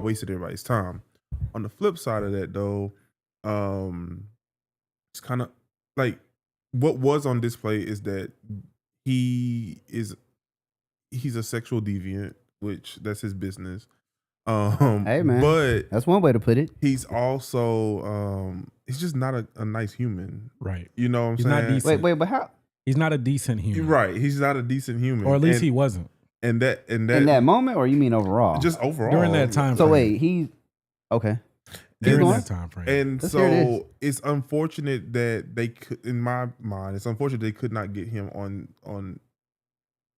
wasted everybody's time. On the flip side of that, though, it's kind of like what was on display is that he's a sexual deviant, which that's his business. Hey man, but that's one way to put it. He's also he's just not a nice human, right? You know what I'm saying? Not decent. Wait, but how? He's not a decent human, right? He's not a decent human, or at least he wasn't. And that in that moment, or you mean overall? Just overall during that time. So frame. wait, he's okay. During that time frame, and so it's unfortunate that they could, in my mind, it's unfortunate they could not get him on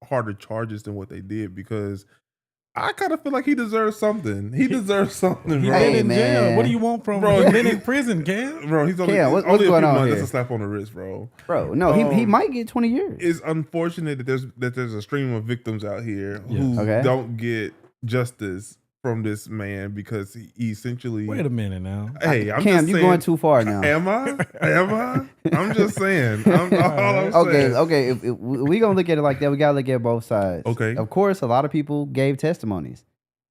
harder charges than what they did, because I kind of feel like he deserves something. He deserves something, bro. He's been in jail. What do you want from him? He's been in prison, Cam. Bro, he's only, what's only going on months. here? That's a slap on the wrist, bro. Bro, no, he might get 20 years. It's unfortunate that there's a stream of victims out here who don't get justice from this man, because he essentially. Wait a minute now. Hey, I'm Cam, just you're saying, going too far now. Am I? I'm just saying. All I'm saying. Okay. If we gonna look at it like that, we gotta look at both sides. Okay. Of course, a lot of people gave testimonies.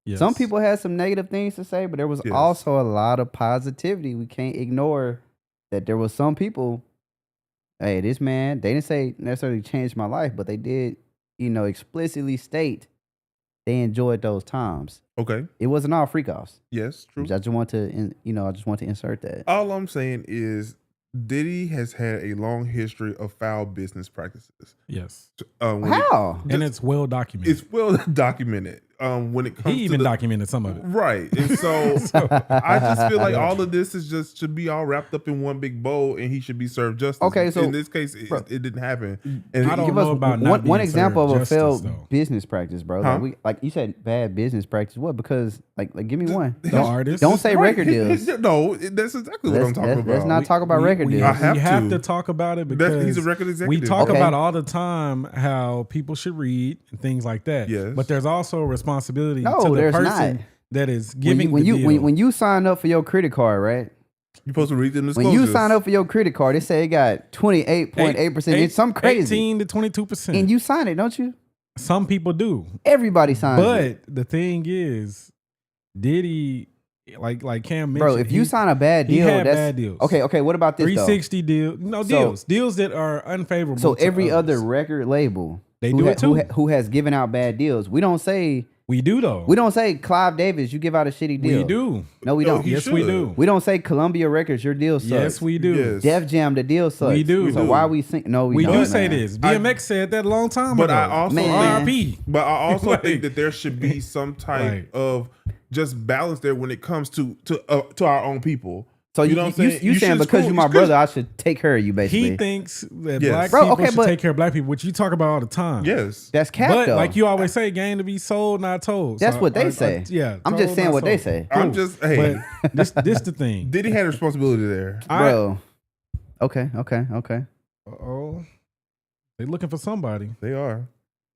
Yes. Some people had some negative things to say, but there was also a lot of positivity. We can't ignore that there was some people. Hey, this man, they didn't say necessarily changed my life, but they did, explicitly state they enjoyed those times. Okay. It wasn't all freak offs. Yes, true. I just want to insert that. All I'm saying is Diddy has had a long history of foul business practices. Yes. How? And it's well documented. It's well documented. When it comes he even documented some of it. Right. And so I just feel like all of this should be all wrapped up in one big bowl, and he should be served justice. Okay, so in this case, it didn't happen. And I don't know about not one being example of served a failed justice, though. business practice, bro. Huh? Like you said, bad business practice. What? Because like give me one. The artist. Don't say record deals. No, that's exactly what I'm talking about. Let's not talk about record deals. I we have to talk about it because he's a record executive. we talk about all the time how people should read and things like that. Yes. But there's also a responsibility No, to the there's person not. that is giving when the you deal. when you sign up for your credit card, right? You're supposed to read them disclosures. When you sign up for your credit card, it say it got 28.8%. It's some crazy. 18 to 22%. And you sign it, don't you? Some people do. Everybody signs it. But the thing is, Diddy, like Cam mentioned, Bro, if you sign a bad deal, he had that's bad deals. Okay, what about this 360 deal, deals that are unfavorable. So to every others. other record label, They do it too. who has given out bad deals, we don't say. We do though. We don't say Clive Davis, you give out a shitty deal. We do. No, we don't. Yes, we do. We don't say Columbia Records, your deal sucks. Yes, we do. Yes. Def Jam, the deal sucks. We do. So why we think? No, we We don't. do say man. this. DMX said that a long time But ago. I also RIP. But I also Like- think that there should be some type Right. of just balance there when it comes to our own people. So you you know what I'm saying? you saying should- because you're my brother, I should take care of you, basically. He thinks that Yes. black Bro, people okay, should but- take care of black people, which you talk about all the time. Yes. That's cap But though. like you always say, game to be sold, not told. That's So what they I- say. yeah. I'm just told, saying not what they sold. say. I'm just hey. But this the thing. Diddy had a responsibility there. Bro. Okay. Uh-oh. They looking for somebody. They are.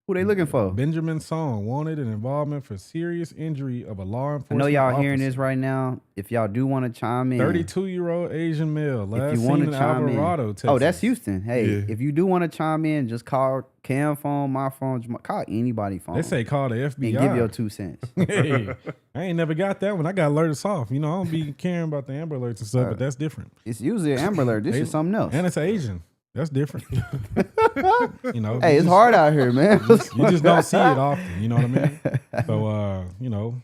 Who they looking for? Benjamin Song wanted an involvement for serious injury of a law I enforcement know y'all hearing officer. this right now. If y'all do want to chime in, 32-year-old Asian male. Last if you seen want in to chime Alvarado, in, Texas. oh, that's Houston. Hey, Yeah. if you do want to chime in, just call Cam phone, my phone, call anybody phone. They say call the FBI. and give your 2 cents. Hey, I ain't never got that one. I got alerts off. You know, I don't be caring about the Amber Alerts and stuff, but that's different. It's usually an Amber Alert. This is something else. And it's Asian. That's different. You know, Hey, you it's just- hard out here, man. You just don't see it often. You know what I mean? So, you know,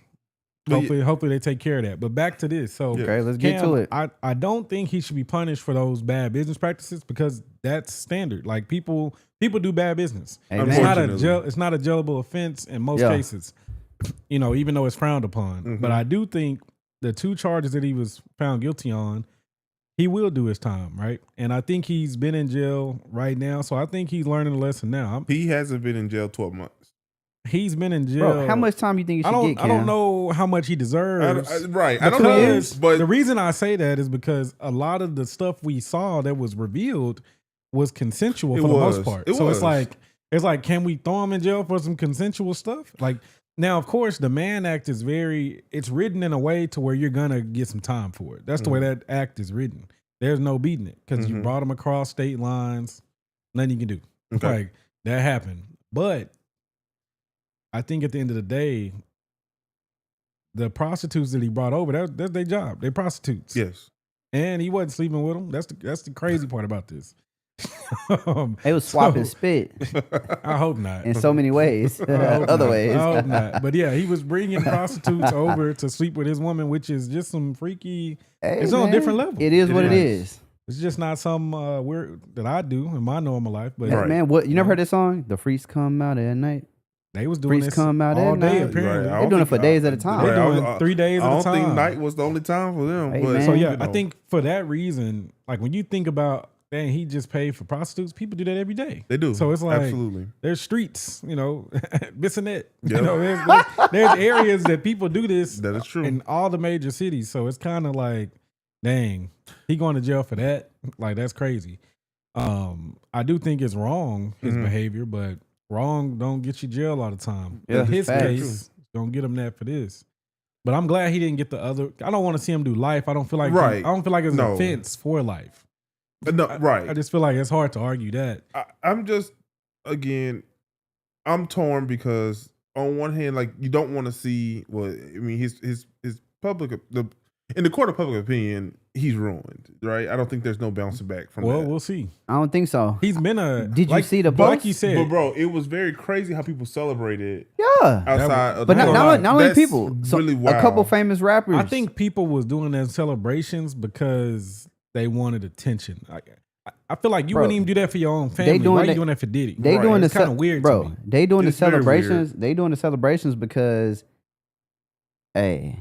hopefully they take care of that. But back to this. So, Okay, let's get to it. I don't think he should be punished for those bad business practices because that's standard. Like people do bad business. Amen. It's not a jailable offense in most cases. You know, even though it's frowned upon. Mm-hmm. But I do think the 2 charges that he was found guilty on, he will do his time, right? And I think he's been in jail right now, so I think he's learning a lesson now. He hasn't been in jail 12 months. He's been in jail. Bro, how much time you think you should get, Cam? I don't know how much he deserves. Right. I don't know. But the reason I say that is because a lot of the stuff we saw that was revealed was consensual for the most part. It's like, can we throw him in jail for some consensual stuff? Like, now, of course, the Mann Act is it's written in a way to where you're gonna get some time for it. That's the way that act is written. There's no beating it because you brought him across state lines. Nothing you can do. Okay. Like, that happened. But I think at the end of the day, the prostitutes that he brought over, that's their job. They're prostitutes. Yes. And he wasn't sleeping with them. That's the crazy part about this. They was swapping spit. I hope not. In so many ways. Other ways. I hope not. But yeah, he was bringing prostitutes over to sleep with his woman, which is just some freaky. It's on a different level. It is what it is. It's just not something weird that I do in my normal life. But man, what you never heard this song? The freaks come out at night. They was doing this come out all day. Night. Apparently, They're doing it for days at a time. They're doing 3 days at a time. I don't think night was the only time for them. Hey, but, so yeah, I think for that reason, like when you think about, dang, he just paid for prostitutes. People do that every day. They do. So it's like, absolutely. There's streets, Bissonnette. Yep. There's areas that people do this. That is true. In all the major cities. So it's kind of like, dang, he going to jail for that. Like that's crazy. I do think it's wrong, his behavior, but wrong don't get you jail all the time. Yeah, in his case, don't get him that for this. But I'm glad he didn't get the other. I don't want to see him do life. I don't feel like I don't feel like it's an offense for life. No, right. I just feel like it's hard to argue that. I'm just, again, I'm torn because on one hand, like you don't want to see. Well, I mean, his public in the court of public opinion, he's ruined, right? I don't think there's no bouncing back from that. Well, we'll see. I don't think so. He's been a. Did you see the post? Like you said, but bro, it was very crazy how people celebrated. Yeah, outside. Of but not only people. So really wild. A couple famous rappers. I think people was doing their celebrations because they wanted attention. I feel like you wouldn't even do that for your own family. Why are you doing that for Diddy? They doing it's kind of weird, bro. To me. They doing It's the celebrations. very weird. They doing the celebrations because, hey,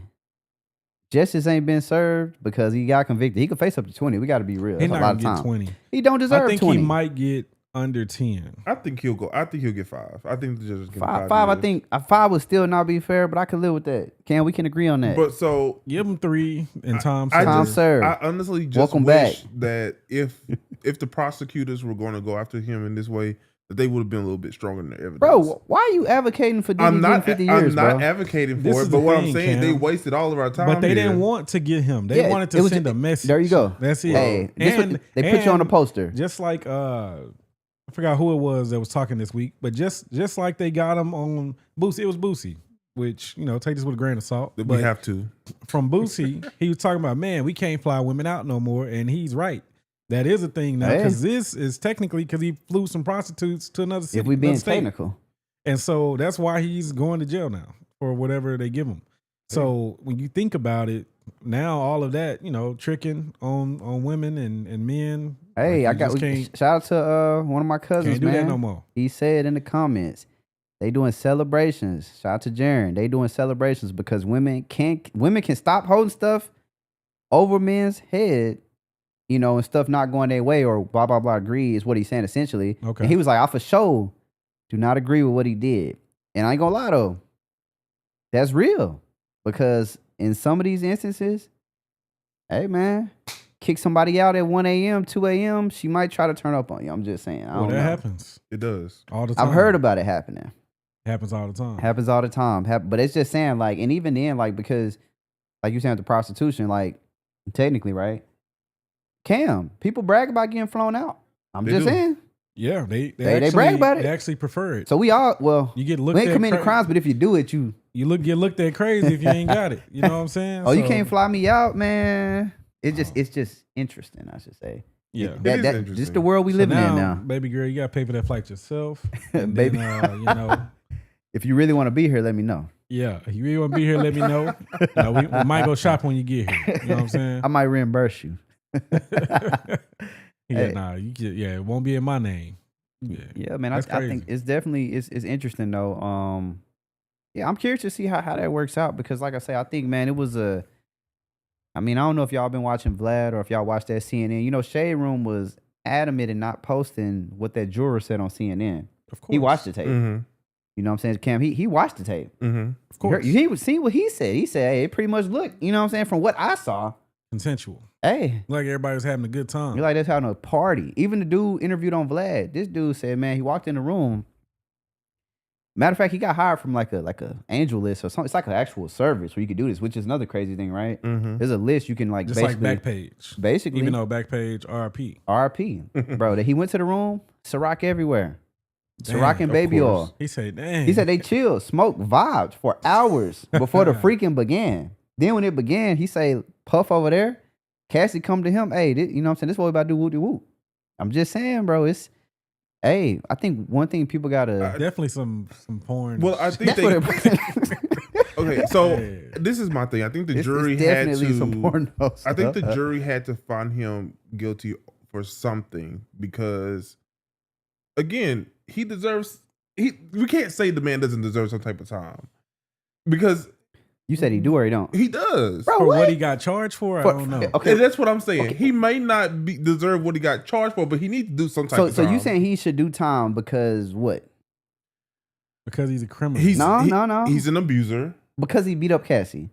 justice ain't been served because he got convicted. He could face up to 20. We got to be real. He's That's not a lot gonna of get time. 20. He don't deserve 20. I think he might get under 10. I think he'll go. I think he'll get 5. I think the judges give him 5. Five. I think 5 would still not be fair, but I could live with that. We can agree on that. But so give him 3 and time served. I honestly just Welcome wish back. that if the prosecutors were going to go after him in this way, that they would have been a little bit stronger in their evidence. Bro, why are you advocating for Diddy getting 50 years, I'm not bro? advocating This for is it, but the what thing, I'm saying, Cam. they wasted all of our time. But they here. didn't want to get him. They wanted to send a message. There you go. That's it. Hey, and they put you on a poster. Just like I forgot who it was that was talking this week, but just like they got him on Boosie. It was Boosie, which take this with a grain of salt. We But have to. from Boosie, he was talking about, man, we can't fly women out no more, and he's right. That is a thing now because this is technically because he flew some prostitutes to another city. If we being state. technical. And so that's why he's going to jail now for whatever they give him. So when you think about it, now all of that, tricking on women and men. Hey, like shout out to one of my cousins, can't do man. that no more. He said in the comments, they doing celebrations. Shout out to Jaren. They doing celebrations because women can stop holding stuff over men's head, and stuff not going their way or blah, blah, blah, agree is what he's saying essentially. Okay. And he was like, I for sure do not agree with what he did. And I ain't gonna lie though, that's real. Because in some of these instances, hey man, kick somebody out at 1 a.m., 2 a.m., she might try to turn up on you. I'm just saying. I don't know. Happens. It does. All the time. I've heard about it happening. Happens all the time. Happens all the time. But it's just saying, like, and even then, like, because, like you saying with the prostitution, like, technically, right? Cam, people brag about getting flown out. I'm just saying. Yeah, they brag about it. They actually prefer it. So we all, well, you get looked we ain't at committing crimes, but if you do it, you get looked at crazy if you ain't got it. You know what I'm saying? You can't fly me out, man. It's just interesting, I should say. Yeah, interesting. Just the world we living in now. Baby girl, you got to pay for that flight yourself. And Baby. then, if you really want to be here, let me know. Yeah, if you really want to be here, let me know. We might go shop when you get here. You know what I'm saying? I might reimburse you. It won't be in my name. Yeah, man. I think it's definitely it's interesting though. I'm curious to see how that works out because, like I say, I think, man, it was I don't know if y'all been watching Vlad or if y'all watched that CNN. Shade Room was adamant in not posting what that juror said on CNN. Of course, he watched the tape. Mm-hmm. You know what I'm saying, Cam? He watched the tape. Mm-hmm. Of course, he was seeing what he said. He said, "Hey, it pretty much looked, you know what I'm saying, from what I saw, consensual. Hey, like everybody was having a good time. You're like that's having a party." Even the dude interviewed on Vlad. This dude said, "Man, he walked in the room. Matter of fact, he got hired from like a angel list or something. It's like an actual service where you could do this, which is another crazy thing, right? Mm-hmm. There's a list you can like just like Backpage, basically. Even though Backpage RP, bro. That he went to the room, Ciroc everywhere. Ciroc and baby oil. He said, dang. He said they chilled, smoked, vibed for hours before the freaking began. Then when it began, he say, Puff over there, Cassie come to him, hey, you know what I'm saying? This is what we about to do, whoop-de-whoop. I'm just saying, bro, I think one thing people gotta... definitely some porn. Well, I think okay, so this is my thing. I think the jury had to... some porno stuff. I think the jury had to find him guilty for something because, again, he deserves... we can't say the man doesn't deserve some type of time because... You said he do or he don't? He does. Bro, for what he got charged for, I don't know. Okay, that's what I'm saying. Okay. He may not deserve what he got charged for, but he needs to do some type of time. So you saying he should do time because what? Because he's a criminal. No. He's an abuser. Because he beat up Cassie.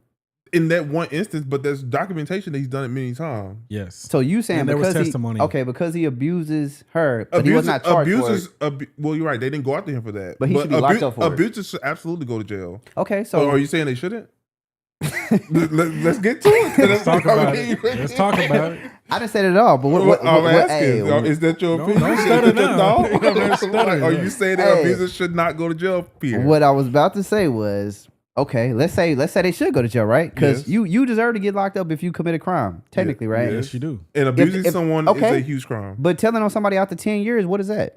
In that one instance, but there's documentation that he's done it many times. Yes. So you saying there because was testimony. because he abuses her, but he was not charged for it. Well, you're right. They didn't go after him for that. But he should be locked up for it. Abusers should absolutely go to jail. Okay, so are you saying they shouldn't? Let's get to it. Let's talk about it. Let's talk about it. I didn't say it at all. But what I'm asking, is that your opinion? Don't stutter now. Are you saying that abusers should not go to jail, Pierre? What I was about to say was, okay, let's say they should go to jail, right? Because you deserve to get locked up if you commit a crime, technically, right? Yes, you do. And abusing someone is a huge crime. But telling on somebody out to 10 years, what is that?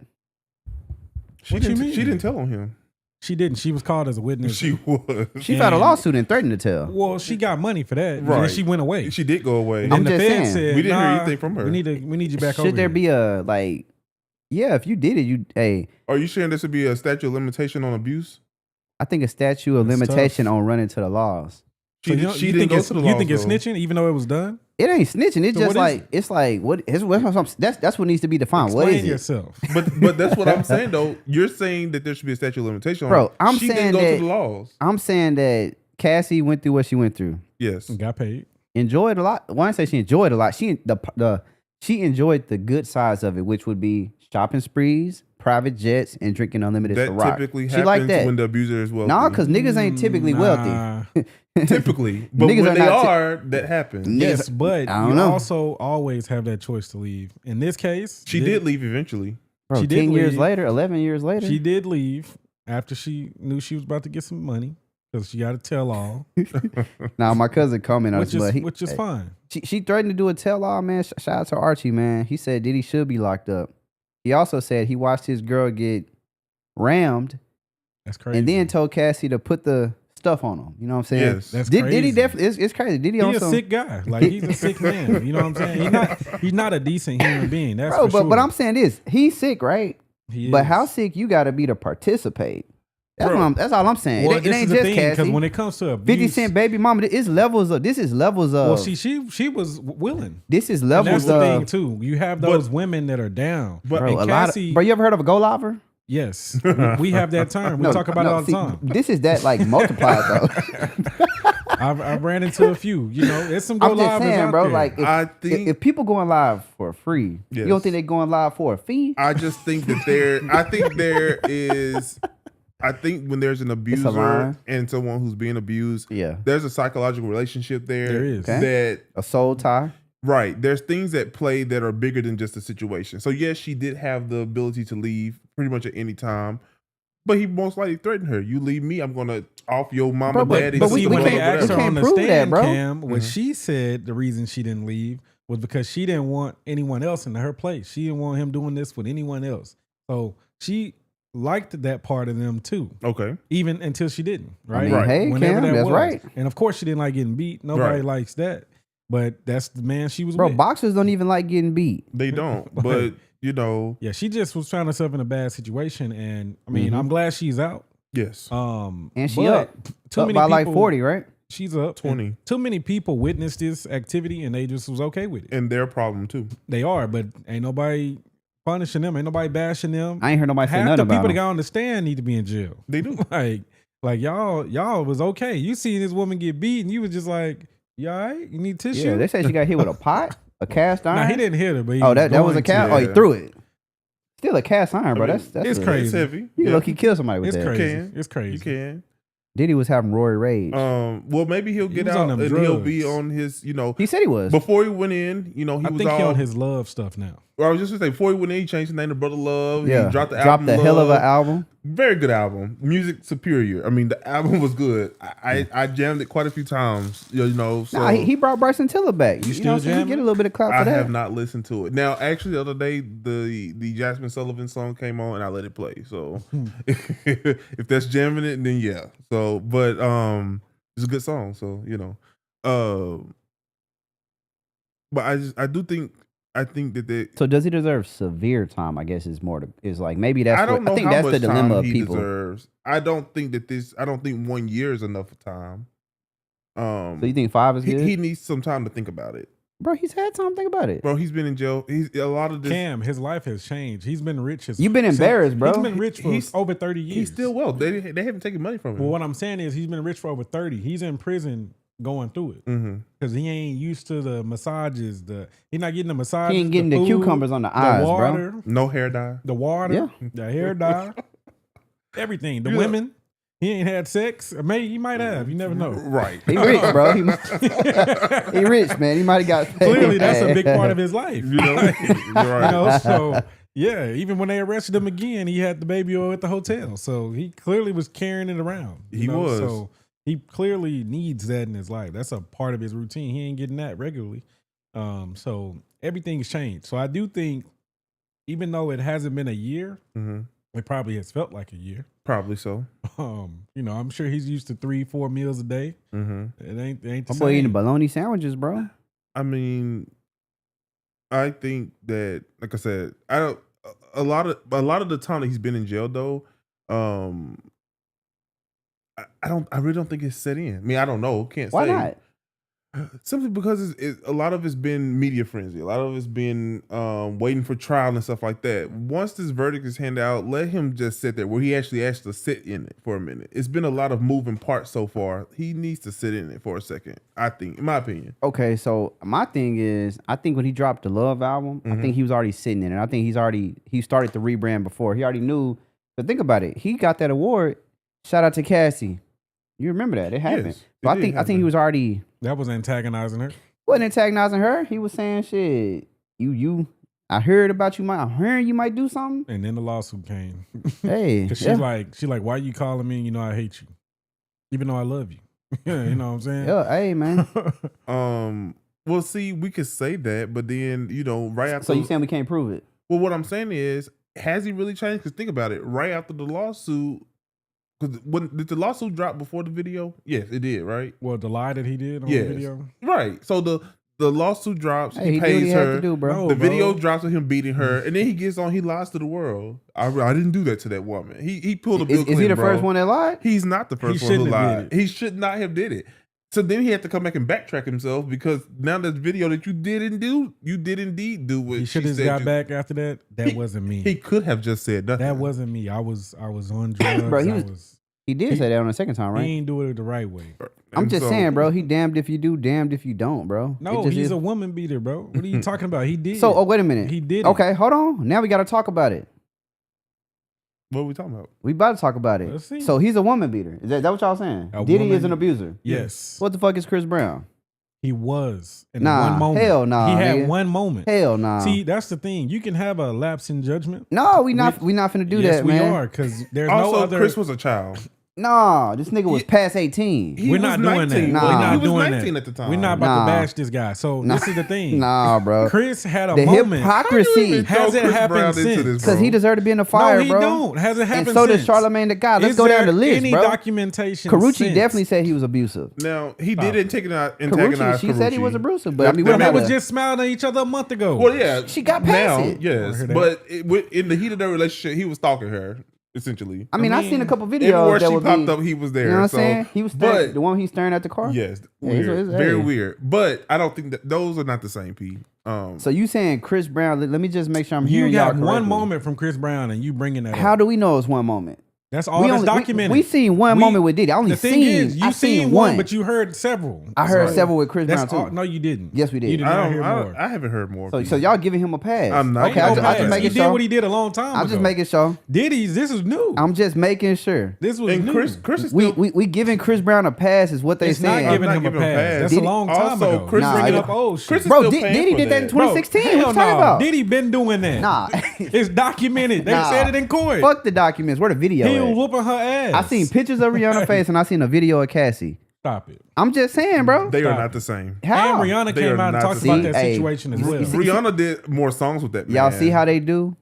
She didn't tell on him. She didn't. She was called as a witness. She was. She filed a lawsuit and threatened to tell. Well, she got money for that. Right. And she went away. She did go away. And the Fed said, we didn't hear anything from her. We need you back over Should there here. be a, like, yeah, if you did it, Are you saying there should be a statute of limitation on abuse? I think a statute of limitation on running to the laws. She didn't go to the laws. You think it's snitching even though it was done? It ain't snitching. It's So just like, it's like, that's what needs to be defined. Explain what is yourself. But that's what I'm saying, though. You're saying that there should be a statute of limitation on it. I'm she saying didn't go that, to the laws. I'm saying that Cassie went through what she went through. Yes. And got paid. Enjoyed a lot. When I say she enjoyed a lot, she enjoyed the good sides of it, which would be shopping sprees, private jets, and drinking unlimited Ciroc. That typically happens like that. when the abuser is wealthy. Nah, because niggas ain't typically wealthy. Typically. But Niggas when they not are, that happens. Yes, but you know. also always have that choice to leave. In this case, she did leave eventually. Bro, she 10 did years leave. later, 11 years later. She did leave after she knew she was about to get some money because she got a tell-all. Now, my cousin commented on it, which is fine. She threatened to do a tell-all, man. Shout out to Archie, man. He said Diddy should be locked up. He also said he watched his girl get rammed. That's crazy. And then told Cassie to put the stuff on him. You know what I'm saying? Yes. That's crazy. Diddy definitely, it's crazy. Diddy He's a sick guy. Like, he's a sick man. You know what I'm saying? He's not a decent human being. That's bro, for sure. But I'm saying this. He's sick, right? He But is. how sick you got to be to participate? Bro. That's all I'm saying. Well, it ain't just Cassie. Because when it comes to abuse, 50 Cent baby mama, this is levels of. Well, she was willing. This is And levels that's the of. thing too. You have those women that are down. But Bro, and Cassie, bro, you ever heard of a go-liver? yes, we have that term. We talk about it all the time. This is that like multiplied though. I've ran into a few. You know, there's some I'm go just livers saying, out bro. there. Like, if people going live for free, you don't think they going live for a fee? I just think that I think when there's an abuser and someone who's being abused, there's a psychological relationship there. There is. That a soul tie. Right. There's things at play that are bigger than just the situation. So yes, she did have the ability to leave pretty much at any time. But he most likely threatened her. You leave me, I'm gonna off your mama, daddy. But see, when they asked her on the stand, bro. Cam, what she said, the reason she didn't leave was because she didn't want anyone else in her place. She didn't want him doing this with anyone else. So she liked that part of them too. Okay. Even until she didn't, right? I mean, hey, whenever Cam, that's right. And of course she didn't like getting beat. Nobody likes that. But that's the man she was with. with. Boxers don't even like getting beat. They don't. But, you know. Yeah, she just was trying herself in a bad situation. And I mean, I'm glad she's out. Yes. And she up by people, like 40, right? She's up 20. Too many people witnessed this activity and they just was okay with it. And their problem too. They are, but ain't nobody punishing them. Ain't nobody bashing them. I ain't heard nobody say nothing about Half the people them. that got on the stand need to be in jail. They do. like y'all was okay. You seen this woman get beat and you was just like, you all right? You need tissue? Yeah, they say she got hit with a pot, a cast iron. Nah, he didn't hit her, but he that was a cast. to. Oh, he threw it. Still a cast iron, bro. I mean, that's it's crazy. It's heavy. You look, he kill somebody with It's that. crazy. It's crazy. You can. Diddy was having Rory Rage. Well, maybe he'll get was out on them and drugs. he'll be on his, he said he was. before he went in, he I was think all he on his love stuff now. I was just gonna say before he went in, he changed the name to Brother Love. Yeah, He dropped the dropped album. the hell of an album. Very good album. Music superior. I mean, the album was good. I jammed it quite a few times. You know, so Nah, he brought Bryson Tiller back. You know, so he get a little bit of clout for that. I have not listened to it. Now, actually, the other day, the Jasmine Sullivan song came on, and I let it play. So, if that's jamming it, then yeah. So, but it's a good song. So, you know, but I think that they. So does he deserve severe time? I guess is more is like maybe that's. I think that's the dilemma of people. Deserves. I don't think 1 year is enough time. So you think 5 is good? He needs some time to think about it. Bro, he's had time to think about it. Bro, he's been in jail. He's a lot of this. Cam, his life has changed. He's been rich. You've been embarrassed, bro. He's been rich for over 30 years. He's still well. They haven't taken money from him. Well, what I'm saying is he's been rich for over 30. He's in prison going through it because he ain't used to the massages. He's not getting the massages. He ain't getting the cucumbers on the eyes, water, bro. No hair dye. The water, the hair dye, everything. The women. He ain't had sex. Or maybe he might have. You never know. Right. He rich, bro. He rich, man. He might have got paid. Clearly, that's a big part of his life. You know? Right. You know, so yeah, even when they arrested him again, he had the baby oil at the hotel. So he clearly was carrying it around. He was. So he clearly needs that in his life. That's a part of his routine. He ain't getting that regularly. So everything's changed. So I do think, even though it hasn't been a year, it probably has felt like a year. Probably so. You know, I'm sure he's used to 3-4 meals a day. It ain't the My same. boy eating bologna sandwiches, bro. I mean, I think that, like I said, a lot of the time that he's been in jail though, I really don't think it's set in. I mean, I don't know. Can't say. Why not? Simply because a lot of it's been media frenzy. A lot of it's been waiting for trial and stuff like that. Once this verdict is handed out, let him just sit there where he actually has to sit in it for a minute. It's been a lot of moving parts so far. He needs to sit in it for a second, I think, in my opinion. Okay, so my thing is, I think when he dropped the Love album, I think he was already sitting in it. I think he started the rebrand before. He already knew. But think about it. He got that award. Shout out to Cassie. You remember that? It happened. Yes, so I think he was already. That was antagonizing her. Wasn't antagonizing her. He was saying, "Shit, you. I heard about you. I'm hearing you might do something." And then the lawsuit came. Hey, because she's like, why you calling me? You know I hate you, even though I love you. You know what I'm saying? Yeah, hey man. Well, see, we could say that, but then right after. So you saying we can't prove it? Well, what I'm saying is, has he really changed? Because think about it. Right after the lawsuit. Did the lawsuit drop before the video? Yes, it did, right? Well, the lie that he did on the video? Right. So the lawsuit drops, he pays her. The video drops of him beating her, and then he gets on, he lies to the world. I didn't do that to that woman. He pulled a Bill Clinton, Is he the first one that lied? He's not the first one who lied. He should not have did it. So then he had to come back and backtrack himself because now this video that you did indeed do what he should have got back after that. That wasn't me. He could have just said nothing. That wasn't me. I was on drugs. Bro, he did say that on the second time, right? He ain't do it the right way. I'm just saying, bro. He damned if you do, damned if you don't, bro. No, he's a woman beater, bro. What are you talking about? He did. So, wait a minute. He did. Okay, hold on. Now we got to talk about it. What are we talking about? We about to talk about it. Let's see. So he's a woman beater. Is that what y'all saying? Diddy is an abuser. Yes. What the fuck is Chris Brown? He was in nah, one moment. Hell nah. He had nigga. one moment. Hell nah. See, that's the thing. You can have a lapse in judgment. No, we not finna do that, man. Yes, we are, because there's also, no other. Chris was a child. Nah, this nigga was past 18. We're not doing that. Nah. We're not he was doing 19 that. at the time. We're not about to bash this guy. So this is the thing. Nah, bro. Chris had a the moment. Hypocrisy. Has it happened since? Because he deserved to be in the fire, no, he bro. don't. Has it happened and so since? does Charlamagne the God. Let's Is go down there the list, any bro. documentation Carucci since? definitely said he was abusive. Now, he did antagonize Carucci, she said he was abusive, but I mean, they was just smiling at each other a month ago. Well, yeah. She got past it. Yes. But in the heat of their relationship, he was stalking her. Essentially, I mean, I seen a couple videos everywhere that she would popped up, he was there. You know what I'm saying? He was the one he's staring at the car. Yes, Yeah, weird. Very weird. But I don't think that those are not the same. P. So you saying Chris Brown? Let me just make sure I'm hearing you y'all got one correctly. moment from Chris Brown, and you bringing that. How up. do we know it's one moment? That's all that's documented. We seen one moment with Diddy. I only seen. You seen one, but you heard several. I heard several with Chris Brown too. No, you didn't. Yes, we did. You did not hear more. I haven't heard more. So y'all giving him a pass? I'm not. Okay, I just making sure. He did what he did a long time ago. I'm just making sure. Diddy's. This is new. I'm just making sure. This was new. Chris is still, we giving Chris Brown a pass is what they saying. Not giving him a pass. That's a long time ago. Chris bringing up old shit. Bro, Diddy did that in 2016. What you talking about? Diddy been doing that. Nah, it's documented. They said it in court. Fuck the documents. Where the video? He was whooping her ass. I seen pictures of Rihanna's face and I seen a video of Cassie. Stop it. I'm just saying, bro. They are not the same. How? And Rihanna came out and talked about that situation as well. Rihanna did more songs with that man. Y'all see how they do?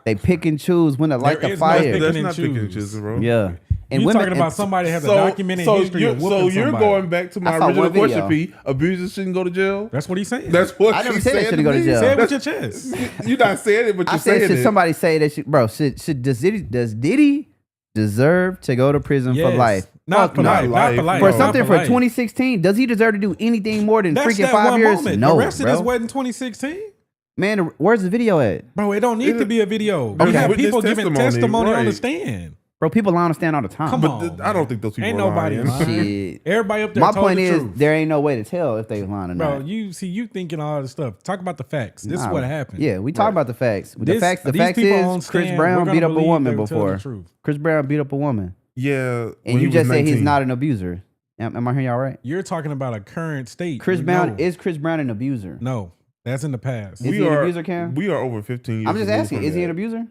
They pick and choose when to light the fire. That's not picking and choosing, bro. Yeah. And you're talking about somebody has a documented history of whooping somebody. So you're going back to my original question, P. Abusers shouldn't go to jail? That's what he's saying. That's what I never said they shouldn't go to jail. Say it with your chest. You're not saying it, but you're saying it. Should somebody say that? Bro, does Diddy deserve to go to prison for life? Not for life. For something for 2016, does he deserve to do anything more than freaking 5 years? No, the rest bro. of this wasn't 2016. Man, where's the video at? Bro, it don't need to be a video. Okay. We have people Witness giving testimony right. on the stand. Bro, people lie on the stand all the time. Come on, but I don't think those people ain't are nobody lying. Shit. Everybody up there My told point the is, truth. there ain't no way to tell if they lying or Bro, not. you thinking all this stuff. Talk about the facts. This is what happened. Yeah, we talk about the facts. The fact people on is, stand, Chris Brown we're beat gonna up a believe woman they would tell the before. truth. Chris Brown beat up a woman. Yeah. And you just said he's not an abuser. Am I hearing y'all right? You're talking about a current state. Chris Brown is Chris Brown an abuser? No, that's in the past. Is he an abuser, Cam? We are over 15 years. I'm just asking, is he an abuser?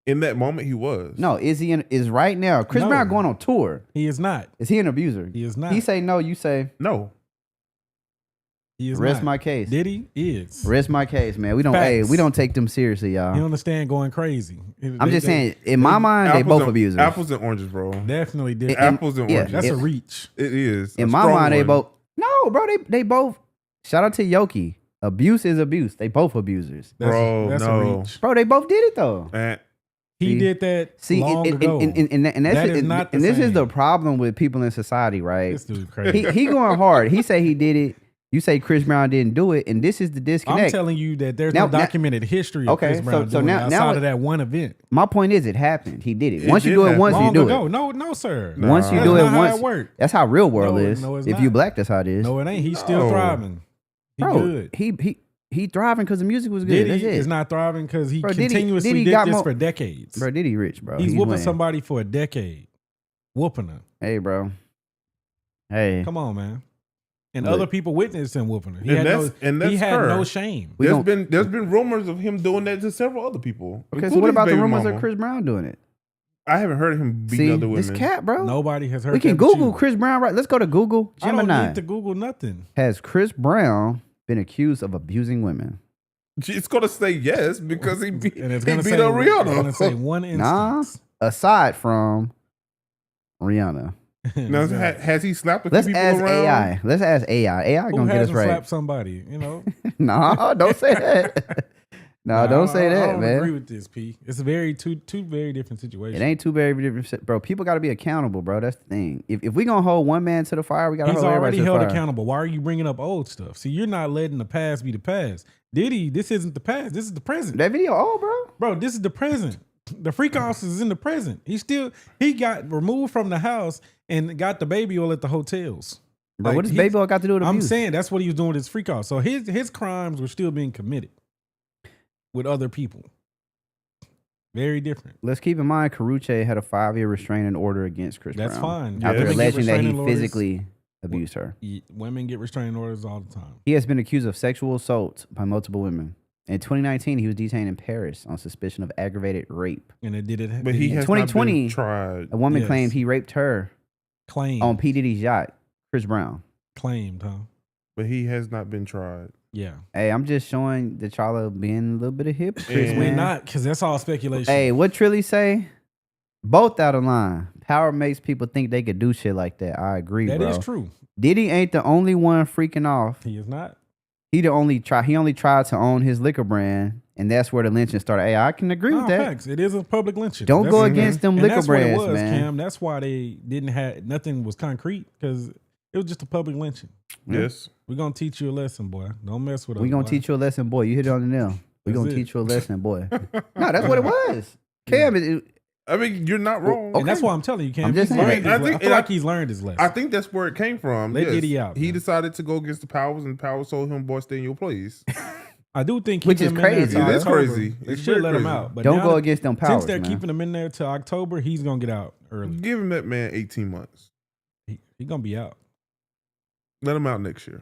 In that moment, he was. No, is right now. Chris Brown going on tour. He is not. Is he an abuser? He is not. He say no, you say no. He is rest not. my case. Diddy is. Rest my case, man. We don't take them seriously, y'all. You understand going crazy. I'm just saying, in my mind, they both abusers. Apples and oranges, bro. Definitely did. Apples and oranges. That's a reach. It is. In my mind, they both. No, bro, they both. Shout out to Yoki. Abuse is abuse. They both abusers. That's a reach. Bro, they both did it though. He did that long ago. And this is the problem with people in society, right? This dude crazy. He going hard. He say he did it. You say Chris Brown didn't do it, and this is the disconnect. I'm telling you that there's no documented history of Chris Brown doing it outside of that one event. My point is, it happened. He did it. Once you do it once, you do it. No, sir. Once you do it once, that's how real world is. If you black, that's how it is. No, it ain't. He's still thriving. He good. He thriving because the music was good. Diddy that's it. is not thriving because he continuously did this for decades. Bro, Diddy rich, bro. He's whooping somebody for a decade. Whooping her. Hey, bro. Hey. Come on, man. And other people witnessed him whooping her. He had no shame. There's been rumors of him doing that to several other people. Okay, so what about the rumors of Chris Brown doing it? I haven't heard of him beating other women. This cat, bro. Nobody has heard. We can Google Chris Brown, right? Let's go to Google. Gemini. I don't need to Google nothing. Has Chris Brown been accused of abusing women? It's gonna say yes because he beat up Rihanna. It's gonna say one instance. Aside from Rihanna. Now, has he slapped a few people ask around? AI. Let's ask AI. AI gonna get us right. Slapped somebody, you know? No, don't say that. No, don't say that, I don't man. agree with this, P. It's two very different situations. It ain't two very different, bro. People got to be accountable, bro. That's the thing. If we gonna hold one man to the fire, we got to hold everybody to the fire. He's already held accountable. Why are you bringing up old stuff? See, you're not letting the past be the past. Diddy, this isn't the past. This is the present. That video old, bro. Bro, this is the present. The freak offs is in the present. He got removed from the house and got the baby oil at the hotels. Bro, what does baby oil got to do with abuse? I'm saying that's what he was doing with his freak off. So his crimes were still being committed with other people. Very different. Let's keep in mind, Karrueche had a 5-year restraining order against Chris Brown. That's fine. After alleging that he physically abused her. Women get restraining orders all the time. He has been accused of sexual assault by multiple women. In 2019, he was detained in Paris on suspicion of aggravated rape. And it did it. But he has 2020, not been tried. A woman claimed he raped her. On P. Diddy's yacht. Chris Brown. Claimed, huh? But he has not been tried. Yeah. Hey, I'm just showing that y'all are being a little bit of hypocrites, man. We're not, because that's all speculation. Hey, what Trilly say? Both out of line. Power makes people think they could do shit like that. I agree, bro. That is true. Diddy ain't the only one freaking off. He is not. He only tried to own his liquor brand, and that's where the lynching started. Hey, I can agree with that. Facts. It is a public lynching. Don't go against them liquor brands, what it was, man. Cam. That's why they didn't have nothing was concrete, because it was just a public lynching. Yes. We're gonna teach you a lesson, boy. Don't mess with us. We're gonna teach you a lesson, boy. You hit it on the nail. We're gonna teach you a lesson, boy. No, that's what it was. Cam, I mean, you're not wrong. And that's why I'm telling you, Cam. I'm just saying. I feel like he's learned his lesson. I think that's where it came from. Let Diddy out. He man. decided to go against the powers, and the powers told him, "Boy, stay in your place." I do think Which is crazy. It is October. crazy. They It's should very let him crazy. out. But Don't now go against them powers. Since they're man. keeping him in there till October, he's gonna get out early. Give him that man 18 months. He gonna be out. Let him out next year.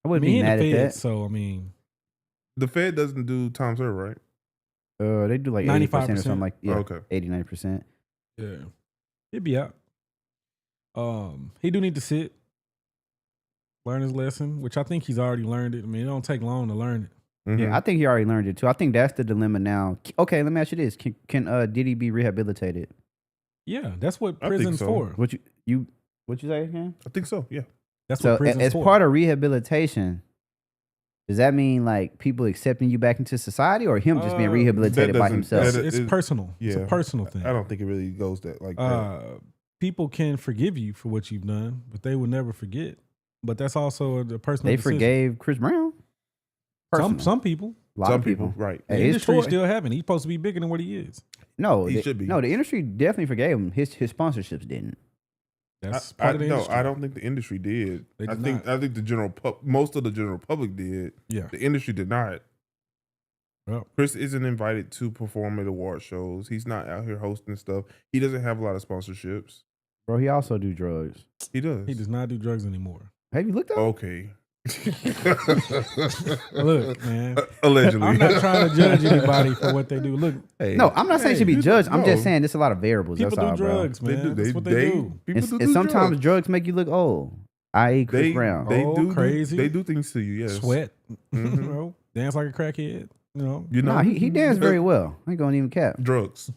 I wouldn't he be in mad the at Fed, that. so I mean, The Fed doesn't do time served, right? They do like 80% or something like okay. 89%. yeah, he'd be out. He do need to sit, learn his lesson, which I think he's already learned it. I mean, it don't take long to learn it. Mm-hmm. Yeah, I think he already learned it too. I think that's the dilemma now. Okay, let me ask you this: Can Diddy be rehabilitated? Yeah, that's what I think prison's so. for. What you say, Ken? I think so. Yeah. That's So what prison's as for. part of rehabilitation, does that mean like people accepting you back into society, or him just being rehabilitated that by doesn't- himself? that- it's it- personal. It's yeah. a personal thing. I don't think it really goes that like that. People can forgive you for what you've done, but they will never forget. But that's also a personal They decision. forgave Chris Brown. Some people. A lot Some of people. right? The Hey, his industry tour- still haven't. He's supposed to be bigger than what he is. No, He should be. No, the industry definitely forgave him. His sponsorships didn't. That's part of the industry. I don't think the industry did. They I did think not. the most of the general public did. Yeah. The industry did not. Well, Chris isn't invited to perform at award shows. He's not out here hosting stuff. He doesn't have a lot of sponsorships. Bro, he also do drugs. He does. he does not do drugs anymore. Have you looked up? Okay. Look, man. Allegedly. I'm not trying to judge anybody for what they do. Look, Hey. No, I'm not saying he should be Hey, judged. I'm just no. saying there's a lot of variables. people That's do all, drugs, bro. man. That's what they do. People And, do sometimes drugs. make you look old. I.e. Chris They, Brown. they Oh, do crazy. They do things to you. Yes. Sweat. Mhm. You know, dance like a crackhead. You know. You know. Nah, he danced very well. I ain't gonna even cap. Drugs.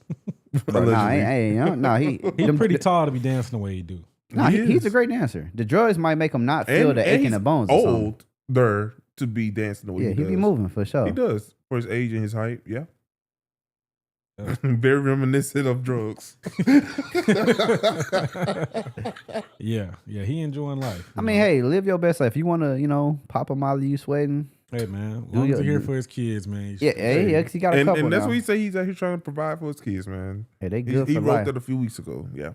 Bro, nah, Allegedly. he He's pretty tall to be dancing the way he do. Nah, He he's is. a great dancer. The drugs might make him not feel the ache in he's the bones. Or something. older to be dancing the way Yeah, he he does. be moving for sure. He does for his age and his height. Yeah. Yeah. Very reminiscent of drugs. Yeah, he enjoying life. I mean, hey, live your best life. If you want to, pop a molly, you sweating. hey man, Do long as your- you're here for his kids, man. you Yeah, should- hey, 'cause he got a couple and that's now. what he say. He's out here trying to provide for his kids, man. Hey, they He, good he for wrote life. that a few weeks ago. Yeah.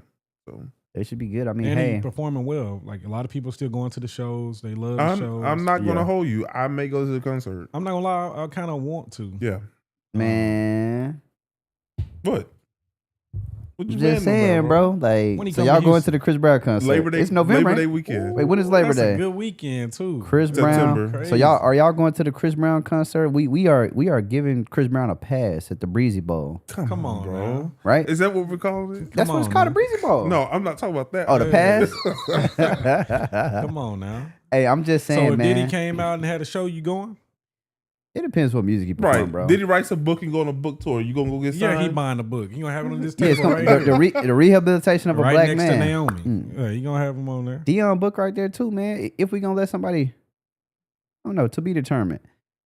So They should be good. I mean, and hey, he performing well. Like a lot of people still going to the shows. They love the shows. I'm not gonna Yeah. hold you. I may go to the concert. I'm not gonna lie. I kind of want to. Yeah. man, What? What I'm you just mad saying, about, bro. When Like, he so come y'all to going Houston? to the Chris Brown concert? Labor Day. It's November. Labor Day ain't? weekend. Wait, when is Labor That's Day? a good weekend too. Chris September. Brown. Crazy. So y'all going to the Chris Brown concert? We are giving Chris Brown a pass at the Breezy Bowl, Come on, bro. now. right? Is that what we're calling it? That's what it's on, called, a man. Breezy Bowl. No, I'm not talking about that. Oh, the pass. Come on now. Hey, I'm just saying, So if man. Diddy came out and had a show, you going? It depends what music he perform, Right. bro. Did he write a book and go on a book tour? You gonna go get signed? Yeah, he buying the book. You gonna have it on this Yeah, it's table gonna, right here, the rehabilitation of a right black next man. to Naomi. Mm. Yeah, you gonna have him on there? Dion book right there too, man. If we gonna let somebody, I don't know, to be determined.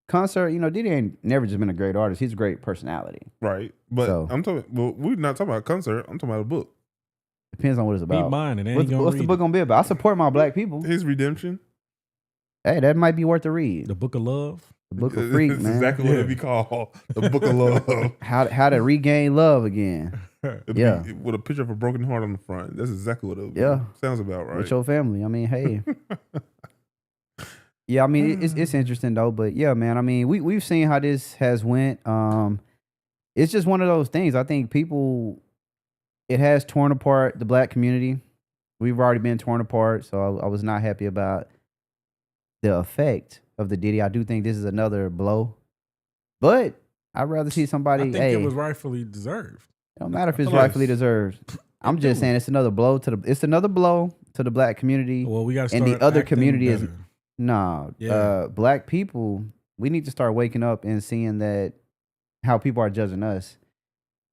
Concert, Diddy ain't never just been a great artist. He's a great personality. Right. But So- I'm talking. Well, we're not talking about a concert. I'm talking about a book. Depends on what it's He about. buying it. And What's, he gonna what's the read book gonna be about? I support my black people. His redemption. Hey, that might be worth a it. read. The Book of Love. The book of freak, It's man. exactly what Yeah. it'd be called. The Book of Love. How to regain love again It'd Yeah. be with a picture of a broken heart on the front. That's exactly what it would be. Yeah. Sounds about right. with your family. I mean, hey. Yeah, I mean it's interesting though, but yeah, man. I mean, we've seen how this has went. It's just one of those things. I think it has torn apart the black community. We've already been torn apart, so I was not happy about the effect of the Diddy. I do think this is another blow, but I'd rather see somebody. I think hey, it was rightfully deserved. it don't matter if it's feel like- rightfully deserved. I'm just do. saying it's another blow to the black community. Well, we got to And start. the other acting community is- better. No, Yeah. black people, we need to start waking up and seeing that how people are judging us.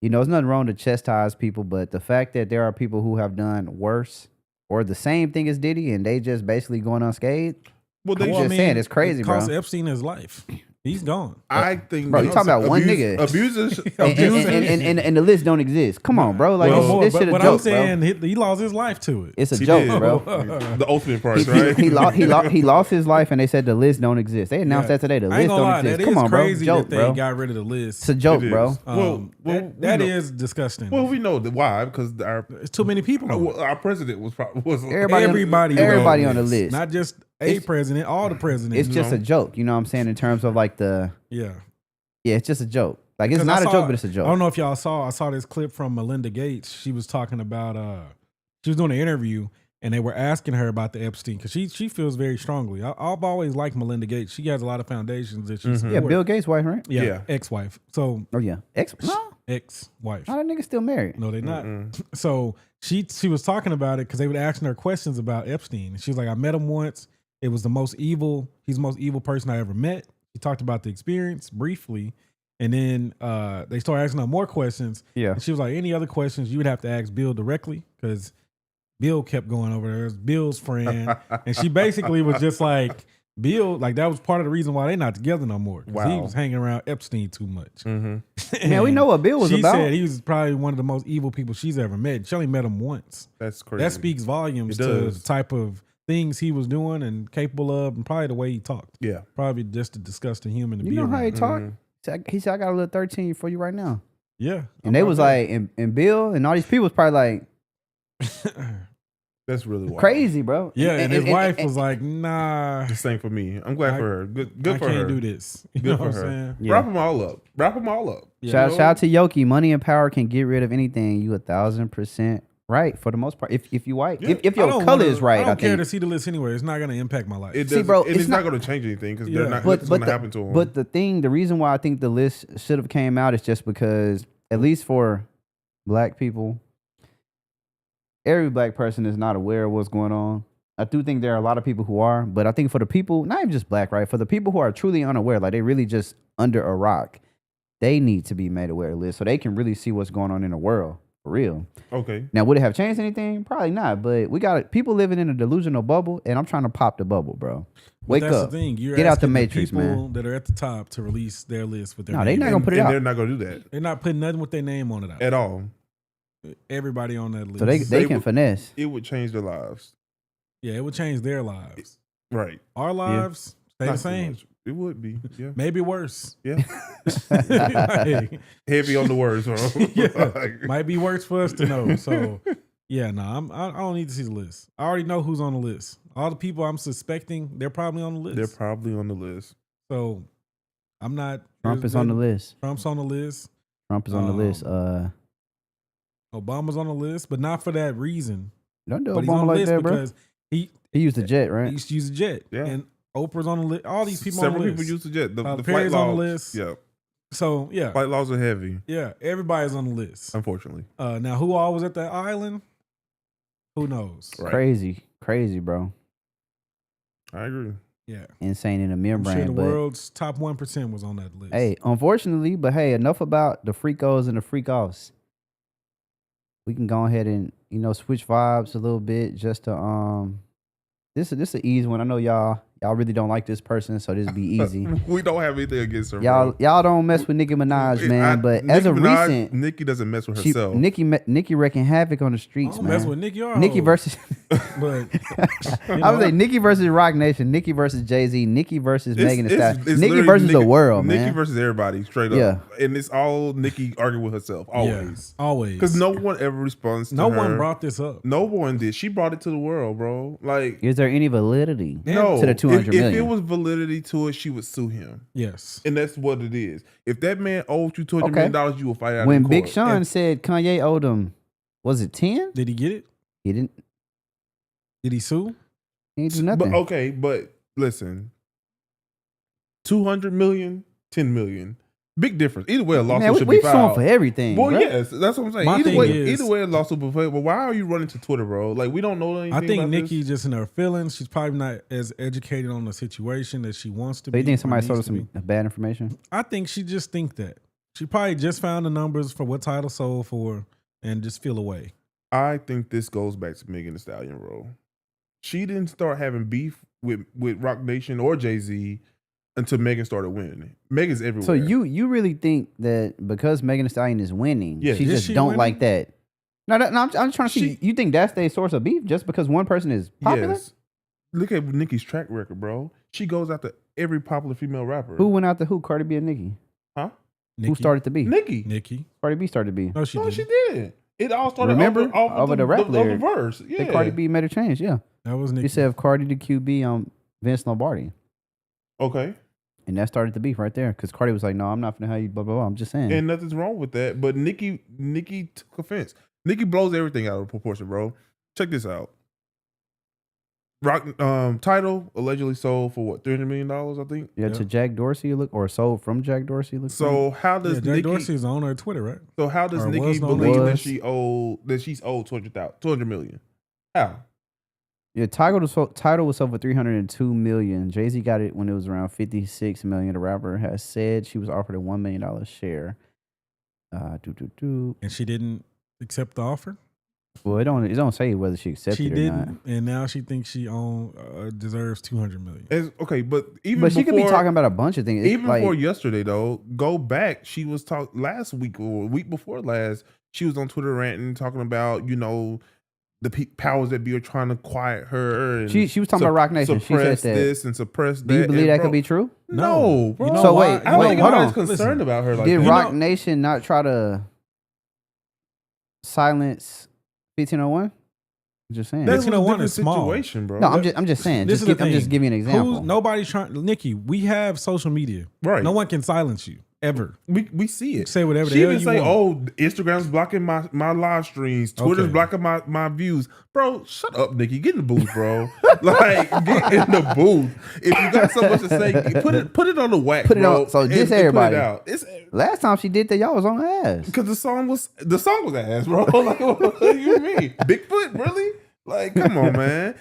There's nothing wrong to chastise people, but the fact that there are people who have done worse or the same thing as Diddy and they just basically going unscathed. Well, I'm they just saying, it's crazy, it cost bro. Epstein his life. He's gone. I think, bro, you talking about one nigga. Abusers, and the list don't exist. Come on, bro. Like this shit a what joke, I'm saying, bro. he lost his life to it. It's a joke, bro. The ultimate price, right? He lost his life, and they said the list don't exist. They announced that today. The list don't exist. Come on, bro. Crazy Joke, that bro. they got rid of the list. It's a joke, bro. That is disgusting. Well, we know why, because it's too many people. Our president was everybody on the list, not just president, all the presidents. It's just a joke. You know what I'm saying? In terms of like yeah, it's just a joke. Like it's not a joke, but it's a joke. I don't know if y'all saw. I saw this clip from Melinda Gates. She was talking about. She was doing an interview, and they were asking her about the Epstein because she feels very strongly. I've always liked Melinda Gates. She has a lot of foundations that she's yeah, Bill Gates' wife, right? Yeah, ex-wife. So ex-wife. How that nigga still married? No, they not. So she was talking about it because they were asking her questions about Epstein. And she was like, I met him once. It was the most evil. He's the most evil person I ever met. He talked about the experience briefly. And then they started asking her more questions. Yeah. And she was like, any other questions you would have to ask Bill directly because Bill kept going over there. It was Bill's friend. And she basically was just like, Bill, like that was part of the reason why they're not together no more. Wow. He was hanging around Epstein too much. Man, we know what Bill was about. She said he was probably one of the most evil people she's ever met. She only met him once. That's crazy. That speaks volumes to the type of things he was doing and capable of, and probably the way he talked. Yeah. Probably just a disgusting human to be around. You know how he talked? He said, I got a little 13 for you right now. Yeah. And they was like, and Bill and all these people was probably like... That's really wild. Crazy, bro. Yeah, and his wife was like, nah. The same for me. I'm glad for her. Good for her. I can't do this. You know what I'm saying? Yeah. Wrap them all up. Yeah. Shout out to Yoki. Money and power can get rid of anything. You 1,000% right for the most part. If you white, if your color is right, I don't care to see the list anyway. It's not going to impact my life. See, bro, it's not going to change anything because nothing's going to happen to them. But the reason why I think the list should have came out is just because, at least for black people, every black person is not aware of what's going on. I do think there are a lot of people who are, but I think for the people, not even just black, right? For the people who are truly unaware, like they really just under a rock, they need to be made aware of this so they can really see what's going on in the world for real. Okay. Now, would it have changed anything? Probably not, but we got people living in a delusional bubble, and I'm trying to pop the bubble, bro. Wake that's up. The thing. You're get out the matrix, people man. That are at the top to release their list with their name. They're not going to put it out. They're not going to do that. They're not putting nothing with their name on it out. At all. Everybody on that list. So they can finesse. It would change their lives. Yeah, it would change their lives. Right. Our lives stay the same. It would be. Yeah. Maybe worse. Yeah. Heavy on the words, bro. Yeah. Might be worse for us to know. So yeah, no, I don't need to see the list. I already know who's on the list. All the people I'm suspecting, they're probably on the list. They're probably on the list. So I'm not. Trump is on the list. Trump's on the list. Trump is on the list. Obama's on the list, but not for that reason. Don't do Obama like that, bro. Because he used a jet, right? He used to use a jet. Yeah. And Oprah's on the list. All these people Several on the list. people use the jet. The Pierre's flight laws on the list. Yeah. So, yeah. Flight laws are heavy. Yeah. Everybody's on the list. Unfortunately. Now, who all was at that island? Who knows? Right. Crazy, bro. I agree. Yeah. Insane in the membrane. I'm sure the world's top 1% was on that list. Hey, unfortunately, but hey, enough about the freakos and the freak-offs. We can go ahead and, switch vibes a little bit just to this is an easy one. I know y'all really don't like this person, so this be easy. We don't have anything against her. Y'all don't mess with Nicki Minaj, man. But as of recent, Nicki doesn't mess with herself. Nicki wrecking havoc on the streets, I don't man. mess with Nicki or Nicki versus but I would say Nicki versus Rock Nation, Nicki versus Jay-Z, Nicki versus Megan Thee Stallion, it's Nicki versus the world, man. Nicki versus everybody, straight up. Yeah. And it's all Nicki arguing with herself, always. Yeah, always. Because no one ever responds to her. No one brought this up. No one did. She brought it to the world, bro. Like, is there any validity no, to the 200 million? If it was validity to it, she would sue him. Yes. And that's what it is. If that man owed you $200 million, you will fight out when in court. Big Sean said Kanye owed him, was it 10? Did he get it? He didn't. Did he sue? He didn't do nothing. But listen, 200 million, 10 million. Big difference. Either way, a lawsuit should be filed. We've sued for everything. Well, bro. yes, that's what I'm saying. My Either way, a lawsuit will be filed. But why are you running to Twitter, bro? Like, we don't know anything. I think about Nicki this. just in her feelings. She's probably not as educated on the situation as she wants to So be. you think somebody sold sold some bad information? I think she just think that. She probably just found the numbers for what title sold for and just feel away. I think this goes back to Megan Thee Stallion role. She didn't start having beef with Rock Nation or Jay-Z until Megan started winning. Megan's everywhere. So you really think that because Megan Thee Stallion is winning, she just don't like that? No, I'm trying to see. You think that's their source of beef just because one person is popular? Yes. Look at Nicki's track record, bro. She goes after every popular female rapper. Who went after who? Cardi B and Nicki? Huh? Nicki. Who started the beef? Nicki. Cardi B started the beef. No, she did. It all started over the rap lyric. The verse. Yeah. That Cardi B made a change. Yeah. That was Nicki. He said if Cardi the QB on Vince Lombardi. Okay. And that started the beef right there because Cardi was like, "No, I'm not finna have you." Blah blah blah. I'm just saying. And nothing's wrong with that. But Nicki took offense. Nicki blows everything out of proportion, bro. Check this out. Rock title allegedly sold for what, $300 million, I think. Yeah, to Jack Dorsey, or sold from Jack Dorsey. So how does Jack Dorsey is the owner of Twitter, right? So how does Nicki believe that she's owed $200 million? How? Yeah, title was sold for $302 million. Jay-Z got it when it was around $56 million. The rapper has said she was offered a $1 million share. And she didn't accept the offer? Well, it don't say whether she accepted it or not. And now she thinks she deserves $200 million. Okay, but she could be talking about a bunch of things. Even before yesterday, though, go back. She was last week or week before last. She was on Twitter ranting, talking about the powers that be are trying to quiet her. And she was talking about Rock Nation. She said that. This and suppress that. Do you believe that could be true? No, bro. So wait, I don't think hold anybody's concerned about her. Like, did Rock Nation not try to silence 1501? Just saying. 1501 is small, situation, bro. No, I'm just saying. I'm just giving you an example. Nobody's trying. Nicki, we have social media. Right. No one can silence you ever. We see it. Say whatever she the hell even you say, want. "Oh, Instagram's blocking my live streams. Twitter's blocking my views." Bro, shut up, Nicki. Get in the booth, bro. Like, get in the booth. If you got so much to say, put it on the wax. Put it bro, on. So just everybody. Put it out. Last time she did that, y'all was on her ass. Because the song was ass, bro. Like, what do you mean? Bigfoot, really? Like, come on, man.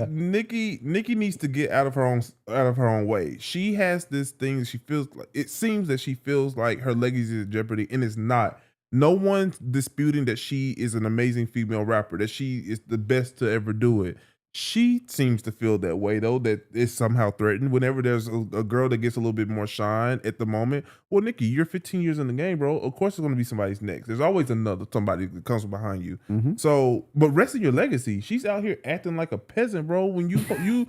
Nicki needs to get out of her own way. She has this thing. She feels like, it seems that she feels like her legacy is in jeopardy, and it's not. No one's disputing that she is an amazing female rapper, that she is the best to ever do it. She seems to feel that way, though, that it's somehow threatened. Whenever there's a girl that gets a little bit more shine at the moment, well, Nicki, you're 15 years in the game, bro. Of course, it's going to be somebody's next. There's always somebody that comes behind you. Mm-hmm. So, but rest in your legacy. She's out here acting like a peasant, bro. When you damn,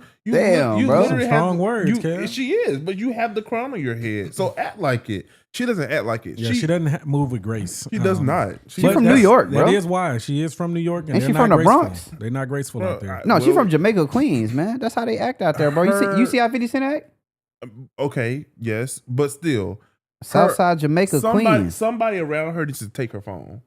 bro. Literally some strong words, Kev. She is, but you have the crown on your head, so act like it. She doesn't act like it. Yeah, she doesn't move with grace. She does not. She's from New York, bro. That is why. She is from New York. And she's from the Bronx. They're not graceful out there. No, she's from Jamaica, Queens, man. That's how they act out there, bro. You see how 50 Cent act? Okay, yes, but still. Southside Jamaica, Queens. Somebody around her needs to take her phone.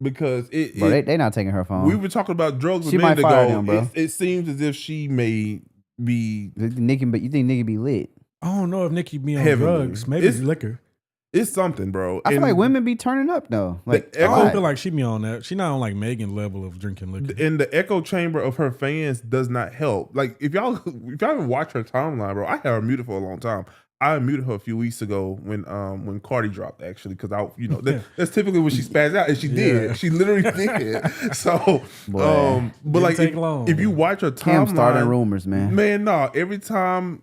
Because they not taking her phone. We were talking about drugs she a minute might fire ago. them, bro. It seems as if she may be Nicki, but you think Nicki be lit? I don't know if Nicki be on heavily. drugs. Maybe it's liquor. It's something, bro. I feel like women be turning up though. Like I don't feel like she be on that. She not on like Megan's level of drinking liquor. And the echo chamber of her fans does not help. Like if y'all haven't watched her timeline, bro, I had her muted for a long time. I muted her a few weeks ago when Cardi dropped, actually, because that's typically when she spazzed out, and she did. She literally did. So, but like if you watch her timeline, Cam starting rumors, man. Man, no, every time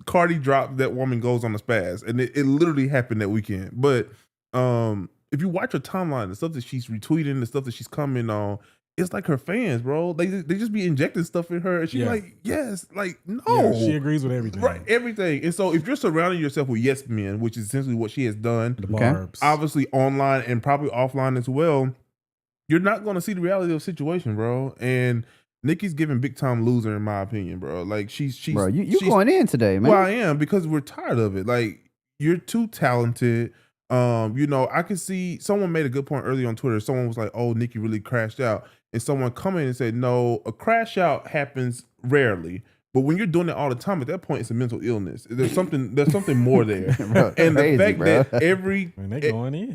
Cardi dropped, that woman goes on a spaz, and it literally happened that weekend. But if you watch her timeline, the stuff that she's retweeting, the stuff that she's commenting on, it's like her fans, bro. They just be injecting stuff in her, and she's like, yes, like no. Yeah, she agrees with everything, right? Everything. And so if you're surrounding yourself with yes men, which is essentially what she has done, the barbs, obviously online and probably offline as well, you're not going to see the reality of the situation, bro. And Nicki's giving big time loser in my opinion, bro. Like she's bro, you going in today, man. Well, I am, because we're tired of it. Like you're too talented. I can see someone made a good point earlier on Twitter. Someone was like, "Oh, Nicki really crashed out," and someone come in and said, "No, a crash out happens rarely." But when you're doing it all the time, at that point, it's a mental illness. There's something more there. Bro, and crazy, the fact bro. that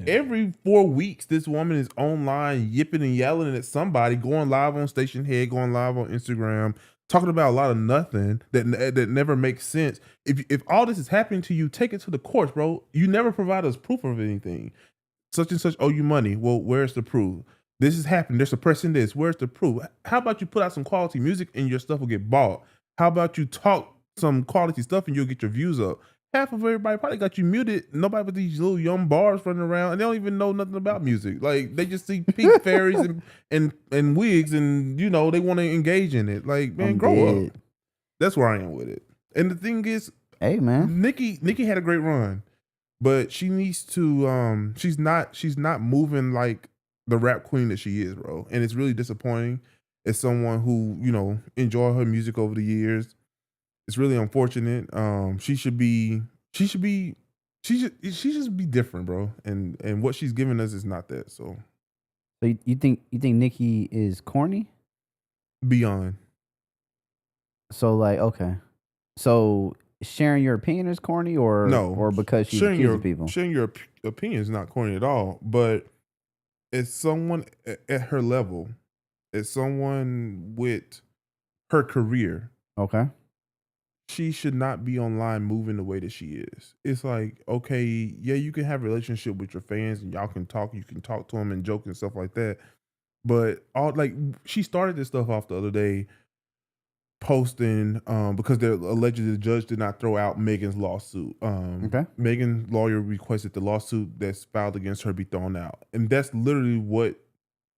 every 4 weeks, this woman is online yipping and yelling at somebody, going live on Station Head, going live on Instagram, talking about a lot of nothing that never makes sense. If all this is happening to you, take it to the courts, bro. You never provide us proof of anything. Such and such owe you money. Well, where's the proof? This is happening. They're suppressing this. Where's the proof? How about you put out some quality music and your stuff will get bought? How about you talk some quality stuff and you'll get your views up. Half of everybody probably got you muted. Nobody but these little young bars running around and they don't even know nothing about music. Like they just see pink fairies and wigs and they want to engage in it. Like, man, grow up. That's where I am with it. And the thing is, hey man, Nicki had a great run, but she needs to she's not moving like the rap queen that she is, bro. And it's really disappointing as someone who, enjoyed her music over the years. It's really unfortunate. She should just be different, bro. And what she's giving us is not that. So you think Nicki is corny? Beyond. So like, okay. So sharing your opinion is corny or no, or because she's accusing people? Sharing your opinion is not corny at all. But as someone at her level, as someone with her career, okay, she should not be online moving the way that she is. It's like, okay, yeah, you can have a relationship with your fans and y'all can talk. You can talk to them and joke and stuff like that. But she started this stuff off the other day, posting because they're allegedly the judge did not throw out Megan's lawsuit. okay. Megan's lawyer requested the lawsuit that's filed against her be thrown out, and that's literally what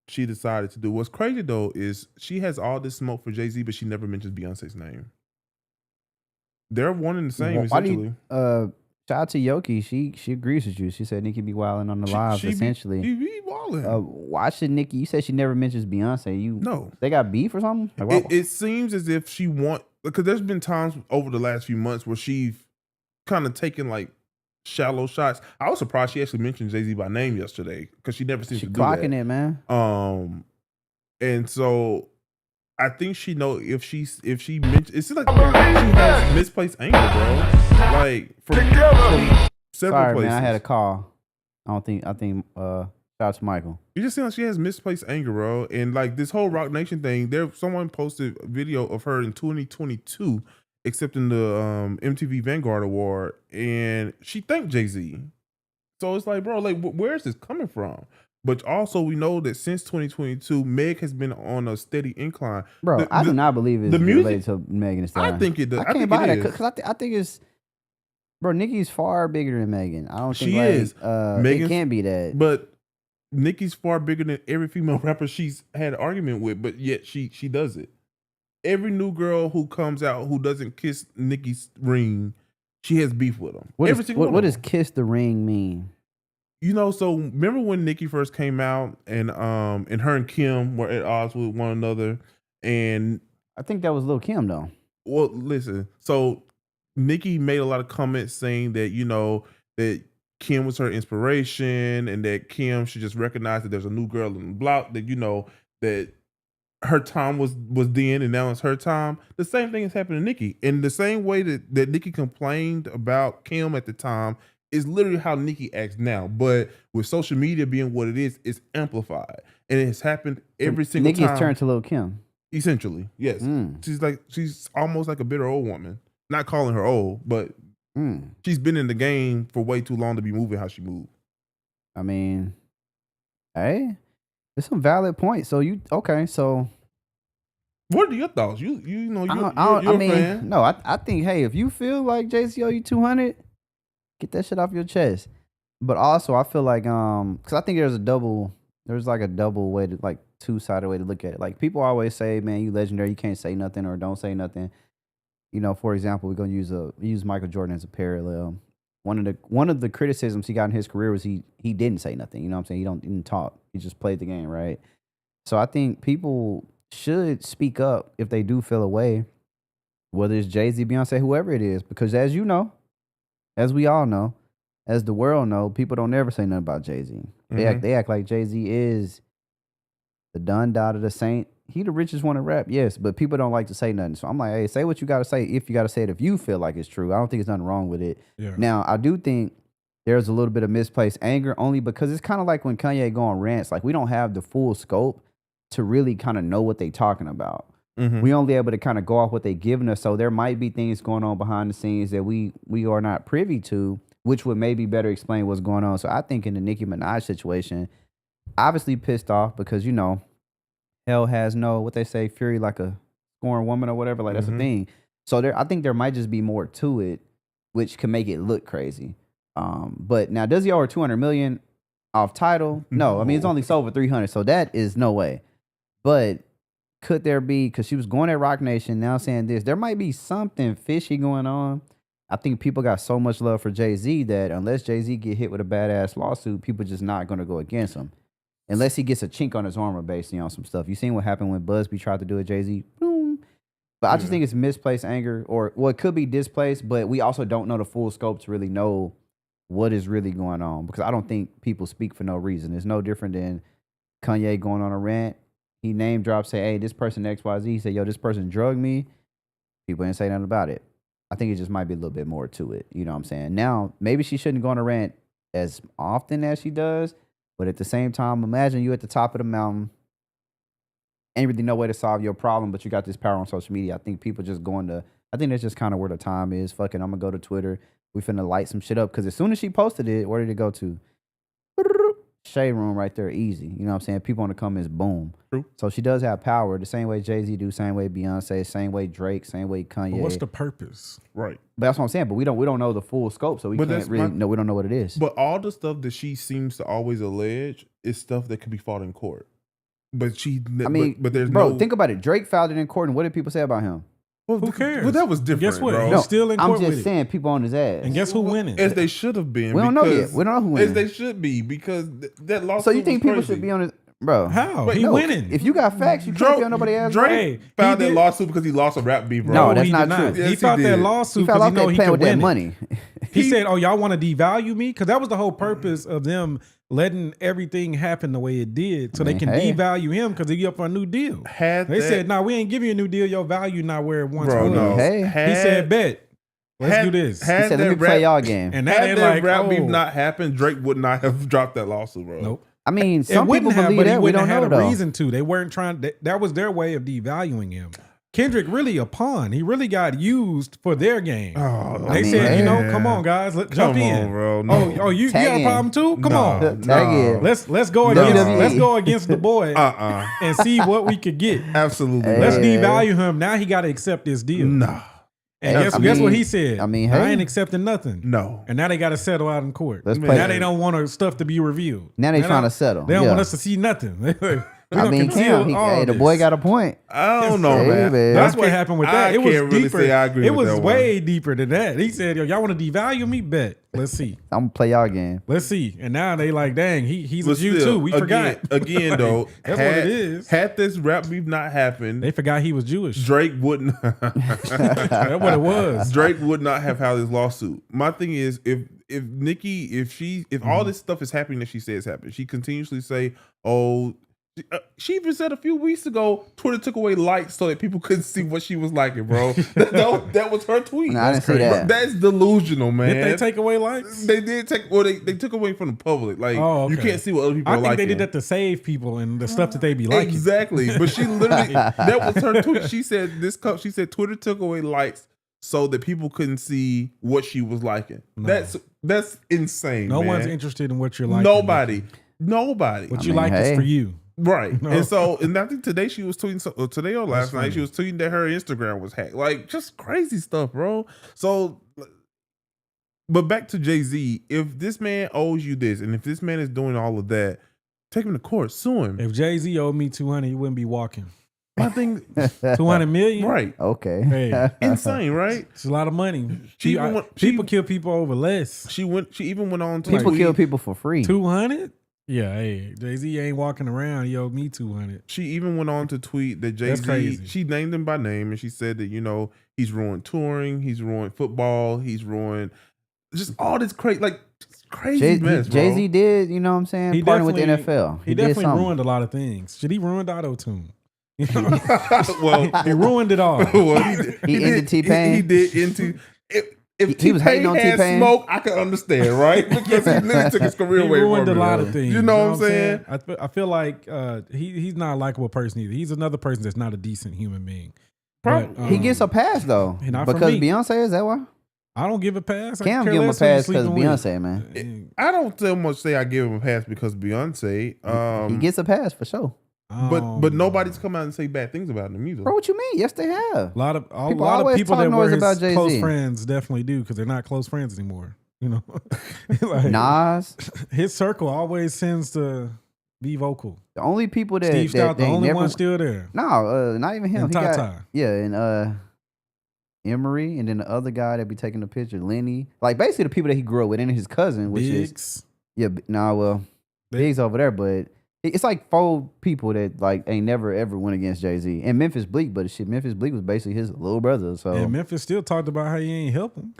she decided to do. What's crazy though is she has all this smoke for Jay-Z, but she never mentions Beyonce's name. They're one and the same, essentially. Shout out to Yoki. She agrees with you. She said Nicki be wilding on the lives, essentially. She be wilding. Why should Nicki? You said she never mentions Beyonce. No. They got beef or something? Like, it seems as if she because there's been times over the last few months where she's kind of taken like shallow shots. I was surprised she actually mentioned Jay-Z by name yesterday because she never seems to do that. She clocking it, man. And so I think she know if she mentions, it's like she has misplaced anger, bro. Like from several places. Man, I had a call. I think shout out to Michael. You just seem like she has misplaced anger, bro. And like this whole Rock Nation thing, someone posted a video of her in 2022 accepting the MTV Vanguard Award, and she thanked Jay-Z. So it's like, bro, like where is this coming from? But also, we know that since 2022, Meg has been on a steady incline. Bro, I do not believe it's related to Megan Thee Stallion. I think it does. I can't buy that because I think it's, bro, Nicki's far bigger than Megan. I don't think she is. It can't be that. But Nicki's far bigger than every female rapper she's had an argument with, but yet she does it. Every new girl who comes out who doesn't kiss Nicki's ring, she has beef with them. What does kiss the ring mean? So remember when Nicki first came out and her and Kim were at odds with one another, and I think that was Lil' Kim though. Well, listen. So Nicki made a lot of comments saying that that Kim was her inspiration and that Kim should just recognize that there's a new girl in the block, that that her time was then and now it's her time. The same thing has happened to Nicki. In the same way that Nicki complained about Kim at the time is literally how Nicki acts now. But with social media being what it is, it's amplified. And it has happened every single time. Nicki's turned to Lil' Kim. Essentially, yes. She's almost like a bitter old woman. Not calling her old, but she's been in the game for way too long to be moving how she moves. I mean, hey, there's some valid points. So so what are your thoughts? You're a fan. No, I think, hey, if you feel like Jay-Z owe you 200, get that shit off your chest. But also, I feel like because I think there's a double way to, like, two-sided way to look at it. Like, people always say, man, you legendary, you can't say nothing or don't say nothing. For example, we're gonna use Michael Jordan as a parallel. One of the criticisms he got in his career was he didn't say nothing. You know what I'm saying? He didn't talk. He just played the game, right? So I think people should speak up if they do feel a way, whether it's Jay-Z, Beyonce, whoever it is, because as you know, as we all know, as the world know, people don't ever say nothing about Jay-Z. They act like Jay-Z is the dun dot of the saint. He the richest one in rap, yes, but people don't like to say nothing. So I'm like, hey, say what you got to say if you got to say it if you feel like it's true. I don't think there's nothing wrong with it. Yeah. Now, I do think there's a little bit of misplaced anger only because it's kind of like when Kanye go on rants. Like, we don't have the full scope to really kind of know what they talking about. We only able to kind of go off what they giving us. So there might be things going on behind the scenes that we are not privy to, which would maybe better explain what's going on. So I think in the Nicki Minaj situation, obviously pissed off because, hell has no, what they say, fury like a scorned woman or whatever. Like, that's a thing. So I think there might just be more to it, which can make it look crazy. But now, does he owe her $200 million off title? No, I mean it's only sold for 300, so that is no way. But could there be, because she was going at Rock Nation, now saying this, there might be something fishy going on. I think people got so much love for Jay-Z that unless Jay-Z get hit with a badass lawsuit, people just not going to go against him. Unless he gets a chink on his armor based on some stuff. You seen what happened when Busby tried to do it, Jay-Z? Boom. But I just think it's misplaced anger, or well, it could be displaced, but we also don't know the full scope to really know what is really going on, because I don't think people speak for no reason. It's no different than Kanye going on a rant. He name drops, say, hey, this person XYZ. He said, yo, this person drugged me. People didn't say nothing about it. I think it just might be a little bit more to it. You know what I'm saying? Now, maybe she shouldn't go on a rant as often as she does, but at the same time, imagine you at the top of the mountain, ain't really no way to solve your problem, but you got this power on social media. I think people just going to, I think that's just kind of where the time is. Fucking, I'm going to go to Twitter. We finna light some shit up, because as soon as she posted it, where did it go to? Shade room right there, easy. You know what I'm saying? People on the comments, boom. True. So she does have power, the same way Jay-Z do, same way Beyonce, same way Drake, same way Kanye. But what's the purpose? Right. But that's what I'm saying. But we don't know the full scope, so we can't really know. We don't know what it is. But all the stuff that she seems to always allege is stuff that could be fought in court. But I mean, but there's think about it. Drake filed it in court, and what did people say about him? Well, who cares? Well, that was different. Guess what? Bro. He's still in court. I'm just with saying, it. people on his ass. And guess who winning? As they should have been. We don't know yet. We don't know who winning. As they should be, because that lawsuit. So you think people crazy. should be on his, bro? How? Wait, He winning. If you got facts, you can't be on nobody's ass. Drake filed that lawsuit because he lost a rap beef, bro. No, that's he not did true. Yes, he filed that lawsuit because he know he playing could with that win money. He said, "Oh, y'all want to devalue me?" Because that was the whole purpose of them letting everything happen the way it did, so they can devalue him because he up for a new deal. They said, "Nah, we ain't giving you a new deal. Your value not where it once was." No. Hey. He said, "Bet, let's do this." He said, "Let me play y'all game." And had that that rap beef not happened, Drake would not have dropped that lawsuit, bro. Nope. I mean, some It wouldn't people have, believe but he that. We wouldn't don't have know had a though. reason to. They weren't trying. That was their way of devaluing him. Kendrick really a pawn. He really got used for their game. They said, you know, come on, guys, let's jump in, bro. No. Oh, you got a problem too? Come on, let's go against the boy and see what we could get. Absolutely, let's devalue him. Now he got to accept this deal. Nah. And guess what he said? I mean, I ain't accepting nothing. No. And now they got to settle out in court. Now they don't want our stuff to be reviewed. Now they trying to settle. They don't want us to see nothing. I mean, the boy got a point. I don't know, man. That's what happened with that. It was deeper. Really say I agree it with was that way deeper than that. He said, "Yo, y'all want to devalue me? Bet. Let's see. I'm gonna play y'all game. Let's see." And now they like, "Dang, he's a Jew too. We forgot." Again, though, that's what it is. Had this rap beef not happened, they forgot he was Jewish. Drake wouldn't. That's what it was. Drake would not have had this lawsuit. My thing is, if Nicki, if all this stuff is happening that she says happened, she continuously say, "Oh." She even said a few weeks ago, Twitter took away likes so that people couldn't see what she was liking, bro. that was her tweet. No, I didn't see that. That's delusional, man. Did they take away likes? They did take. Well, they took away from the public. Like you can't see what other people are liking. I think they did that to save people and the stuff that they be liking. Exactly, but she literally that was her tweet. She said She said Twitter took away likes so that people couldn't see what she was liking. No. That's insane. No man. one's interested in what you're liking. Nobody. What you like is for you. Right. No. And I think today she was tweeting, today or last night, she was tweeting that her Instagram was hacked. Like, just crazy stuff, bro. So, but back to Jay-Z, if this man owes you this, and if this man is doing all of that, take him to court, sue him. If Jay-Z owed me 200, he wouldn't be walking. I think 200 million? Right. Okay. Hey. Insane, right? It's a lot of money. People kill people over less. She even went on to people kill people for free. 200? Yeah, hey, Jay-Z ain't walking around. He owed me 200. She even went on to tweet that Jay-Z, she named him by name, and she said that, you know, he's ruined touring, he's ruined football, he's ruined just all this crazy mess, bro. Jay-Z did, you know what I'm saying, partner with the NFL. He definitely ruined a lot of things. Shit, he ruined auto-tune. Well, he ruined it all. Well, he ended T-Pain. He did into... If he was hating on T-Pain, smoke, I can understand, right? Because he literally took his career away from him. He ruined a lot of things. You know what I'm saying? I feel like he's not a likable person either. He's another person that's not a decent human being. But, he gets a pass though, because Beyonce. Is that why? I don't give a pass. Cam give him a pass because Beyonce, man. I don't so much say I give him a pass because Beyonce. He gets a pass for sure. But nobody's come out and say bad things about him either. Bro, what you mean? Yes, they have. A lot of always people talk that noise were about his Jay-Z. close friends definitely do because they're not close friends anymore. You know, like, Nas. his circle always tends to be vocal. The only people that Steve Stout, the only never, one still there. No, not even him. And He got, Tata. yeah, and Emery, and then the other guy that be taking the picture, Lenny. Like basically the people that he grew up with, and his cousin, which Biggs. is Biggs over there, but it's like 4 people that like ain't never ever went against Jay-Z. And Memphis Bleak, but shit, Memphis Bleak was basically his little brother. So And Memphis still talked about how he ain't help him.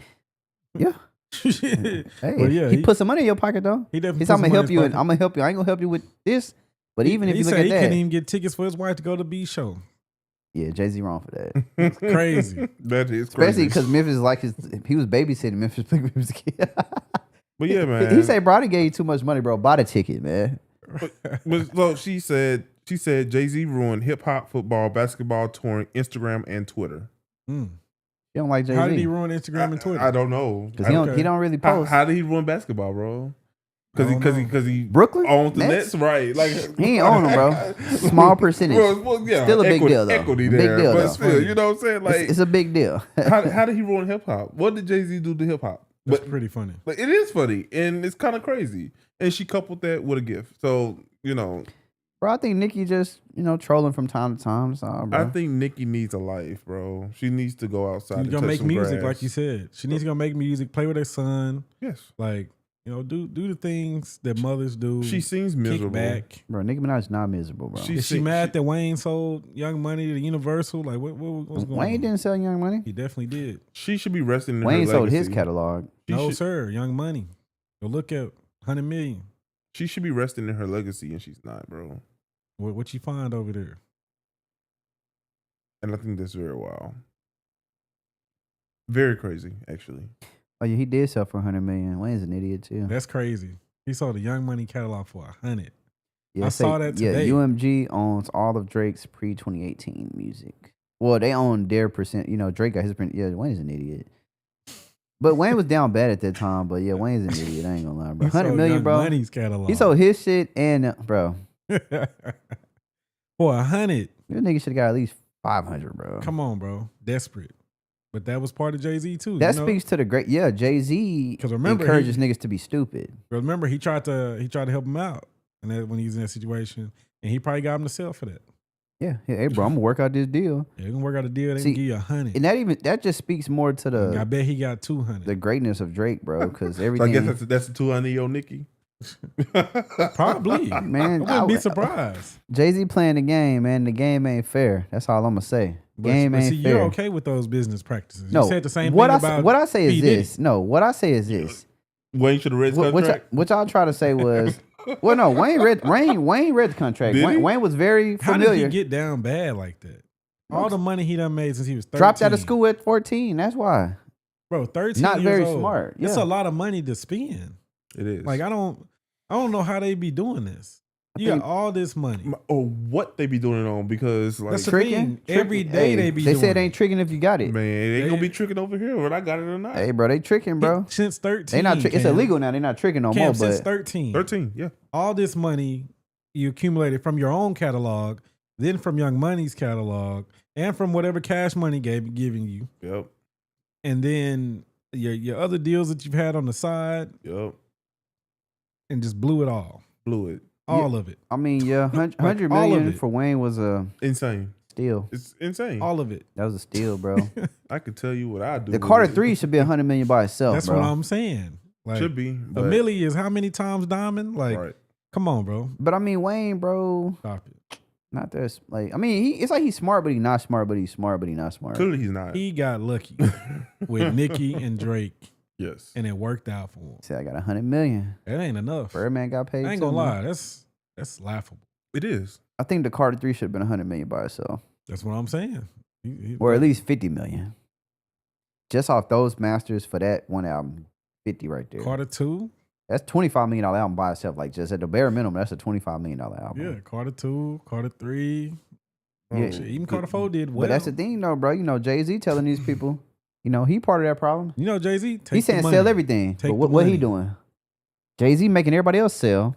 Yeah. Hey, yeah, he put some money in your pocket though. He definitely. He said, I'm gonna help you. I'm gonna help you. I ain't gonna help you with this. But even if you look at he that, couldn't even get tickets for his wife to go to B show. Yeah, Jay-Z wrong for that. It's crazy. That is crazy. Especially because Memphis like he was babysitting Memphis Bleak when he was a kid. But yeah, man. He said, bro, I gave you too much money, bro. Buy the ticket, man. So she said Jay-Z ruined hip hop, football, basketball, touring, Instagram, and Twitter. You don't like Jay-Z. How did he ruin Instagram and Twitter? I don't know. Because he don't really post. How did he ruin basketball, bro? Because he Brooklyn owns the Nets, right? Like he ain't own them, bro. Small percentage. Well, yeah, still a big deal, though. Equity Big there, deal, but though. still, you know what I'm saying? Like It's a big deal. how did he ruin hip hop? What did Jay-Z do to hip hop? That's pretty funny. But it is funny, and it's kind of crazy. And she coupled that with a gift. So Bro, I think Nicki just trolling from time to time. So, bro. I think Nicki needs a life, bro. She needs to go outside. She's gonna make music, like you said. She needs to go make music, play with her son. Yes, like do the things that mothers do. She seems miserable. Back. Bro, Nicki Minaj is not miserable, bro. Is she mad that Wayne sold Young Money to Universal? Like what's going on? Wayne didn't sell Young Money. He definitely did. She should be resting in Wayne her sold legacy. his catalog. Sir, Young Money. Go look at 100 million. She should be resting in her legacy, and she's not, bro. What you find over there? And I think that's very wild. Very crazy, actually. Oh yeah, he did sell for 100 million. Wayne's an idiot too. That's crazy. He sold the Young Money catalog for 100. Yeah, I saw that today. Yeah, UMG owns all of Drake's pre-2018 music. Well, they own their percent. Drake got his percent. Yeah, Wayne's an idiot. But Wayne was down bad at that time. But yeah, Wayne's an idiot. I ain't gonna lie, bro. 100 million, Young bro. Money's catalog. He sold his shit and bro. For 100. This nigga should have got at least 500, bro. Come on, bro. Desperate. But that was part of Jay-Z too. That speaks to the great. Yeah, Jay-Z encourages niggas to be stupid. Remember, he tried to help him out, and that when he was in that situation, and he probably got him to sell for that. Yeah, hey bro, I'm gonna work out this deal. Yeah, we can work out a deal. They can give you 100, and that just speaks more to the. I bet he got 200. The greatness of Drake, bro, because everything. So I guess that's the 200 on Nicki. Probably, man. I wouldn't be surprised. Jay-Z playing the game, man. The game ain't fair. That's all I'm gonna say. Game ain't fair. You're okay with those business practices. No, you said the same thing about what I say is P. this. No, what I say is this. Wayne should have read the contract. What y'all try to say was, well, no, Wayne read the contract. Wayne was very familiar. How did he get down bad like that? All the money he done made since he was 13. Dropped out of school at 14. That's why. Bro, 13 Not years very old. smart. It's Yeah. a lot of money to spend. It is. Like I don't know how they be doing this. You got all this money. Or what they be doing it on, because like that's the thing. Every day they be doing said ain't tricking if you got it. Man, they ain't gonna be tricking over here whether I got it or not. Hey, bro, they tricking, bro. Since 13. They not it's illegal now. They not tricking no more. But Since 13. 13, yeah. All this money you accumulated from your own catalog, then from Young Money's catalog, and from whatever Cash Money giving you. Yep. And then your other deals that you've had on the side. Yep. And just blew it all. Blew it. All of it. I mean, yeah, 100 million for Wayne was a insane steal. It's insane. All of it. That was a steal, bro. I could tell you what I do. The Carter 3 should be 100 million by itself. That's bro. what I'm saying. Like, should be. A milli is how many times diamond? Like, right. Come on, bro. But I mean, Wayne, bro. Stop it. Not this. Like, I mean, it's like he's smart, but he's not smart. But he's smart, but he's not smart. Clearly, he's not. He got lucky with Nicki and Drake. Yes. And it worked out for him. See, I got 100 million. That ain't enough. Birdman got paid. I ain't gonna lie. That's laughable. It is. I think the Carter 3 should have been 100 million by itself. That's what I'm saying. Or at least 50 million. Just off those masters for that one album. 50 right there. Carter 2? That's $25 million album by itself. Like, just at the bare minimum, that's a $25 million album. Yeah, Carter 2, Carter 3. Yeah. Shit, even Carter 4 did well. But that's the thing, though, bro. You know, Jay-Z telling these people, you know, he part of that problem. You know, Jay-Z, he's saying sell everything. But what he doing? Jay-Z making everybody else sell.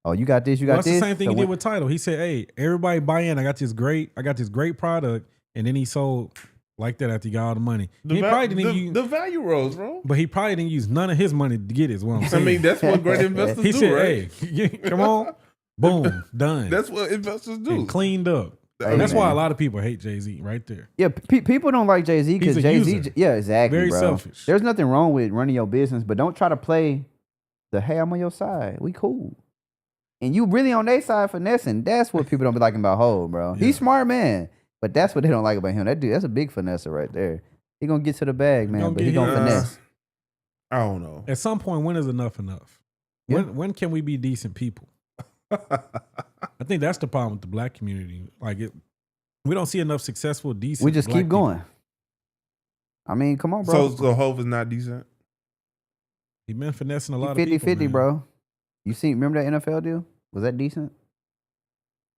Oh, you got this, you got That's this. the same thing he did with Tidal. He said, "Hey, everybody buy in. I got this great product," and then he sold like that after he got all the money. He probably didn't use the value rose, bro. but he probably didn't use none of his money to get it. Is what I'm saying. I mean, that's what great investors he do, said, right? "Hey, come on, boom, done." That's what investors do. And cleaned up. Hey, That's why man. a lot of people hate Jay-Z right there. Yeah, people don't like Jay-Z because He's a Jay-Z. user. Yeah, exactly, Very bro. selfish. There's nothing wrong with running your business, but don't try to play the hey, I'm on your side. We cool. And you really on their side finessing. That's what people don't be liking about Hov, bro. Yeah. He's smart, man. But that's what they don't like about him. That dude, that's a big finesser right there. He gonna get to the bag, man, gonna but he get gonna his- finesse. I don't know. At some point, when is enough? Yeah. When can we be decent people? I think that's the problem with the black community. Like we don't see enough successful, decent. We just black keep going. I mean, come on, bro. So Hov is not decent. He been finessing a lot 50-50, of people, man. bro. You see, remember that NFL deal? Was that decent?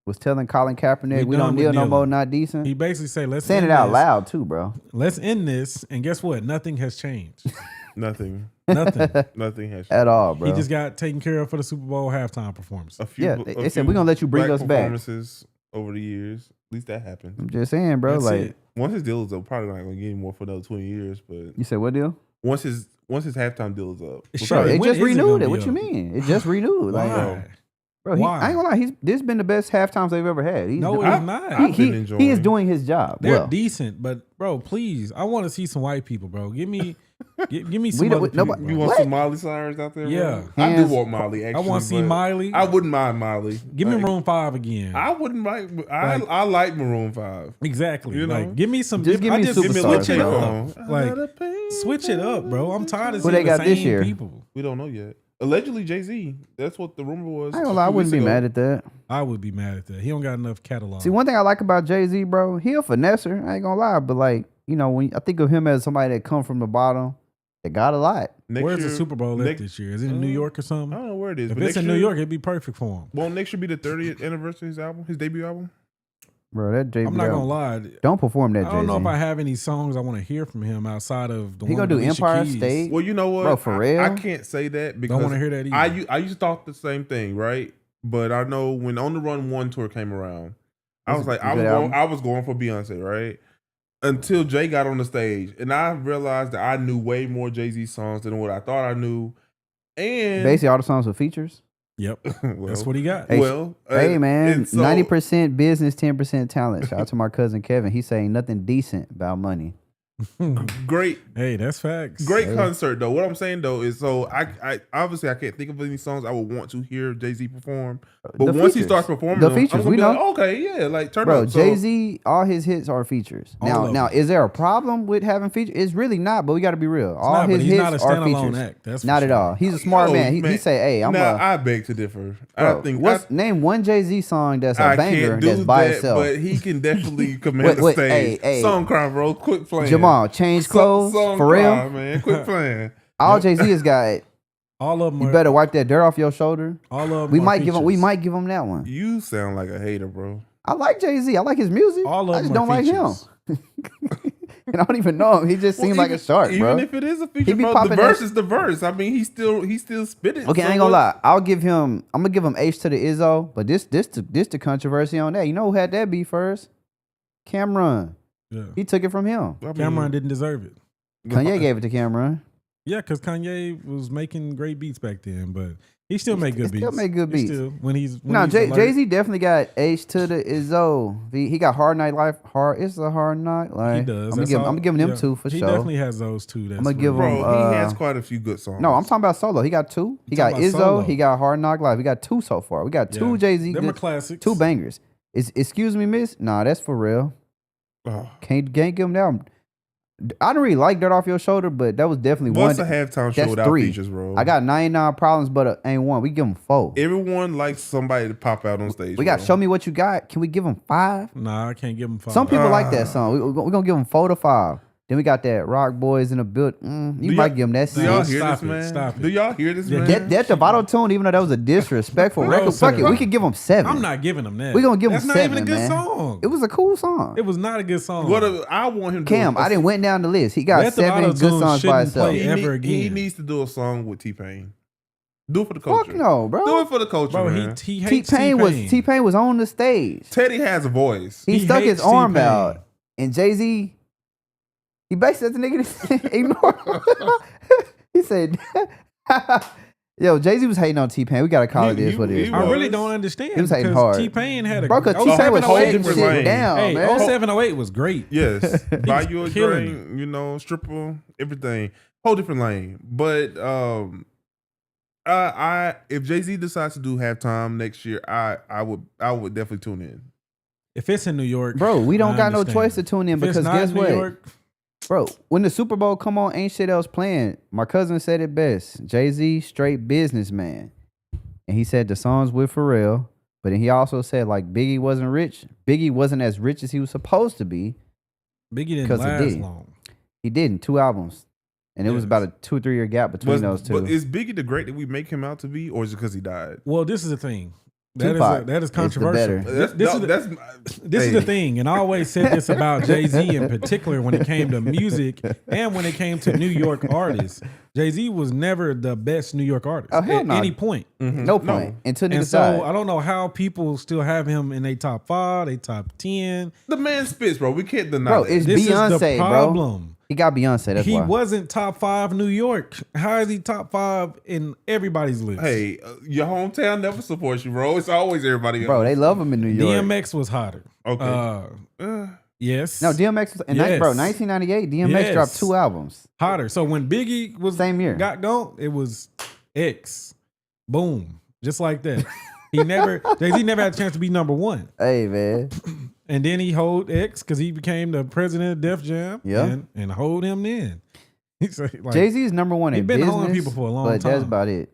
Was telling Colin Kaepernick we don't done with deal no kneeling. more, not decent. He basically say, "Let's Saying end it out this. loud too, bro. Let's end this." And guess what? Nothing has changed. Nothing. Nothing. Nothing has. At all, bro. He just got taken care of for the Super Bowl halftime performance. A few. Yeah, they said, "We're gonna let you bring black us back." performances over the years. At least that happened. I'm just saying, bro. That's like it. Once his deal is up, probably not gonna get any more for another 20 years. But you said, what deal? once his halftime deal is up, It's Bro, Sure, it when just is it renewed gonna it. be What you up? mean? It just renewed. Like, Why? bro, Why? I ain't gonna lie. This been the best half times they've ever had. No, it's not. I've He been is enjoying. doing his job. They're well, decent, but bro, please, I want to see some white people, bro. Give me some don't- other people. nobody- You bro. want some Miley Cyrus out there? Yeah. bro? I do Hands- want Miley. Actually, I want to see but Miley. I wouldn't mind Miley. Give me Like, Maroon 5 again. I wouldn't mind. I like Maroon 5. Exactly. You know? Like, give me some. Just give me just superstars, switch it bro. up. Like, switch it up, bro. I'm tired of Who seeing they got the this same year? people. We don't know yet. Allegedly Jay-Z. That's what the rumor was. I ain't gonna lie. I wouldn't be mad at that. I would be mad at that. He don't got enough catalog. See, one thing I like about Jay-Z, bro, he a finesser. I ain't gonna lie, but like, you know, when I think of him as somebody that come from the bottom, that got a lot. Where's the Super Bowl at this year? Is it in New York or I something? don't know where it is. If but it's in next New year- York, it'd be perfect for him. Won't next year be the 30th anniversary of his album, his debut album? Bro, that Jay-Z. I'm not gonna lie. Don't perform that, I don't know if Jay-Z. I have any songs I want to hear from him outside of the He one gonna do with Alicia Empire Keys. State. Well, you know what? Bro, for real? I can't say that because wanna hear that either. I used to thought the same thing, right? But I know when On the Run 1 tour came around, I was like, a good album. I was going for Beyonce, right? Until Jay got on the stage, and I realized that I knew way more Jay-Z songs than what I thought I knew. And Basically, all the songs with features. Yep, well, that's what he got. Hey, well, Hey man, and so- 90% business, 10% talent. Shout out to my cousin Kevin. He's saying nothing decent about money. great. Hey, that's facts. Great Hey. concert though. What I'm saying though is, so I obviously I can't think of any songs I would want to hear Jay-Z perform. But The once he features. starts performing, The them, features, I'm gonna we be know. like, okay, yeah, like turn Bro, up. So, Jay-Z, all his hits are features. All of Now, them. is there a problem with having features? It's really not, but we got to be real. All not, his but he's hits not a are standalone features. act. That's for Not at sure. all. He's a smart Yo, man. He man. say, "Hey, I'm now a I beg to differ. bro, I think name one Jay-Z song that's a I banger can't do that's by that, itself." but he can definitely command the Wait, stage. hey. Song crime, bro. Quit playing. Jamal, change clothes Song for real. crime, man. Quit playing. All Jay-Z has got. All of them. You Are, better wipe that dirt off your shoulder. all of them. We are might give him. We features. might give him that one. You sound like a hater, bro. I like Jay-Z. I like his music. All of I just them don't are like him. features. And I don't even know him. He just seems like a shark, even bro. if it is a feature, be bro, popping the that verse is the verse. I mean, he still spit it. Okay, so I ain't gonna what- lie. I'll give him. I'm gonna give him H to the Izzo, but this the controversy on that. You know who had that beat first? Cameron. Yeah. He took it from him. I mean, Cameron didn't deserve it. Kanye gave it to Cameron. Yeah, because Kanye was making great beats back then, but he still made good he beats. still make good He beats. still, when he's No, he's alert. Jay Z definitely got H to the Izzo. He got Hard Night Life. It's a hard night. Like He does. I'm gonna give him them two for he sure. definitely has those two. That's I'ma give really- him- Bro, he has quite a few good songs. No, I'm talking about solo. He got two. He You got talking Izzo. about solo? He got Hard Knock Life. We got two so far. We got two Yeah. Jay Z. Them are classics. Two bangers. Excuse me, miss. Nah, that's for real. Oh. Can't give him that one. I don't really like Dirt Off Your Shoulder, but that was definitely What's one. a halftime show that's without three. features, bro? I got 99 problems, but ain't one. We give him 4. Everyone likes somebody to pop out on stage. We got bro. Show Me What You Got. Can we give him 5? Nah, I can't give him 5. Some people like that song. We're going to give him 4 to 5. Then we got that Rock Boys in the build. You might give him that Do y'all song. hear Stop this, it, man? stop it. Do y'all hear this, Yeah, man? That Tavato tune, even though that was a disrespectful No, record, fuck sir. it, we could give him 7. I'm not giving him that. We gonna give him That's 7, not even a good man. song. It was a cool song. It was not a good song. What I want him to Cam, do. I didn't went down the list. He got Let the 7 good auto-tune songs by shouldn't himself. play ever He again. needs to do a song with T-Pain. Do it for the culture. Fuck no, bro. Do it for the culture, Bro, man. he hates T-Pain was on the stage. Teddy has a voice. He stuck his hates arm T-Pain. out, and Jay-Z, he basically said the nigga ignore. He said, "Yo, Jay-Z was hating on T-Pain. We gotta call it this what it is." I bro. really don't understand. He was hating because hard. T-Pain had a Bro, because 07, T-Pain was 08 shutting was shit lame. down, Hey, man. 07, 08 was great. Yes, buy you a killing drink, you know, stripper, everything, whole different lane. But I if Jay-Z decides to do halftime next year, I would definitely tune in. If it's in New York, Bro, we don't I got no understand. choice to tune in If it's because not guess in New what? York, Bro, when the Super Bowl come on, ain't shit else playing. My cousin said it best. Jay-Z, straight businessman. And he said the songs with Pharrell, but then he also said like Biggie wasn't rich. Biggie wasn't as rich as he was supposed to be. Biggie didn't Because of last Diddy. long. He didn't, 2 albums. And it was Yes. about a 2 or 3 year gap between those two. But is Biggie the great that we make him out to be, or is it because he died? Well, this is the thing. Tupac That is is the controversial. better. This is the thing, and I always said this about Jay-Z in particular when it came to music and when it came to New York artists. Jay-Z was never the best New York artist Oh, hell at no. any point. No point. Until And niggas so died. I don't know how people still have him in a top 5, a top 10. The man spits, bro. We can't deny Bro, that. it's This is Beyonce, the bro. problem. He got Beyonce, that's He why. wasn't top 5 New York. How is he top 5 in everybody's list? Hey, your hometown never supports you, bro. It's always everybody else. Bro, they love him in New York. DMX was hotter. Okay. Yes. No, DMX was, Yes. bro, 1998, DMX Yes. dropped 2 albums. Hotter. So when Biggie was Same year. got gone, it was X. Boom. Just like that. Jay-Z never had a chance to be number 1. Hey, man. And then he hold X because he became the president of Def Jam. Yeah. And hold him then. He's like, Jay-Z is number 1 he in been business, holding people for a long but that's time. about it.